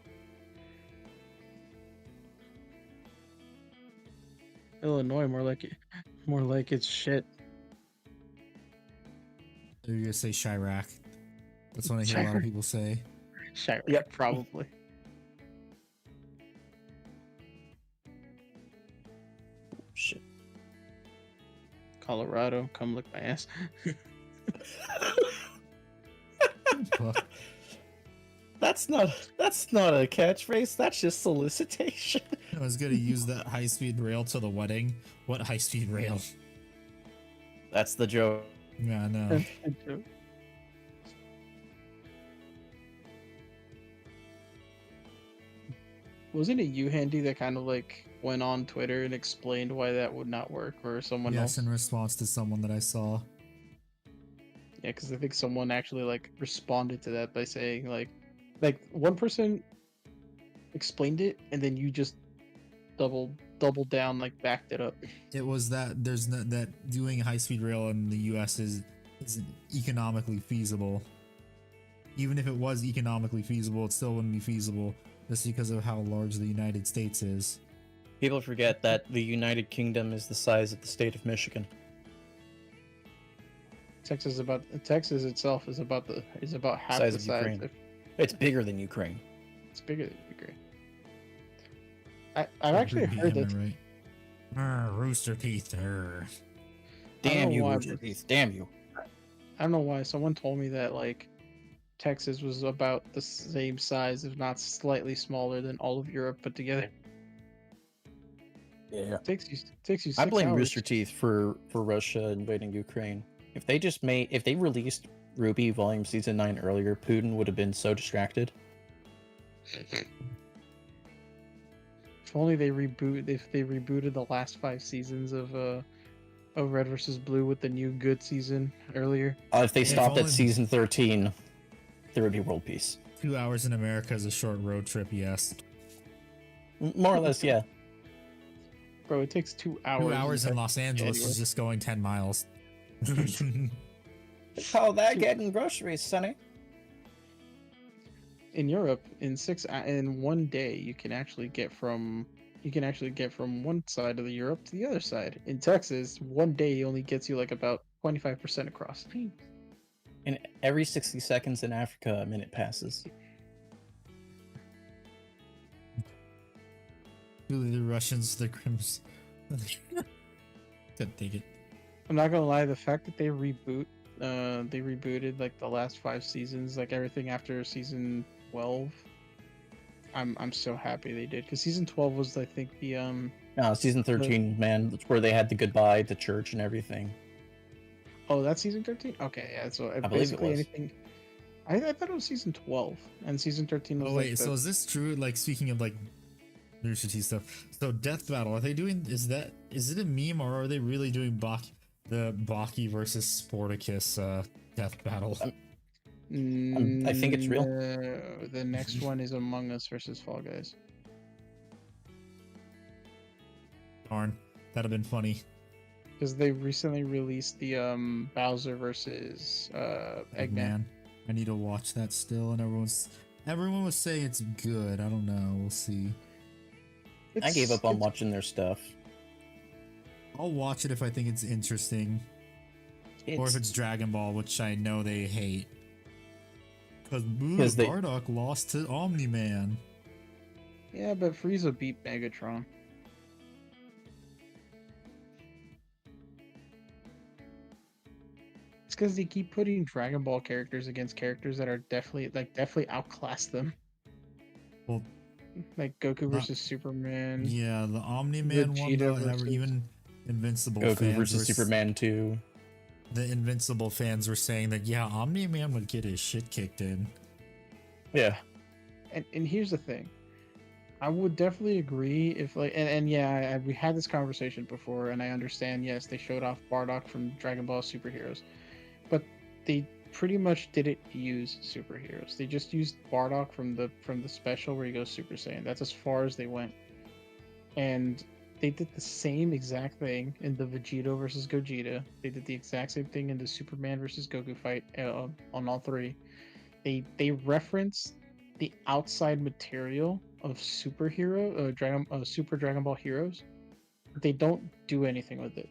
Illinois, more like it's shit. You're gonna say Chirac. That's what I hear a lot of people say. Chirac, Yep. probably. Shit. Colorado, come lick my ass. Fuck. That's not a catchphrase. That's just solicitation. I was gonna use that high-speed rail to the wedding. What high-speed rail? That's the joke. Yeah, I know. Wasn't it you, Handy, that kind of like went on Twitter and explained why that would not work, or someone else? Yes, in response to someone that I saw. Yeah, because I think someone actually like responded to that by saying like one person explained it and then you just doubled down, like backed it up. It was that there's no, that doing high-speed rail in the U.S. isn't economically feasible. Even if it was economically feasible, it still wouldn't be feasible just because of how large the United States is. People forget that the United Kingdom is the size of the state of Michigan. Texas itself is about half Size the of size. Ukraine. It's bigger than Ukraine. It's bigger than Ukraine. I've actually heard that. Right. Rooster Teeth. Arr. Damn you, why, Rooster Teeth. Damn you. I don't know why. Someone told me that like Texas was about the same size, if not slightly smaller than all of Europe put together. Yeah. Takes you I 6 blame hours. Rooster Teeth for Russia invading Ukraine. If they released Ruby Volume Season 9 earlier, Putin would have been so distracted. If only they rebooted the last 5 seasons of Red versus Blue with the new good season earlier. If they If stopped at only- Season 13, there would be world peace. 2 hours in America is a short road trip, yes. More or less, yeah. Bro, it takes 2 hours. 2 hours in Los Angeles anyway. is just going 10 miles. Call that getting groceries, Sonny. In Europe, in 1 day, you can actually get from one side of the Europe to the other side. In Texas, 1 day only gets you like about 25% across. And every 60 seconds in Africa, a minute passes. Really, the Russians, the Crims. Couldn't take it. I'm not gonna lie, the fact that they rebooted like the last 5 seasons, like everything after season 12. I'm so happy they did, because season 12 was, I think, the No, Season 13, man, that's where they had the goodbye, the church, and everything. Oh, that's season 13? Okay, yeah, so believe it basically was. anything. I thought it was season 12, and season 13 was Oh like wait, the... so is this true? Like, speaking of like Rooster Teeth stuff, so Death Battle, are they doing? Is it a meme, or are they really doing the Baki versus Sporticus Death Battle? I think it's real. The next one is Among Us versus Fall Guys. Darn, that'd have been funny. Because they recently released the Bowser versus Eggman. I need to watch that still, and everyone was saying it's good. I don't know. We'll see. I gave up on It's- watching their stuff. I'll watch it if I think it's interesting, or if it's Dragon Ball, which I know they hate. Because Bardock lost to Omni-Man. Yeah, but Frieza beat Megatron. It's because they keep putting Dragon Ball characters against characters that are definitely outclass them. Well, Like Goku versus Superman. yeah, the Omni-Man one, Vegeta though, versus- even Invincible Goku fans versus were, Superman 2. the Invincible fans were saying that, yeah, Omni-Man would get his shit kicked in. Yeah. And here's the thing. I would definitely agree if we had this conversation before, and I understand, yes, they showed off Bardock from Dragon Ball Superheroes, but they pretty much didn't use superheroes. They just used Bardock from the special where he goes Super Saiyan. That's as far as they went. And they did the same exact thing in the Vegeta versus Gogeta. They did the exact same thing in the Superman versus Goku fight on all 3. They reference the outside material of Super Dragon Ball heroes, but they don't do anything with it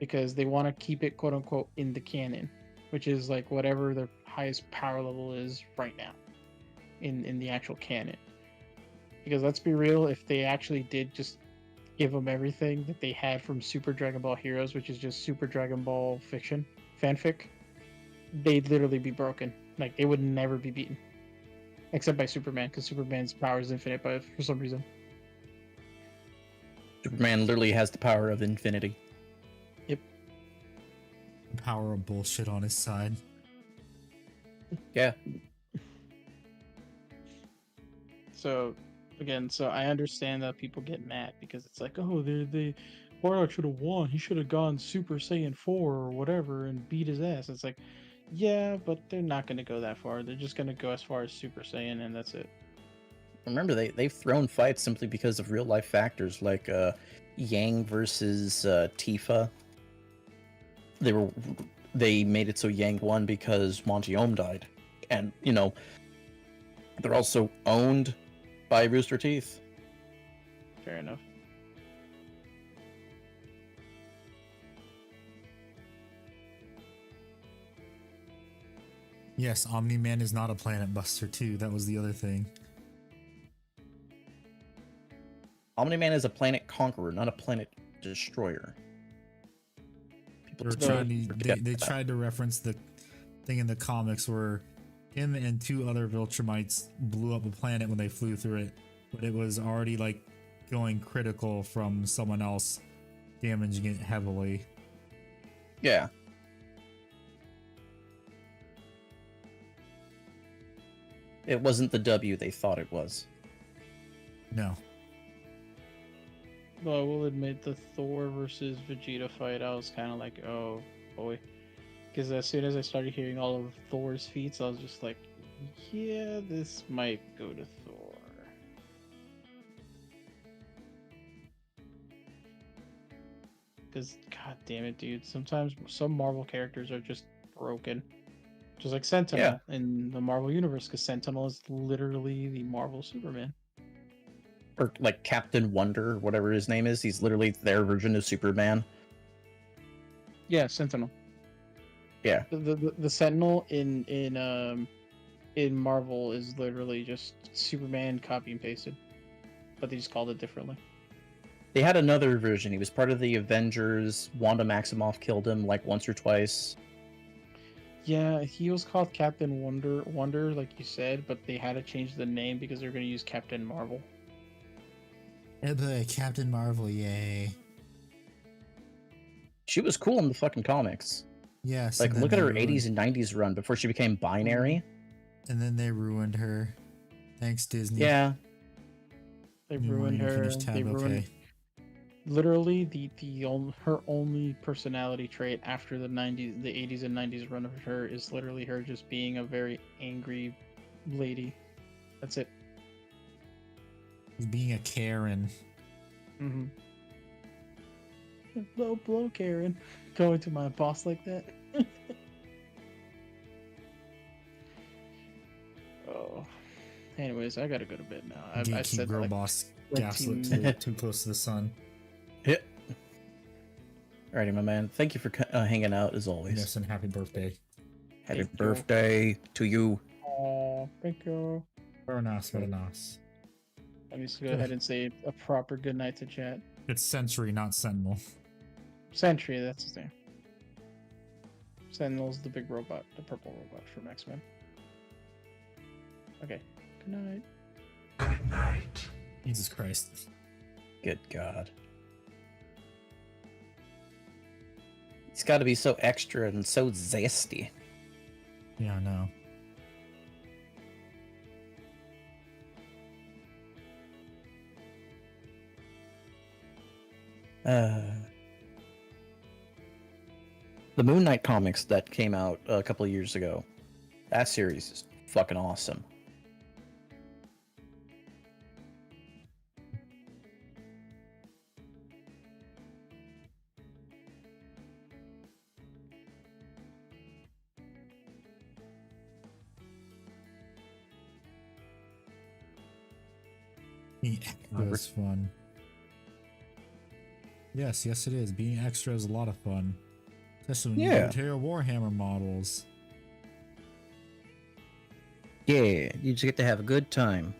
because they want to keep it quote unquote in the canon, which is like whatever their highest power level is right now in the actual canon. Because let's be real, if they actually did just give them everything that they had from Super Dragon Ball Heroes, which is just Super Dragon Ball fiction, fanfic, they'd literally be broken. Like, they would never be beaten. Except by Superman, because Superman's power is infinite, but for some reason. Superman literally has the power of infinity. Yep. The power of bullshit on his side. Yeah. So, again, I understand that people get mad because it's like, oh, they Bardock should have won. He should have gone Super Saiyan 4 or whatever and beat his ass. It's like, yeah, but they're not going to go that far. They're just going to go as far as Super Saiyan, and that's it. Remember, they've thrown fights simply because of real life factors like Yang versus Tifa. They made it so Yang won because Monty Ohm died, and they're also owned by Rooster Teeth. Fair enough. Yes, Omni-Man is not a planet buster too. That was the other thing. Omni-Man is a planet conqueror, not a planet destroyer. They tried to reference the thing in the comics where him and two other Viltrumites blew up a planet when they flew through it, but it was already like going critical from someone else damaging it heavily. Yeah. It wasn't the W they thought it was. No. Well, I will admit the Thor versus Vegeta fight, I was kind of like, oh boy. Because as soon as I started hearing all of Thor's feats, I was just like, yeah, this might go to Thor. Because, god damn it, dude, sometimes some Marvel characters are just broken. Just like Sentinel in the Marvel Universe, because Sentinel is literally the Marvel Superman. Or like Captain Wonder, whatever his name is. He's literally their version of Superman. Yeah, Sentinel. Yeah. The Sentinel in Marvel is literally just Superman copy and pasted, but they just called it differently. They had another version. He was part of the Avengers. Wanda Maximoff killed him like once or twice. Yeah, he was called Captain Wonder, like you said, but they had to change the name because they're going to use Captain Marvel. Captain Marvel, yay. She was cool in the fucking comics. Yes. Like, look at her 80s and 90s run before she became binary. And then they ruined her. Thanks, Disney. Yeah. They New ruined Marine her. finished tab, They ruined okay. literally her only personality trait after the 80s and 90s run of her is literally her just being a very angry lady. That's it. Being a Karen. Mm-hmm. Blow, Karen. Going to my boss like that. Oh. Anyways, I gotta go to bed now. I Gatekeep said girl like boss 20 gaslit too close to the sun. Yeah. Alrighty, my man. Thank you for hanging out as always. Yes, and happy birthday. Happy Thank you. birthday to you. Oh, thank you. Very nice, very nice. Let me just go ahead and say a proper good night to chat. It's Century, not Sentinel. Sentry, that's his name. Sentinel's the big robot, the purple robot from X-Men. Okay. Good night. Jesus Christ. Good God. He's got to be so extra and so zesty. Yeah, I know. The Moon Knight comics that came out a couple of years ago, that series is fucking awesome. Being extra is fun. Yes, it is. Being extra is a lot of fun. Especially when you Yeah. go to your Warhammer models. Yeah, you just get to have a good time.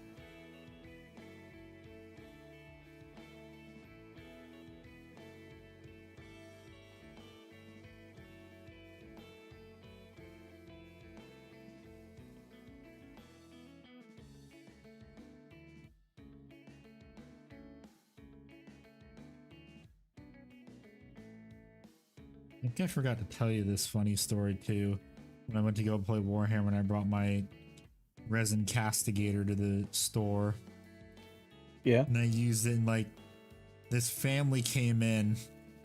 I think I forgot to tell you this funny story too. When I went to go play Warhammer and I brought my resin castigator to the store. Yeah. And I used it and like this family came in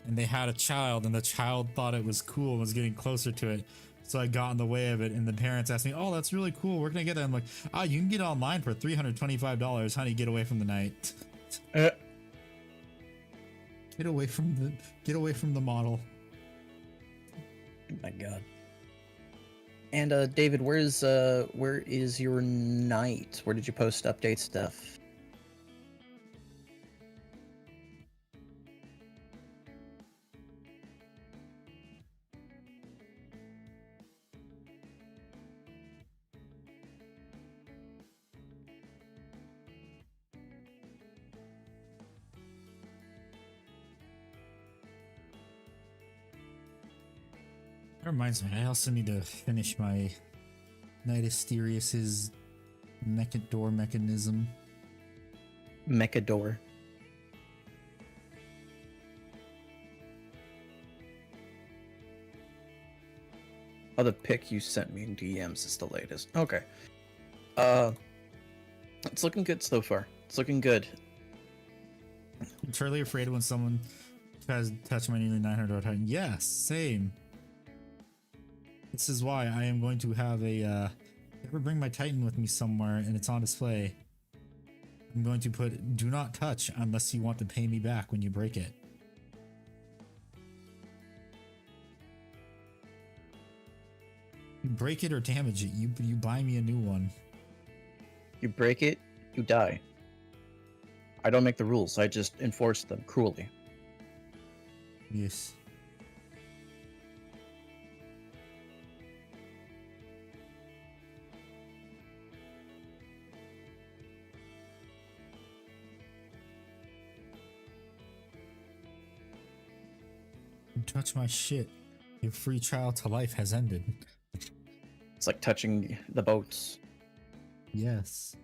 and they had a child and the child thought it was cool and was getting closer to it. So I got in the way of it and the parents asked me, "Oh, that's really cool. Where can I get that?" I'm like, "Ah, you can get it online for $325. Honey, get away from the night." Get away from the model. Oh my God. And David, where is your night? Where did you post update stuff? That reminds me, I also need to finish my Knight Asterius's door mechanism. Mechador. Oh, the pic you sent me in DMs is the latest. Okay. It's looking good so far. It's looking good. I'm truly afraid when someone tries to touch my nearly 900 Titan. Yes, same. This is why I am going to have a, ever bring my Titan with me somewhere and it's on display. I'm going to put, do not touch unless you want to pay me back when you break it. You break it or damage it, you buy me a new one. You break it, you die. I don't make the rules, I just enforce them cruelly. Yes. You touch my shit. Your free trial to life has ended. It's like touching the boats. Yes.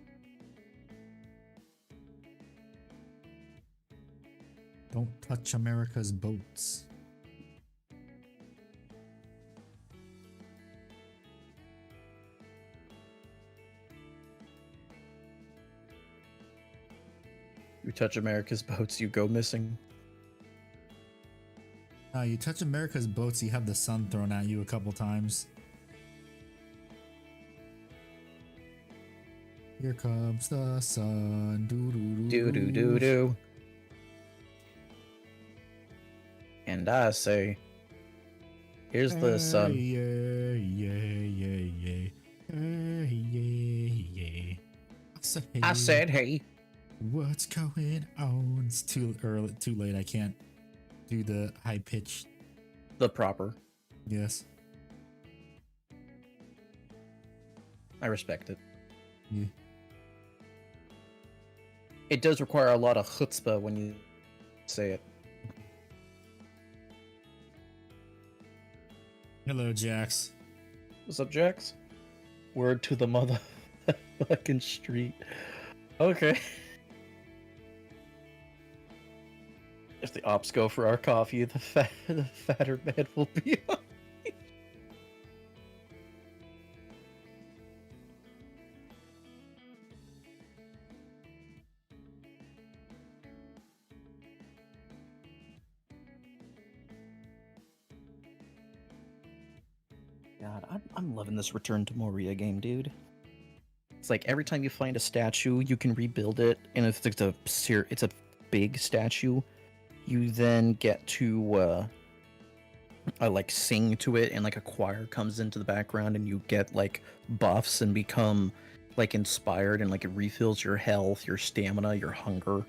Don't touch America's boats. You touch America's boats, you go missing. You touch America's boats, you have the sun thrown at you a couple times. Here comes the sun. Doo doo Do do do do. And I say, here's the sun. Yeah, yeah, yeah, yeah. Yeah, yeah. I said, hey. What's going on? It's too early, too late. I can't do the high pitch. The proper. Yes. I respect it. Yeah. It does require a lot of chutzpah when you say it. Hello, Jax. What's up, Jax? Word to the motherfucking street. Okay. If the ops go for our coffee, the fatter man will be on. God, I'm loving this Return to Moria game, dude. It's like every time you find a statue, you can rebuild it, and if it's a big statue, you then get to like sing to it, and like a choir comes into the background, and you get like buffs and become like inspired, and like it refills your health, your stamina, your hunger.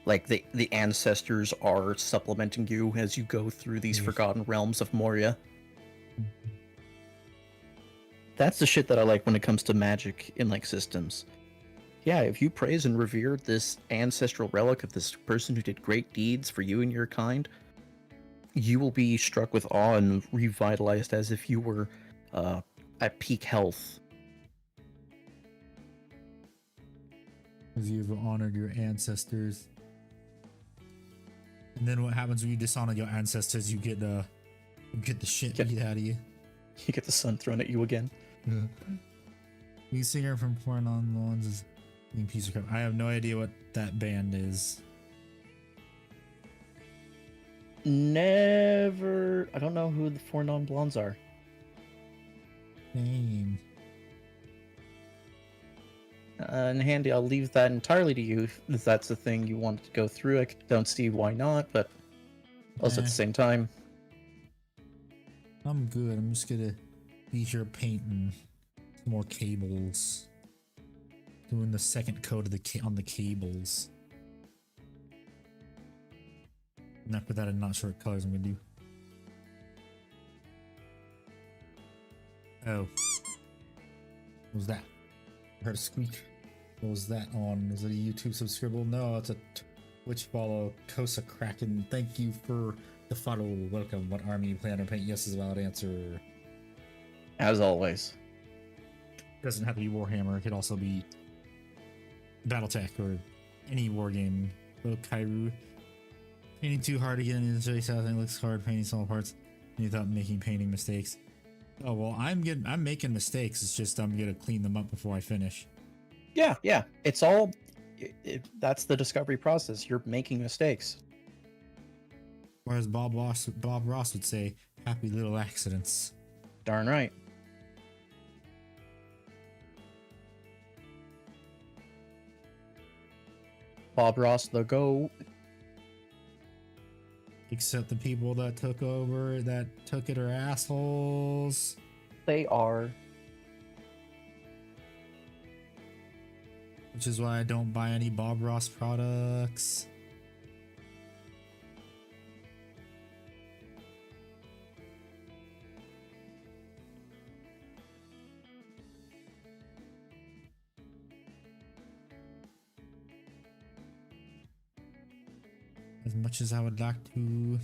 Like the ancestors are supplementing you as you go through these forgotten realms of Moria. That's the shit that I like when it comes to magic in like systems. Yeah, if you praise and revere this ancestral relic of this person who did great deeds for you and your kind, you will be struck with awe and revitalized as if you were at peak health. Because you've honored your ancestors. And then what happens when you dishonor your ancestors? You get the shit beat out of you. You get the sun thrown at you again. Lead singer from Porn on Lawns is being piece of crap. I have no idea what that band is. Never. I don't know who the four non-blondes are. Name. And Handy, I'll leave that entirely to you if that's the thing you want to go through. I don't see why not, but also at the same time, I'm good. I'm just gonna be here painting some more cables. Doing the second coat of on the cables. And after that, I'm not sure what colors I'm gonna do. Oh. What was that? I heard a squeak. What was that on? Was it a YouTube subscriber? No, it's a Twitch follow. Kosa Kraken. Thank you for the follow. Welcome. What army you plan to paint? Yes is a valid answer. as always. Doesn't have to be Warhammer. It could also be BattleTech or any war game. Little Kairu. Painting too hard again is really sad. It looks hard painting small parts. And you thought making painting mistakes. Oh well, I'm making mistakes. It's just I'm gonna clean them up before I finish. Yeah, yeah. It's all. That's the discovery process. You're making mistakes. Whereas Bob Ross would say, "Happy little accidents." Darn right. Bob Ross, the GOAT. Except the people that took it are assholes. They are. Which is why I don't buy any Bob Ross products. As much as I would like to.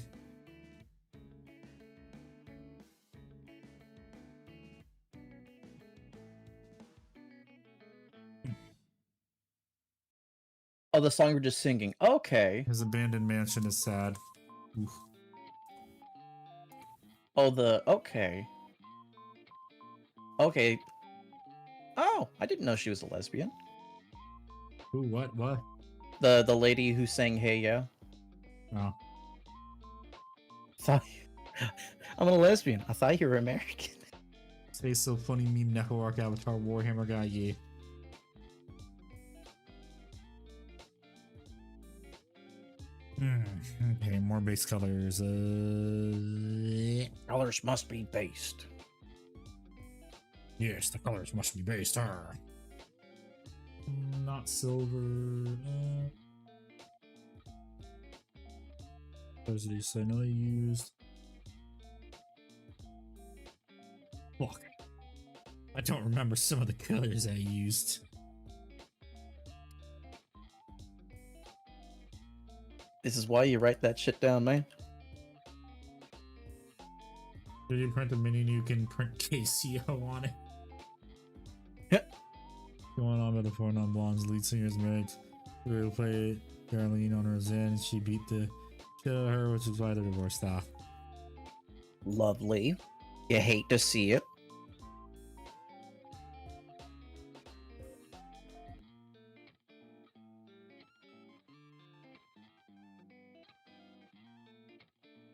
Oh, the song we're just singing. Okay. His abandoned mansion is sad. Oof. Oh, okay. Okay. Oh, I didn't know she was a lesbian. Ooh, what? The lady who sang "Hey Ya." Oh. Thought I'm a lesbian. I thought you were American. Say so funny meme Neko Arc Avatar Warhammer guy, yeah. Okay, more base colors. Colors must be based. Yes, the colors must be based. Not silver. Those are these I know I used. Fuck. I don't remember some of the colors I used. This is why you write that shit down, man. Did you print a mini? You can print KCO on it. Yep. Going on by the four non-blondes, lead singer's married. We will play Darlene on her Zen, and she beat the shit out of her, which is why they're divorced off. Lovely. You hate to see it.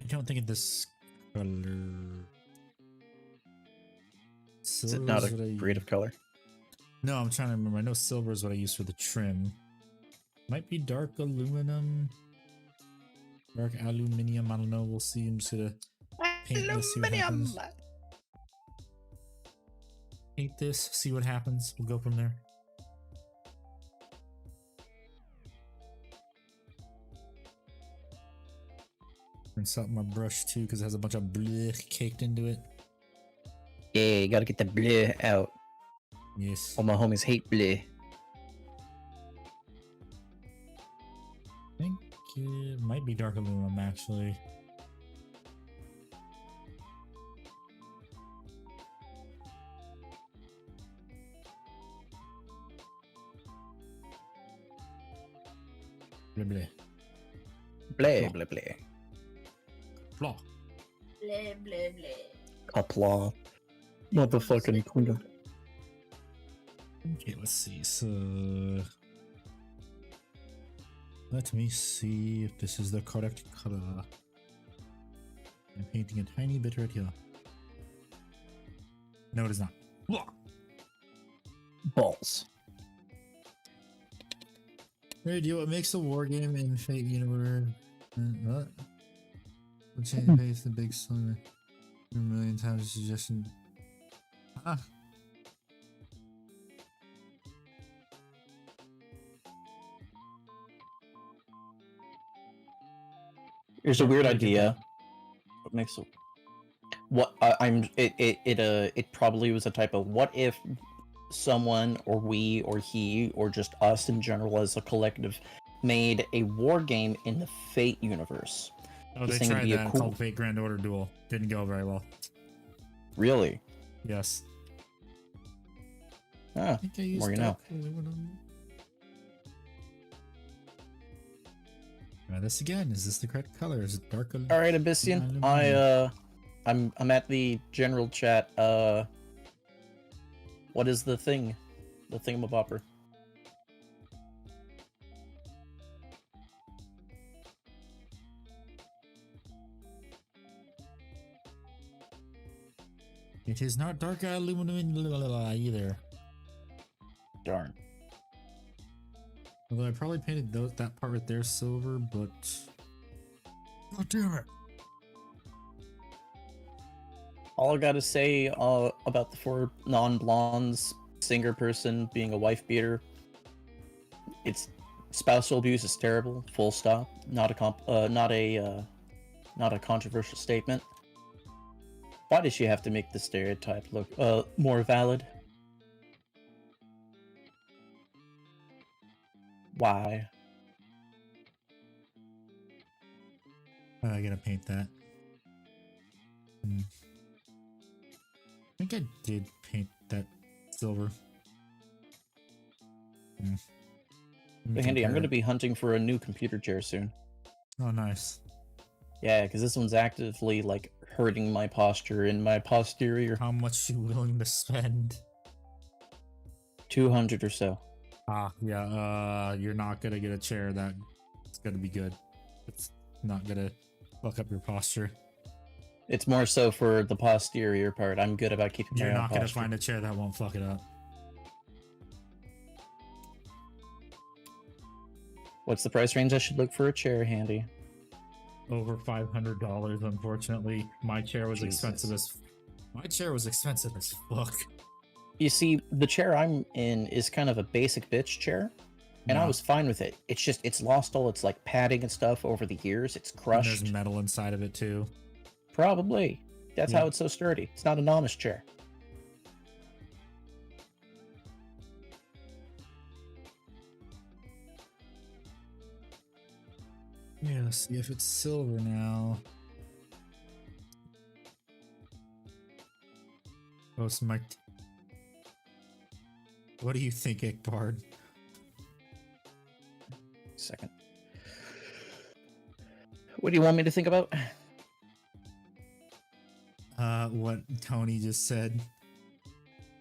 I don't think of this color. Is it not a creative color? No, I'm trying to remember. I know silver is what I use for the trim. Might be dark aluminum. Dark aluminium. I don't know. We'll see. I'm just gonna paint this. See what happens. Paint this. See what happens. We'll go from there. Rinse out my brush too, because it has a bunch of blech caked into it. Yeah, you gotta get the bleh out. Yes. All my homies hate bleh. I think it might be dark aluminum actually. Bleh bleh. Bleh, bleh, bleh. Flaw. Blah, blah, blah. Kapla. Motherfucking Kunda. Okay, let's see. So let me see if this is the correct color. I'm painting a tiny bit right here. No, it is not. Blah. Balls. Hey, do what makes a war game in Fate Universe? What? We'll change the base the big slimer. A million times a suggestion. Ah. Here's a weird idea. What makes it? What it probably was a typo. What if someone or we or he or just us in general as a collective made a war game in the Fate universe? Oh, This they thing would tried be a that. It's cool- called Fate Grand Order Duel. Didn't go very well. Really? Yes. Ah, I think I used more you know. dark aluminum. Try this again. Is this the correct color? Is it dark aluminum? All right, Abyssian. I'm at the general chat. What is the thing? The thingamabopper. It is not dark aluminum either. Darn. Although I probably painted that part right there silver, but... God damn it! All I gotta say about the 4 non-blondes, singer person being a wife beater, it's spousal abuse is terrible. Full stop. Not a controversial statement. Why does she have to make the stereotype look more valid? Why? I gotta paint that. I think I did paint that silver. Let me But Handy, I'm compare. going to be hunting for a new computer chair soon. Oh, nice. Yeah, because this one's actively, like, hurting my posture and my posterior. How much you willing to spend? 200 or so. Ah, yeah, you're not gonna get a chair that it's gonna be good. It's not gonna fuck up your posture. It's more so for the posterior part. I'm good about keeping You're my own not gonna posture. find a chair that won't fuck it up. What's the price range I should look for a chair, Handy? Over $500, unfortunately. My chair was Jesus. expensive as fuck. You see, the chair I'm in is kind of a basic bitch chair, and I No. was fine with it. It's just, it's lost all its, like, padding and stuff over the years. It's And crushed. there's metal inside of it too. Probably. That's Yeah. how it's so sturdy. It's not an Amish chair. Yeah, let's see if it's silver now. Post my. What do you think, Ickbard? Second. What do you want me to think about? What Tony just said.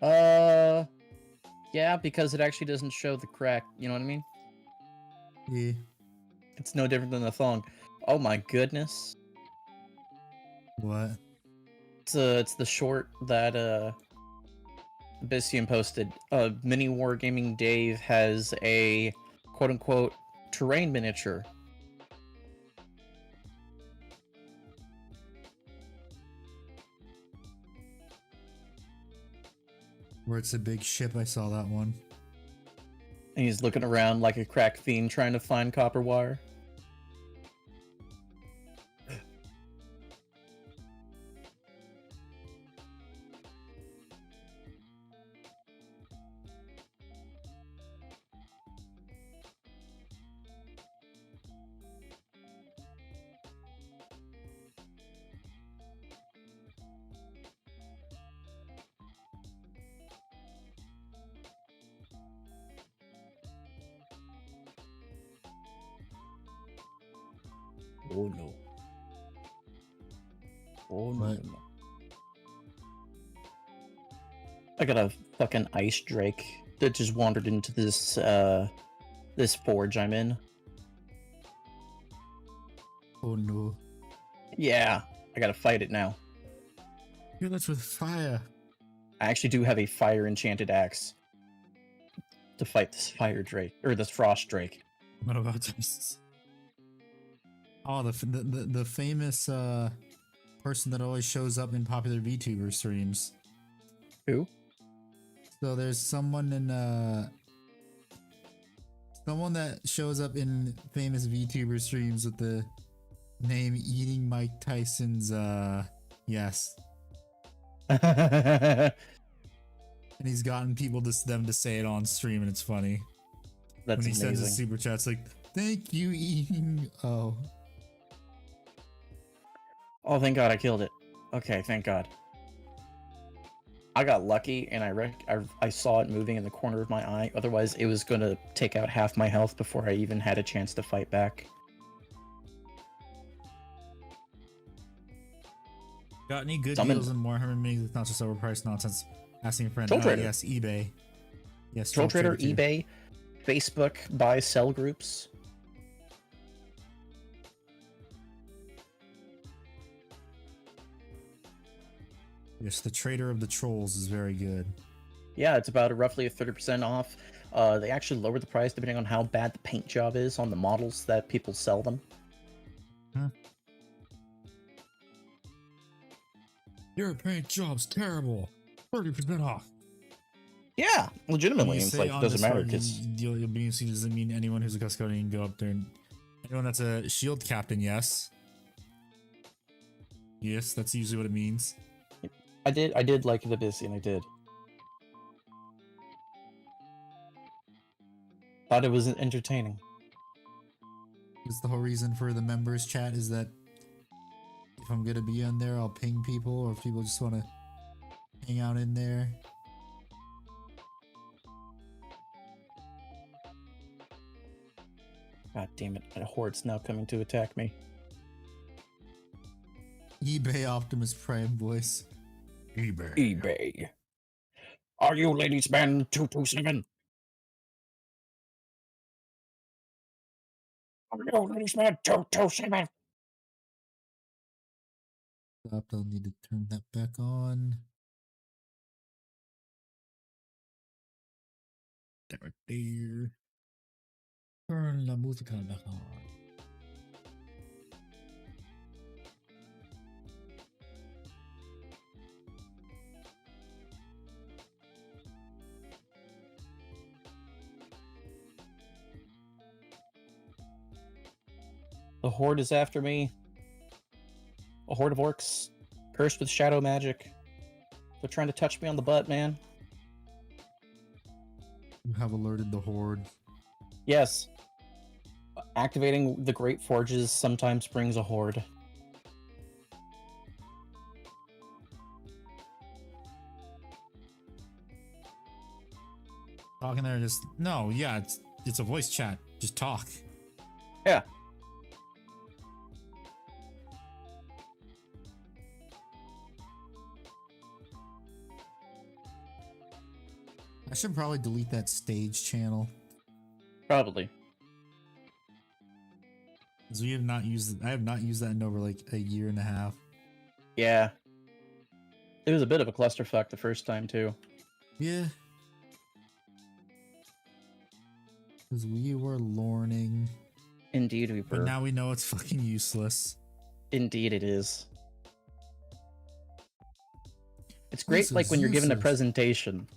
Yeah, because it actually doesn't show the crack. You know what I mean? Yeah. It's no different than the thong. Oh my goodness. What? It's the short that Abyssian posted. Mini Wargaming Dave has a quote unquote terrain miniature. Where it's a big ship, I saw that one. And he's looking around like a crack fiend trying to find copper wire. Oh no. Oh no. What? no. I got a fucking ice drake that just wandered into this this forge I'm in. Oh no. Yeah, I gotta fight it now. Kill it with fire. I actually do have a fire enchanted axe to fight this fire drake or this frost drake. What about this? Oh, the famous person that always shows up in popular VTuber streams. Who? So there's someone in someone that shows up in famous VTuber streams with the name Eating Mike Tyson's yes. That's And he's gotten people them to say it on stream, and it's funny. When he sends his amazing. super chats like, thank you, eating. Oh. Oh, thank God I killed it. Okay, thank God. I got lucky and I saw it moving in the corner of my eye. Otherwise, it was going to take out half my health before I even had a chance to fight back. Got any good Summon. deals in Warhammer minis? It's not just overpriced nonsense. Asking a friend. Troll Trader. Yes, eBay. Yes, Troll Trader, too. eBay, Facebook, buy, sell groups. Yes, the Trader of the Trolls is very good. Yeah, it's about roughly a 30% off. They actually lower the price depending on how bad the paint job is on the models that people sell them. Your paint job's terrible. 30% off. Yeah, legitimately, You it's say like on doesn't this matter one, because you'll be seen doesn't mean anyone who's a custodian can go up there and anyone that's a shield captain. Yes. Yes, that's usually what it means. I did like the busy, and I did. Thought it was entertaining. That's the whole reason for the members chat is that if I'm gonna be on there, I'll ping people, or if people just want to hang out in there. God damn it! A horde's now coming to attack me. eBay Optimus Prime voice. eBay. eBay. Are you ladies man 227? Are you ladies man 227? Stop, I'll need to turn that back on. There. Turn la música back on. The horde is after me. A horde of orcs, cursed with shadow magic. They're trying to touch me on the butt, man. You have alerted the horde. Yes. Activating the Great Forges sometimes brings a horde. Talking there, just no, yeah, it's a voice chat. Just talk. Yeah. I should probably delete that stage channel. Probably. Because we have not used I have not used that in over like a year and a half. Yeah. It was a bit of a clusterfuck the first time, too. Yeah. Because we were lorning. Indeed we But were. now we know it's fucking useless. Indeed it is. It's great, This like, is when you're given a useless. presentation.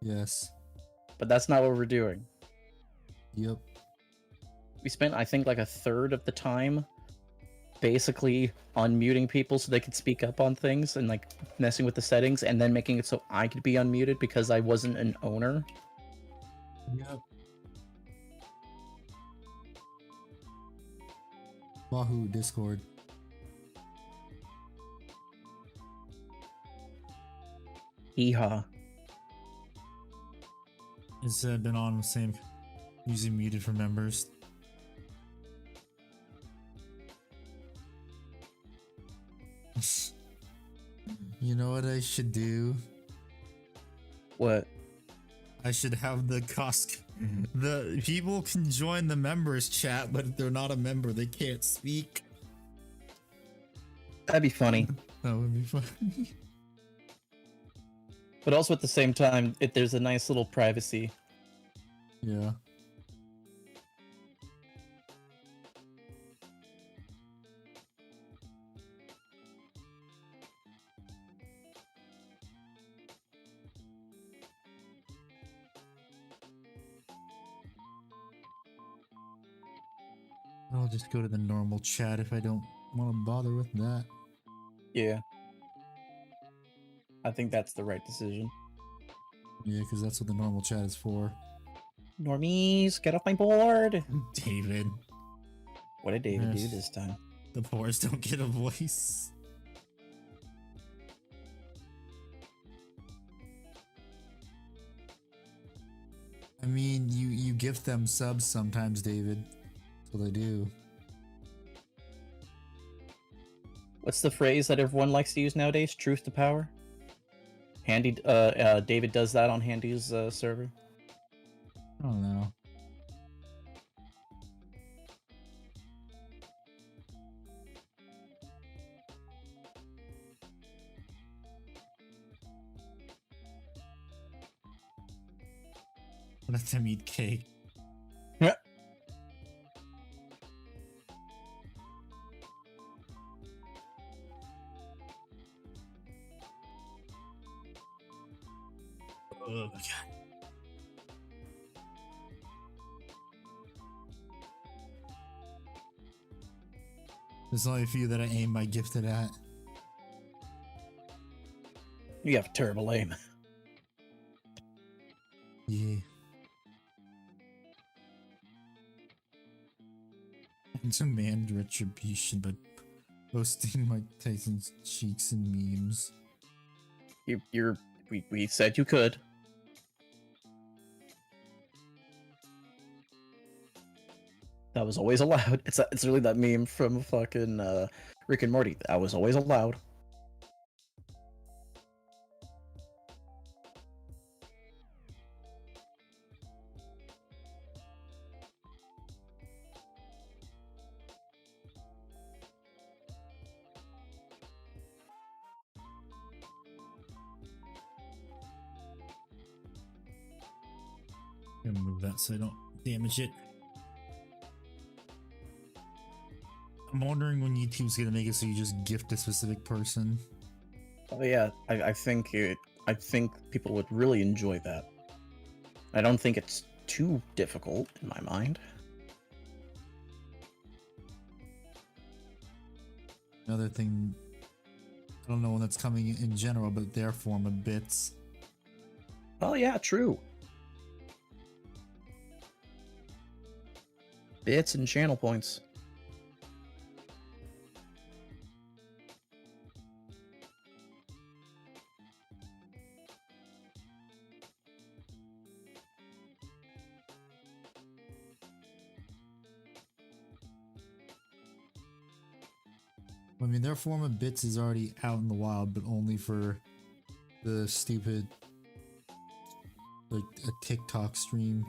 Yes. But that's not what we're doing. Yep. We spent, I think, like a third of the time basically unmuting people so they could speak up on things and like messing with the settings and then making it so I could be unmuted because I wasn't an owner. Yep. Wahoo, Discord. Yeehaw. It's been on the same, usually muted for members. You know what I should do? What? I should have the cost. The people can join the members chat, but if they're not a member, they can't speak. That'd be funny. That would be funny. But also at the same time, there's a nice little privacy. Yeah. I'll just go to the normal chat if I don't want to bother with that. Yeah. I think that's the right decision. Yeah, because that's what the normal chat is for. Normies, get off my board! David. What did David do Yes. this time? The boars don't get a voice. I mean, you gift them subs sometimes, David. That's what they do. What's the phrase that everyone likes to use nowadays? Truth to power? Handy, David does that on Handy's server. I don't know. Let them eat cake. Yeah. Oh my god. There's only a few that I aim my gifted at. You have terrible aim. Yeah. And demand retribution by posting Mike Tyson's cheeks and memes. We said you could. That was always allowed. It's really that meme from fucking Rick and Morty. That was always allowed. I'm gonna move that so I don't damage it. I'm wondering when YouTube's gonna make it so you just gift a specific person. Oh yeah, I think people would really enjoy that. I don't think it's too difficult in my mind. Another thing, I don't know when that's coming in general, but their form of bits. Oh yeah, true. Bits and channel points. I mean, their form of bits is already out in the wild, but only for the stupid, like a TikTok stream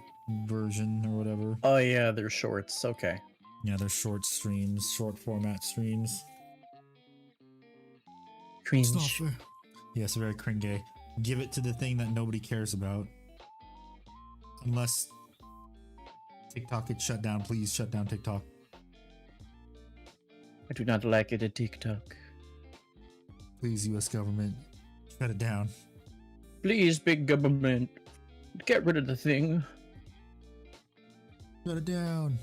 version or whatever. Oh yeah, they're shorts. Okay. Yeah, they're short streams, short format streams. Cringe. It's not fair. Yes, very cringe. Give it to the thing that nobody cares about. Unless TikTok gets shut down, please shut down TikTok. I do not like it at TikTok. Please, US government, shut it down. Please, big government, get rid of the thing. Shut it down.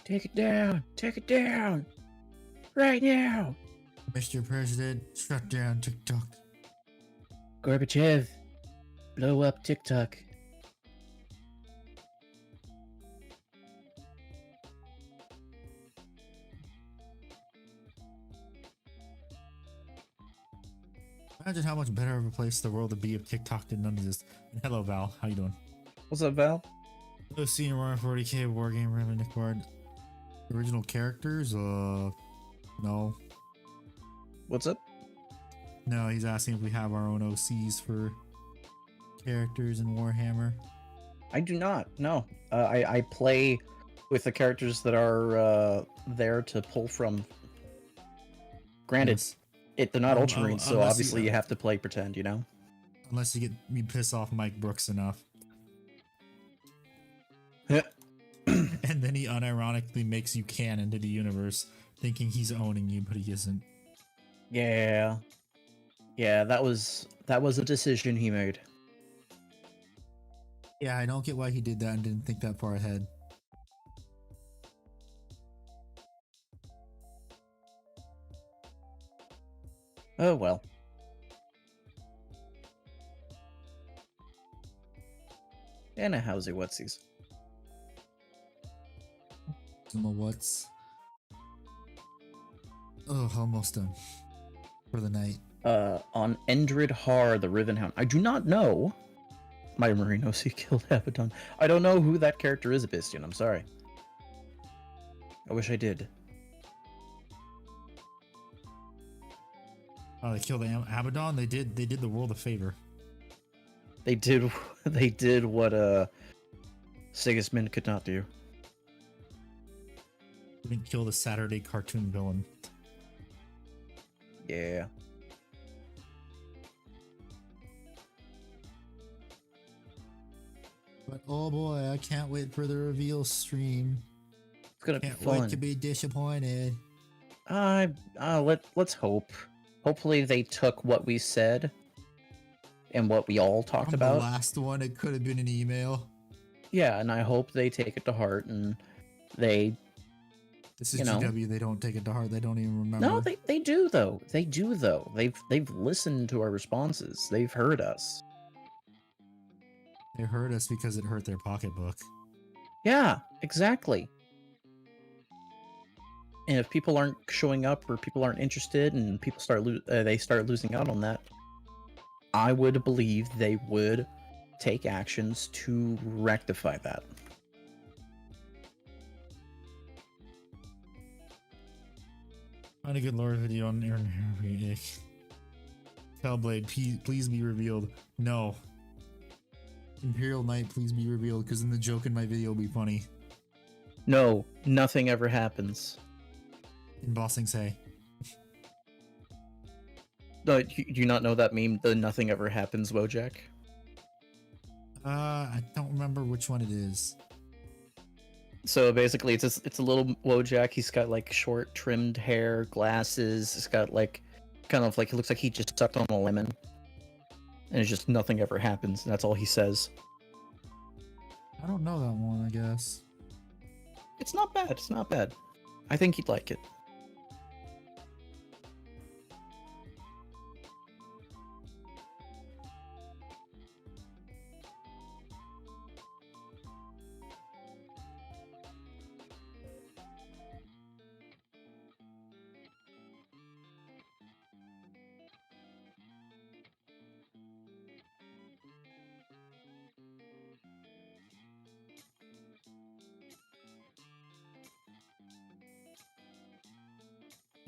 Take it down. Take it down. Right now. Mr. President, shut down TikTok. Gorbachev, blow up TikTok. Imagine how much better of a place the world would be if TikTok did none of this. And hello, Val. How you doing? What's up, Val? Hello, Senior Warhammer 40k Wargame Raven Nick Bard. Original characters? No. What's up? No, he's asking if we have our own OCs for characters in Warhammer. I do not. No. I play with the characters that are there to pull from. Granted, Yes. they're not Ultramarines, so unless obviously you have to play pretend, you know? Unless you get me piss off Mike Brooks enough. And then he unironically makes you canon to the universe, thinking he's owning you, but he isn't. Yeah. Yeah, that was a decision he made. Yeah, I don't get why he did that and didn't think that far ahead. Oh well. And a howsy whatsies. What's? Oh, almost done for the night. On Endred Har, the Riven Hound. I do not know My Marinos, he killed Abaddon. I don't know who that character is, Abyssian. I'm sorry. I wish I did. Oh, they killed Abaddon. They did the world a favor. They did what Sigismund could not do. They didn't kill the Saturday cartoon villain. Yeah. But oh boy, I can't wait for the reveal stream. It's gonna be Can't fun. wait to be disappointed. Let's hope. Hopefully they took what we said and what we all talked From about. the last one, it could have been an email. Yeah, and I hope they take it to heart and they. This is You know. GW. They don't take it to heart. They don't even remember. No, they do though. They do though. They've listened to our responses. They've heard us. They hurt us because it hurt their pocketbook. Yeah, exactly. And if people aren't showing up or people aren't interested and people start losing out on that, I would believe they would take actions to rectify that. Find a good lore video on Aaron. Hellblade, please be revealed. No. Imperial Knight, please be revealed, because then the joke in my video will be funny. No, nothing ever happens. In Bossing Say. Do you not know that meme, the nothing ever happens Wojak? I don't remember which one it is. So basically, it's a little Wojak. He's got like short trimmed hair, glasses. He's got like kind of like, it looks like he just sucked on a lemon, and it's just nothing ever happens. And that's all he says. I don't know that one, I guess. It's not bad. It's not bad. I think you'd like it.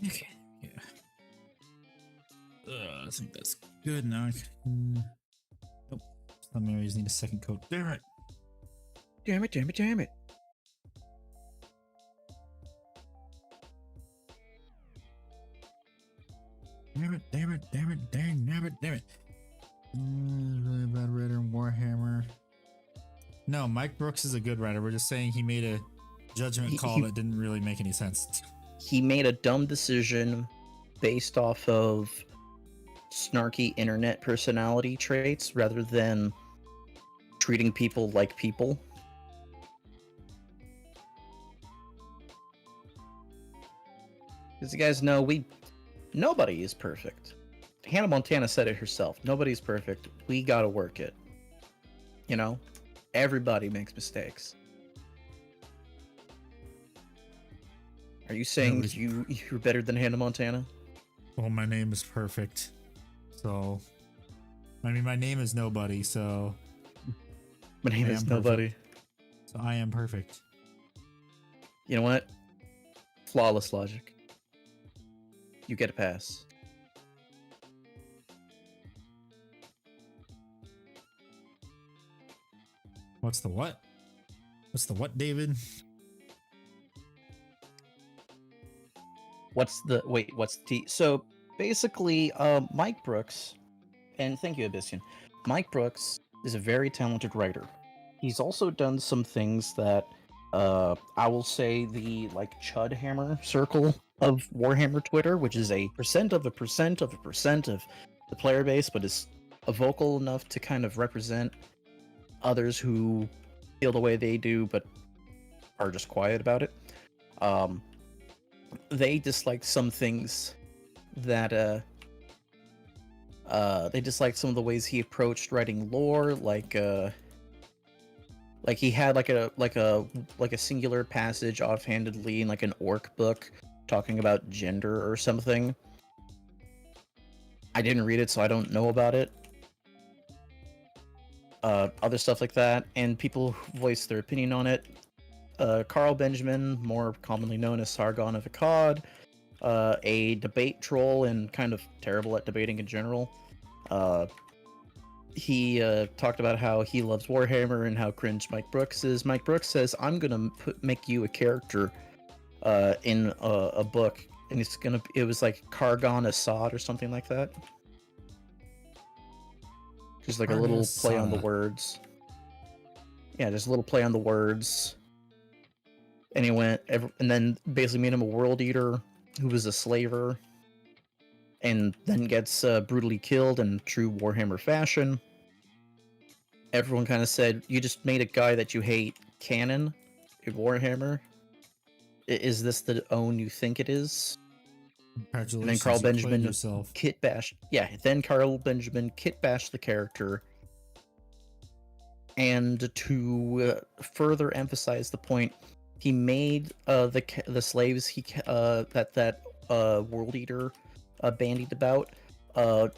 Okay, yeah. I think that's good now. I can... Nope. Some areas need a second coat. Damn it. Damn it, damn it, damn it. Damn it, damn it, damn it, dang, damn it, damn it. Really bad writer in Warhammer. No, Mike Brooks is a good writer. We're just saying he made a judgment call that didn't really make any sense. He made a dumb decision based off of snarky internet personality traits rather than treating people like people. As you guys know, nobody is perfect. Hannah Montana said it herself. Nobody's perfect. We gotta work it. You know? Everybody makes mistakes. Are you saying you're better than Hannah Montana? Well, my name is perfect. So, I mean, my name is nobody, so... My name is nobody. So I am perfect. You know what? Flawless logic. You get a pass. What's the what? What's the what, David? What's the so basically Mike Brooks, and thank you Abyssian. Mike Brooks is a very talented writer. He's also done some things that I will say the like Chud Hammer circle of Warhammer Twitter, which is a percent of a percent of a percent of the player base, but is vocal enough to kind of represent others who feel the way they do but are just quiet about it. They dislike some things that they dislike some of the ways he approached writing lore, like he had like a singular passage offhandedly in like an orc book talking about gender or something. I didn't read it, so I don't know about it. other stuff like that, and people voice their opinion on it. Carl Benjamin, more commonly known as Sargon of Akkad, a debate troll and kind of terrible at debating in general. He talked about how he loves Warhammer and how cringe Mike Brooks is. Mike Brooks says, "I'm gonna make you a character in a book, and it was like Kargon Assad or something like that." Just like a little play on the words. Yeah, just a little play on the words. And he went, and then basically made him a world eater who was a slaver, and then gets brutally killed in true Warhammer fashion. Everyone kind of said, "You just made a guy that you hate canon in Warhammer. Is this the own you think it is?" Congratulations, And then Carl you played Benjamin yourself. kit bashed. Yeah, then Carl Benjamin kit bashed the character. And to further emphasize the point, he made the slaves that world eater bandied about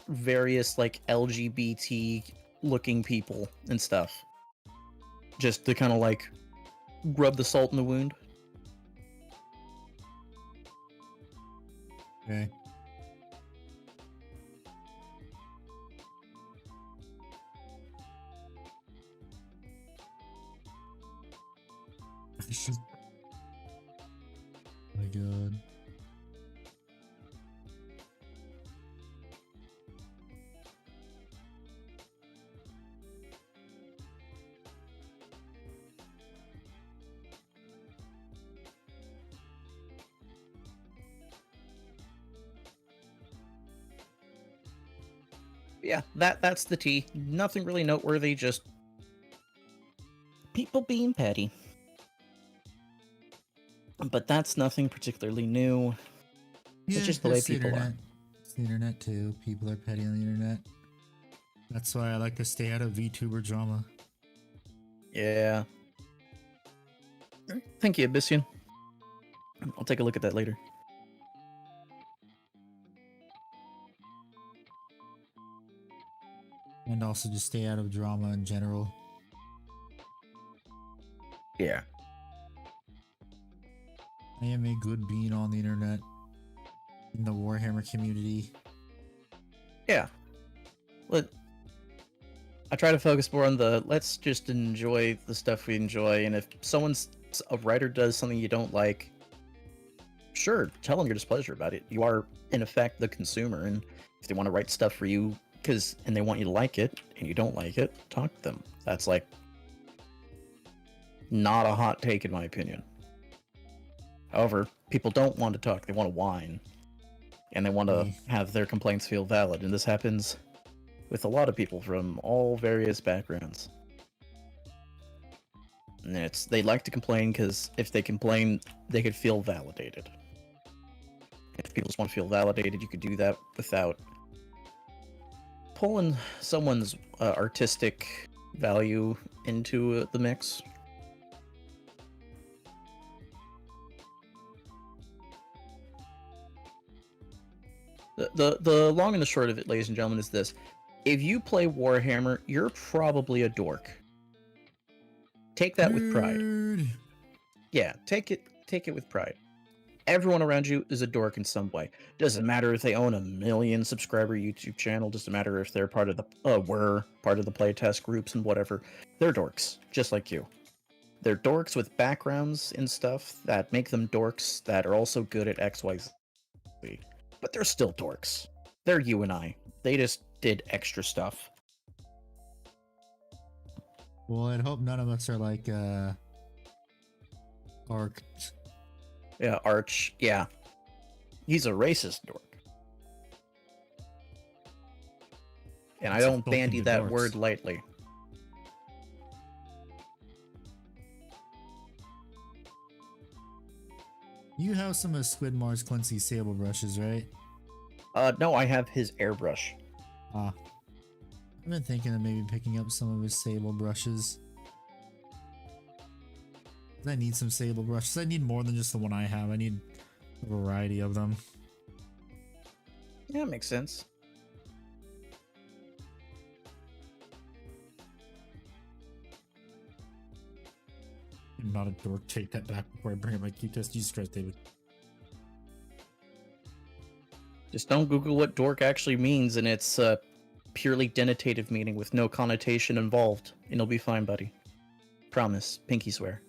various like LGBT looking people and stuff, just to kind of like rub the salt in the wound. Okay. Oh my god. Yeah, that's the tea. Nothing really noteworthy, just people being petty. But that's nothing particularly new. It's just the way it's people internet. are. It's the internet too. People are petty on the internet. That's why I like to stay out of VTuber drama. Yeah. Thank you, Abyssian. I'll take a look at that later. And also just stay out of drama in general. Yeah. I am a good being on the internet. In the Warhammer community. Yeah. I try to focus more on let's just enjoy the stuff we enjoy, and if a writer does something you don't like, sure, tell them your displeasure about it. You are, in effect, the consumer, and if they want to write stuff for you and they want you to like it, and you don't like it, talk to them. That's like not a hot take in my opinion. However, people don't want to talk, they want to whine. And they want to have their complaints feel valid, and this happens with a lot of people from all various backgrounds. And they like to complain because if they complain, they could feel validated. If people just want to feel validated, you could do that without pulling someone's artistic value into the mix. The long and the short of it, ladies and gentlemen, is this. If you play Warhammer, you're probably a dork. Take that with pride. Nerd. Yeah, take it with pride. Everyone around you is a dork in some way. Doesn't matter if they own a 1 million subscriber YouTube channel, doesn't matter if they're part of were part of the playtest groups and whatever. They're dorks, just like you. They're dorks with backgrounds and stuff that make them dorks that are also good at XYZ. But they're still dorks. They're you and I. They just did extra stuff. Well, I'd hope none of us are like Ark. Yeah, Arch. Yeah. He's a racist dork. And I don't insulting bandy to that dorks. word lightly. You have some of Squidmar's Quincy sable brushes, right? No, I have his airbrush. I've been thinking of maybe picking up some of his sable brushes. I need some sable brushes. I need more than just the one I have. I need a variety of them. Yeah, makes sense. I'm not a dork. Take that back before I bring up my Q test. Jesus Christ, David. Just don't Google what dork actually means, and it's a purely denotative meaning with no connotation involved, and you'll be fine, buddy. Promise. Pinky swear.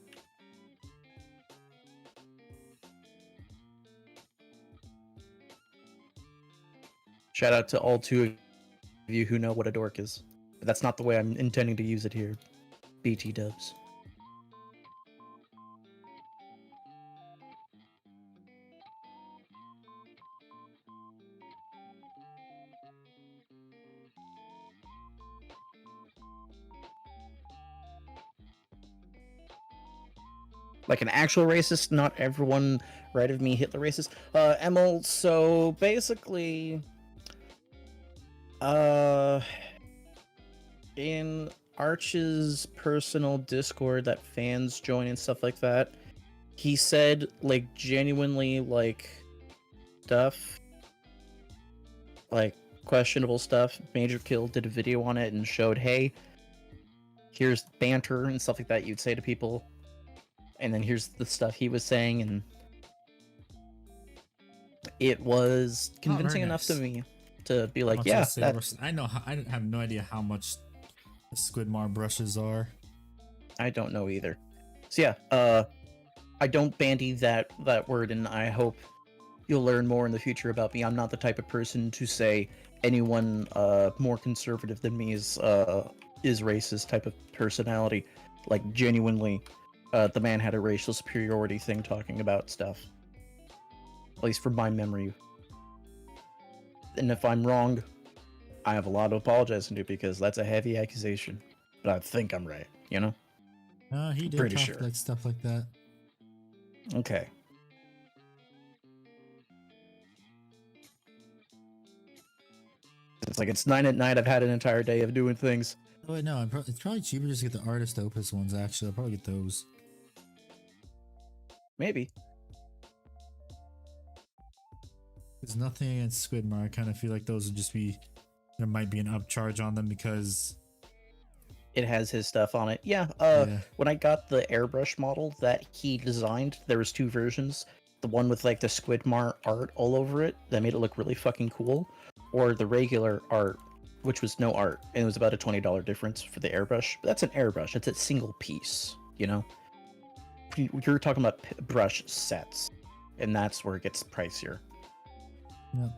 Shout out to all 2 of you who know what a dork is. But that's not the way I'm intending to use it here. BT dubs. Like an actual racist, not everyone right of me Hitler racist. Emil, so basically, in Arch's personal Discord that fans join and stuff like that, he said, like, genuinely, like, stuff, like, questionable stuff. Major Kill did a video on it and showed, hey, here's banter and stuff like that you'd say to people. And then here's the stuff he was saying, and it was convincing enough to me to be like, yeah, I know. I have no idea how much the Squidmar brushes are. I don't know either. So yeah, I don't bandy that word, and I hope you'll learn more in the future about me. I'm not the type of person to say anyone more conservative than me is racist type of personality. Like, genuinely. The man had a racial superiority thing talking about stuff. At least from my memory. And if I'm wrong, I have a lot to apologize to, because that's a heavy accusation. But I think I'm right, you know? He did Pretty talk sure. like stuff like that. Okay. It's like it's 9 at night, I've had an entire day of doing things. Oh wait, no, it's probably cheaper just to get the artist opus ones, actually. I'll probably get those. Maybe. There's nothing against Squidmar. I kind of feel like those would just be... There might be an upcharge on them because... It has his stuff on it. Yeah, Yeah. When I got the airbrush model that he designed, there was 2 versions. The one with, like, the Squidmar art all over it that made it look really fucking cool. Or the regular art, which was no art. And it was about a $20 difference for the airbrush. But that's an airbrush. It's a single piece, you know? You're talking about brush sets. And that's where it gets pricier. Yep.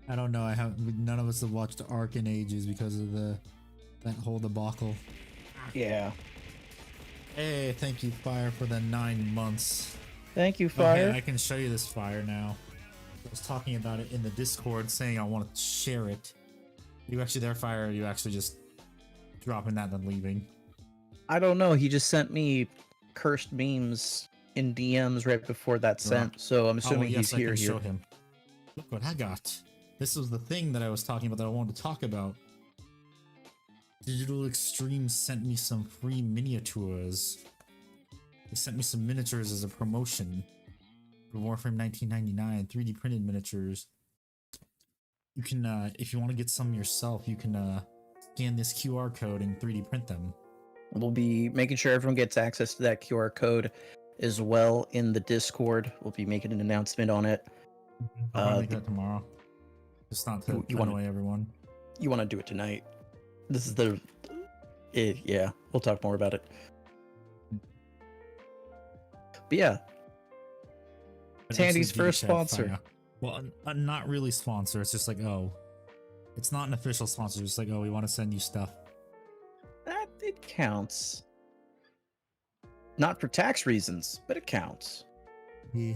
I don't know. None of us have watched Ark in ages because of that whole debacle. Yeah. Hey, thank you, Fire, for the 9 months. Thank you, Fire. Okay, I can show you this Fire now. I was talking about it in the Discord, saying I want to share it. You actually there, Fire? Or are you actually just dropping that and then leaving? I don't know. He just sent me cursed memes in DMs right before that sent, so I'm assuming he's I here. can show him. Look what I got. This was the thing that I was talking about that I wanted to talk about. Digital Extreme sent me some free miniatures. They sent me some miniatures as a promotion for Warframe 1999, 3D printed miniatures. You can, if you want to get some yourself, you can scan this QR code and 3D print them. We'll be making sure everyone gets access to that QR code as well in the Discord. We'll be making an announcement on it. I'll probably make that tomorrow. Just not to annoy everyone. You want to do it tonight? This is yeah, we'll talk more about it. But yeah, Tandy's first sponsor. Well, not really sponsor. It's just like, oh, it's not an official sponsor. It's like, oh, we want to send you stuff. That it counts. Not for tax reasons, but it counts. Yeah.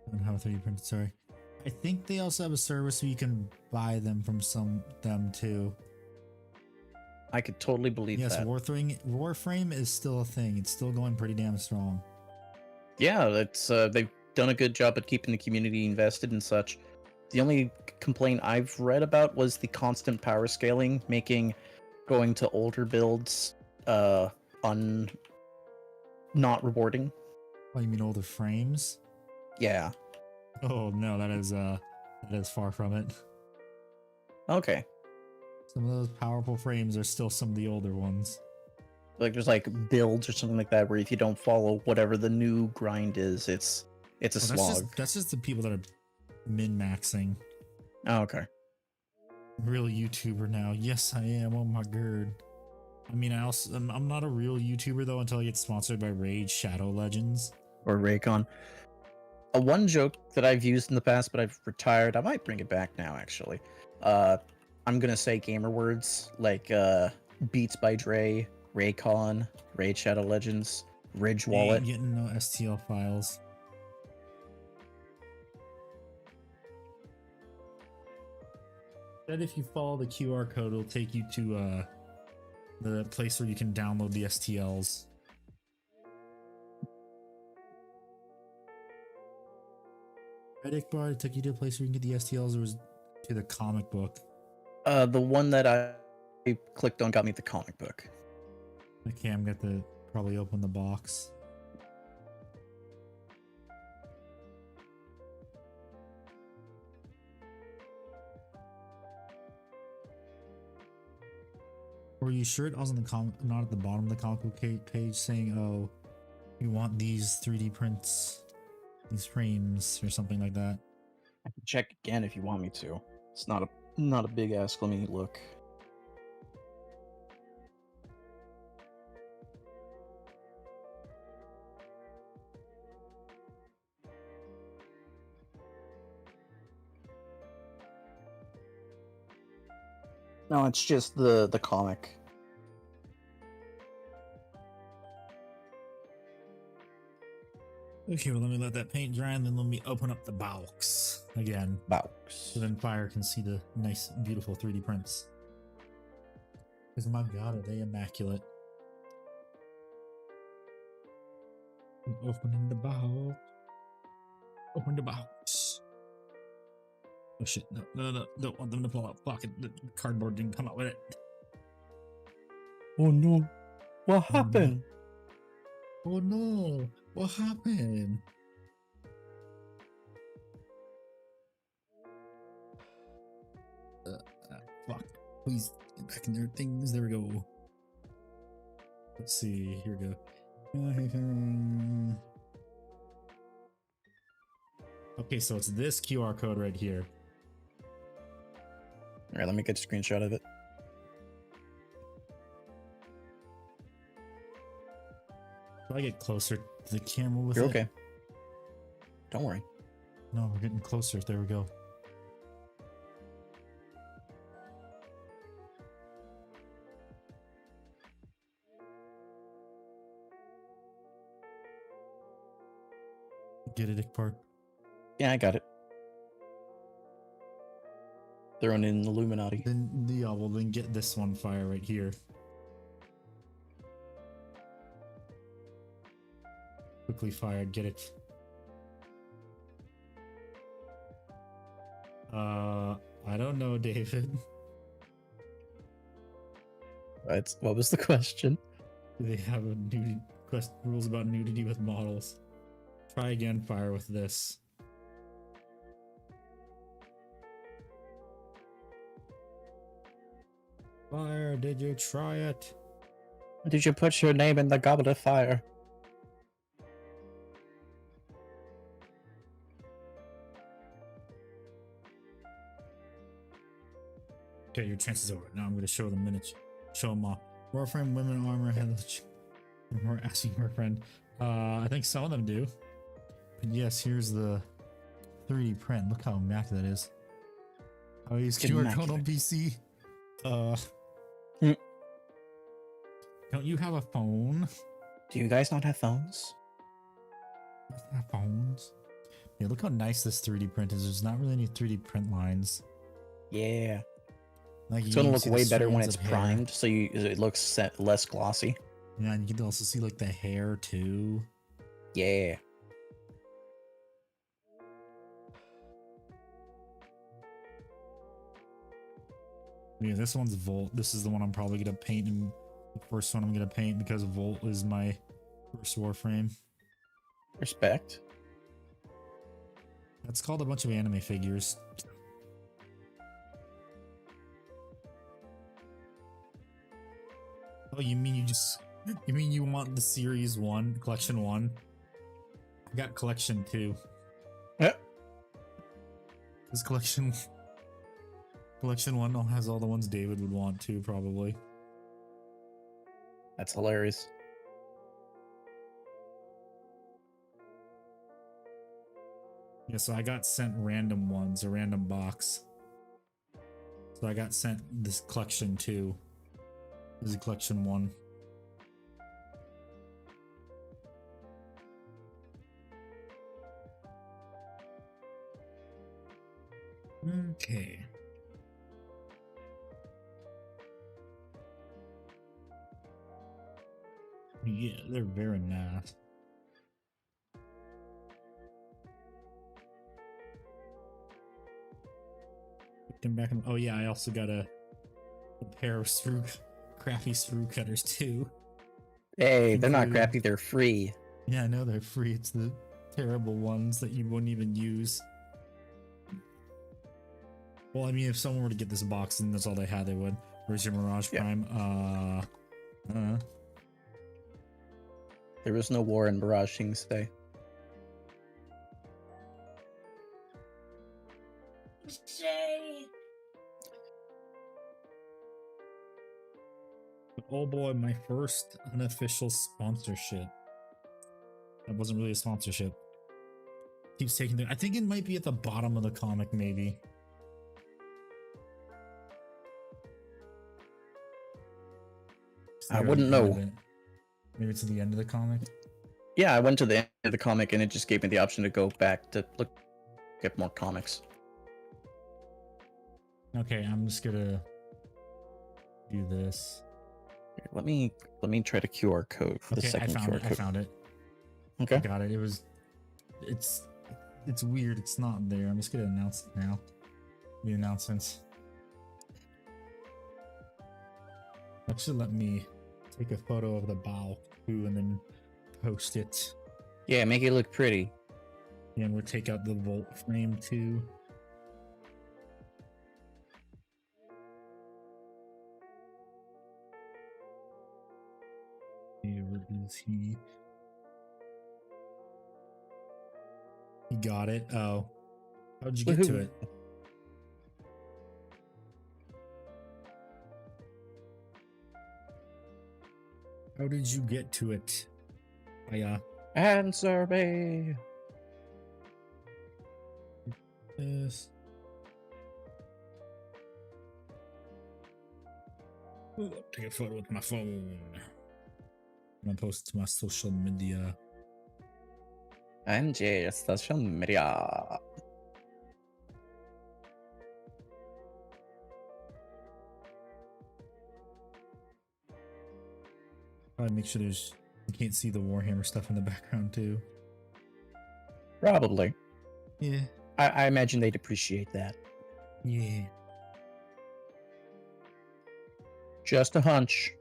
I don't have a 3D printed, sorry. I think they also have a service where you can buy them from them too. I could totally believe that. Yes, Warframe is still a thing. It's still going pretty damn strong. Yeah, it's they've done a good job at keeping the community invested and such. The only complaint I've read about was the constant power scaling, making going to older builds not rewarding. Oh, you mean older frames? Yeah. Oh no, that is far from it. Okay. Some of those powerful frames are still some of the older ones. Like there's like builds or something like that where if you don't follow whatever the new grind is, it's a Oh, slog. that's just the people that are min-maxing. Oh, okay. Real YouTuber now. Yes, I am. Oh my god. I mean, I'm not a real YouTuber though until I get sponsored by Raid Shadow Legends. Or Raycon. A one joke that I've used in the past, but I've retired. I might bring it back now, actually. I'm gonna say gamer words like Beats by Dre, Raycon, Raid Shadow Legends, Ridge Wallet. Ain't getting no STL files. But if you follow the QR code, it'll take you to the place where you can download the STLs. Reddit bar, it took you to a place where you can get the STLs, or was it to the comic book? The one that I clicked on got me the comic book. Okay, I'm gonna have to probably open the box. Were you sure it was on the not at the bottom of the comic book page saying, "Oh, you want these 3D prints, these frames, or something like that"? I can check again if you want me to. It's not a big ask. Let me look. No, it's just the comic. Okay, well, let me let that paint dry, and then let me open up the box again, Box. so then Fire can see the nice, beautiful 3D prints. Because my god, are they immaculate. I'm opening the box. Open the box. Oh shit, no, don't want them to pull out. Fuck it, the cardboard didn't come out with it. Oh no. What no. happened? Oh no, what happened? Fuck, please get back in their things. There we go. Let's see, here we go. Okay, so it's this QR code right here. Alright, let me get a screenshot of it. If I get closer to the camera with You're it. okay. Don't worry. No, we're getting closer. There we go. Get it, Dick Park. Yeah, I got it. Throwing in Illuminati. Then yeah, well then get this one Fire right here. Quickly Fire, get it. I don't know, David. What was the question? Do they have a nudity rules about nudity with models? Try again, Fire, with this. Fire, did you try it? Did you put your name in the goblet of fire? Okay, your chance is over. Now I'm going to show them minutes. Show them Warframe women armor has more asking her friend. I think some of them do. But yes, here's the 3D print. Look how immaculate that is. I use QR code on PC. Don't you have a phone? Do you guys not have phones? Have phones? Yeah, look how nice this 3D print is. There's not really any 3D print lines. Yeah. Like It's gonna look way better when it's primed, so it looks less glossy. Yeah, and you can also see like the hair too. Yeah. Yeah, this one's Volt. This is the one I'm probably gonna paint, and the first one I'm gonna paint because Volt is my First Warframe. Respect. That's called a bunch of anime figures. Oh, you mean you want the series 1, collection 1? I got collection 2. Yeah. This collection 1 has all the ones David would want too, probably. That's hilarious. Yeah, so I got sent random ones, a random box. So I got sent this collection 2. This is collection 1. Okay. Yeah, they're very nice. Put them back in. Oh yeah, I also got a pair of crappy screw cutters too. Hey, they're not Including- crappy, they're free. Yeah, I know they're free. It's the terrible ones that you wouldn't even use. Well, I mean, if someone were to get this box and that's all they had, they would. Where's your Mirage Yeah. Prime? There was no war in Mirage things today. Shay. Oh boy, my first unofficial sponsorship. That wasn't really a sponsorship. Keeps taking the. I think it might be at the bottom of the comic, maybe. I wouldn't know. Maybe it's at the end of the comic. Yeah, I went to the end of the comic and it just gave me the option to go back to look at more comics. Okay, I'm just gonna do this. Here, let me try to QR code the Okay, I second found QR it. code. I found it. Okay. I got it. It's weird. It's not there. I'm just gonna announce it now. The announcements. Actually, let me take a photo of the bow too, and then post it. Yeah, make it look pretty. And we'll take out the Volt frame too. Where is he? He got it. Oh, how'd you get to Woohoo. it? How did you get to it? Answer me. Yes. Ooh, take a photo with my phone. I'm gonna post it to my social media. NJ social media. Probably make sure you can't see the Warhammer stuff in the background too. Probably. Yeah. I imagine they'd appreciate that. Yeah. Just a hunch.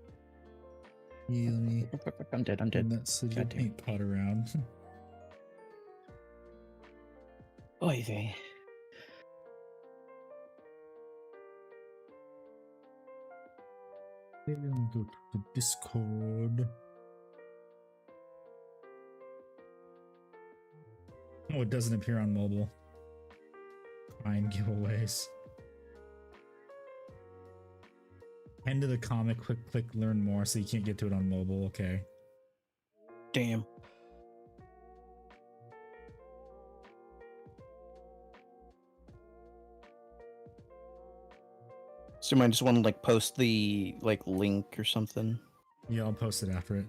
Yeah, let me I'm dead. turn that sigil God damn. paint pot around. Oy vey. Then go to the Discord. Oh, it doesn't appear on mobile. Fine giveaways. End of the comic, click learn more, so you can't get to it on mobile. Okay. Damn. So you might just want to like post the like link or something. Yeah, I'll post it after it.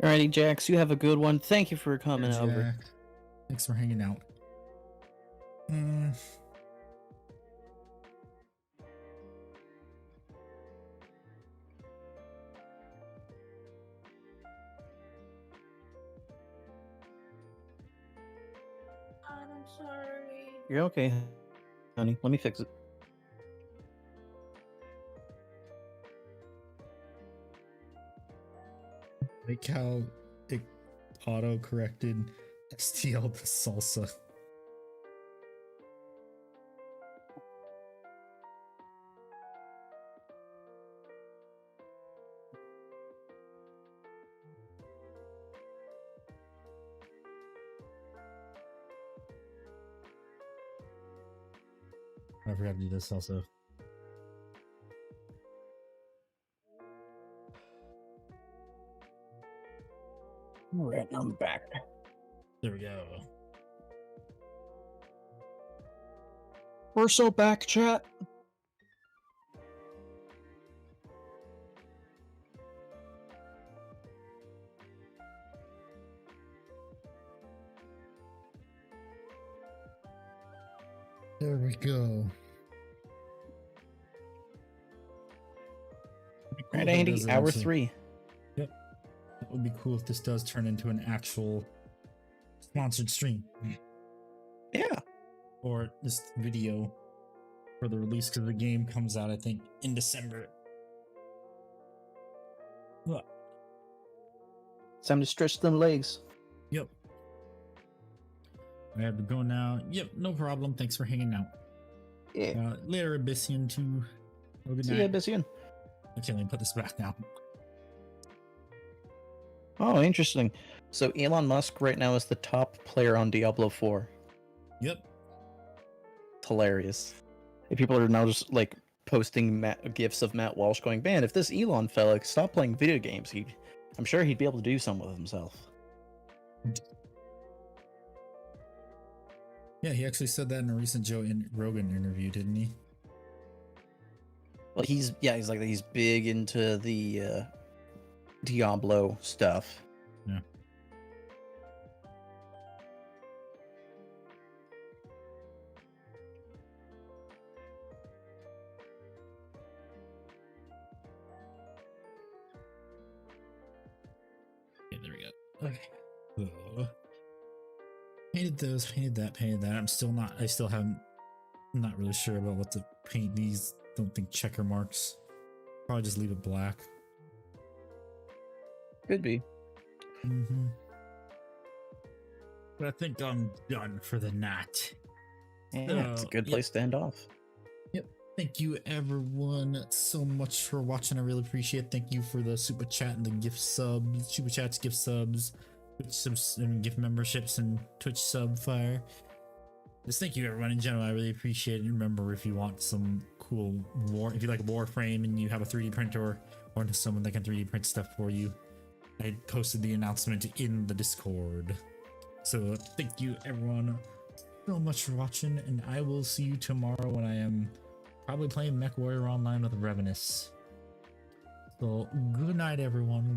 Alrighty, Jax, you have a good one. Thank you for coming Yeah, over. Jack. Thanks for hanging out. I'm sorry. You're okay, honey. Let me fix it. Like how it auto corrected STL to salsa. I forgot to do this also. Alright, I'm back. There we go. We're so back, chat. There we go. Alright, Andy, hour 3. Yep. That would be cool if this does turn into an actual sponsored stream. Yeah. Or this video for the release, because the game comes out, I think, in December. What? Time to stretch them legs. Yep. I have to go now. Yep, no problem. Thanks for hanging out. Yeah. Later, Abyssian, too. Have a good See night. ya, Abyssian. Okay, let me put this back now. Oh, interesting. So Elon Musk right now is the top player on Diablo 4. Yep. It's hilarious. And people are now just like posting gifs of Matt Walsh going, man, if this Elon fella stopped playing video games, I'm sure he'd be able to do something with himself. Yeah, he actually said that in a recent Joe Rogan interview, didn't he? Well, he's big into the Diablo stuff. Yeah. Okay, there we go. Okay. So, painted those, painted that, painted that. I still haven't, I'm not really sure about what to paint these. Don't think checker marks. Probably just leave it black. Could be. But I think I'm done for the night. Yeah, it's a good place to end off. Yep. Thank you everyone so much for watching. I really appreciate it. Thank you for the super chat and the gift subs, super chats, gift subs, Twitch subs, and gift memberships, and Twitch sub fire. Just thank you everyone in general. I really appreciate it. Remember, if you want some cool if you like Warframe and you have a 3D printer or someone that can 3D print stuff for you, I posted the announcement in the Discord. So thank you everyone so much for watching, and I will see you tomorrow when I am probably playing MechWarrior Online with Revenus. So good night everyone.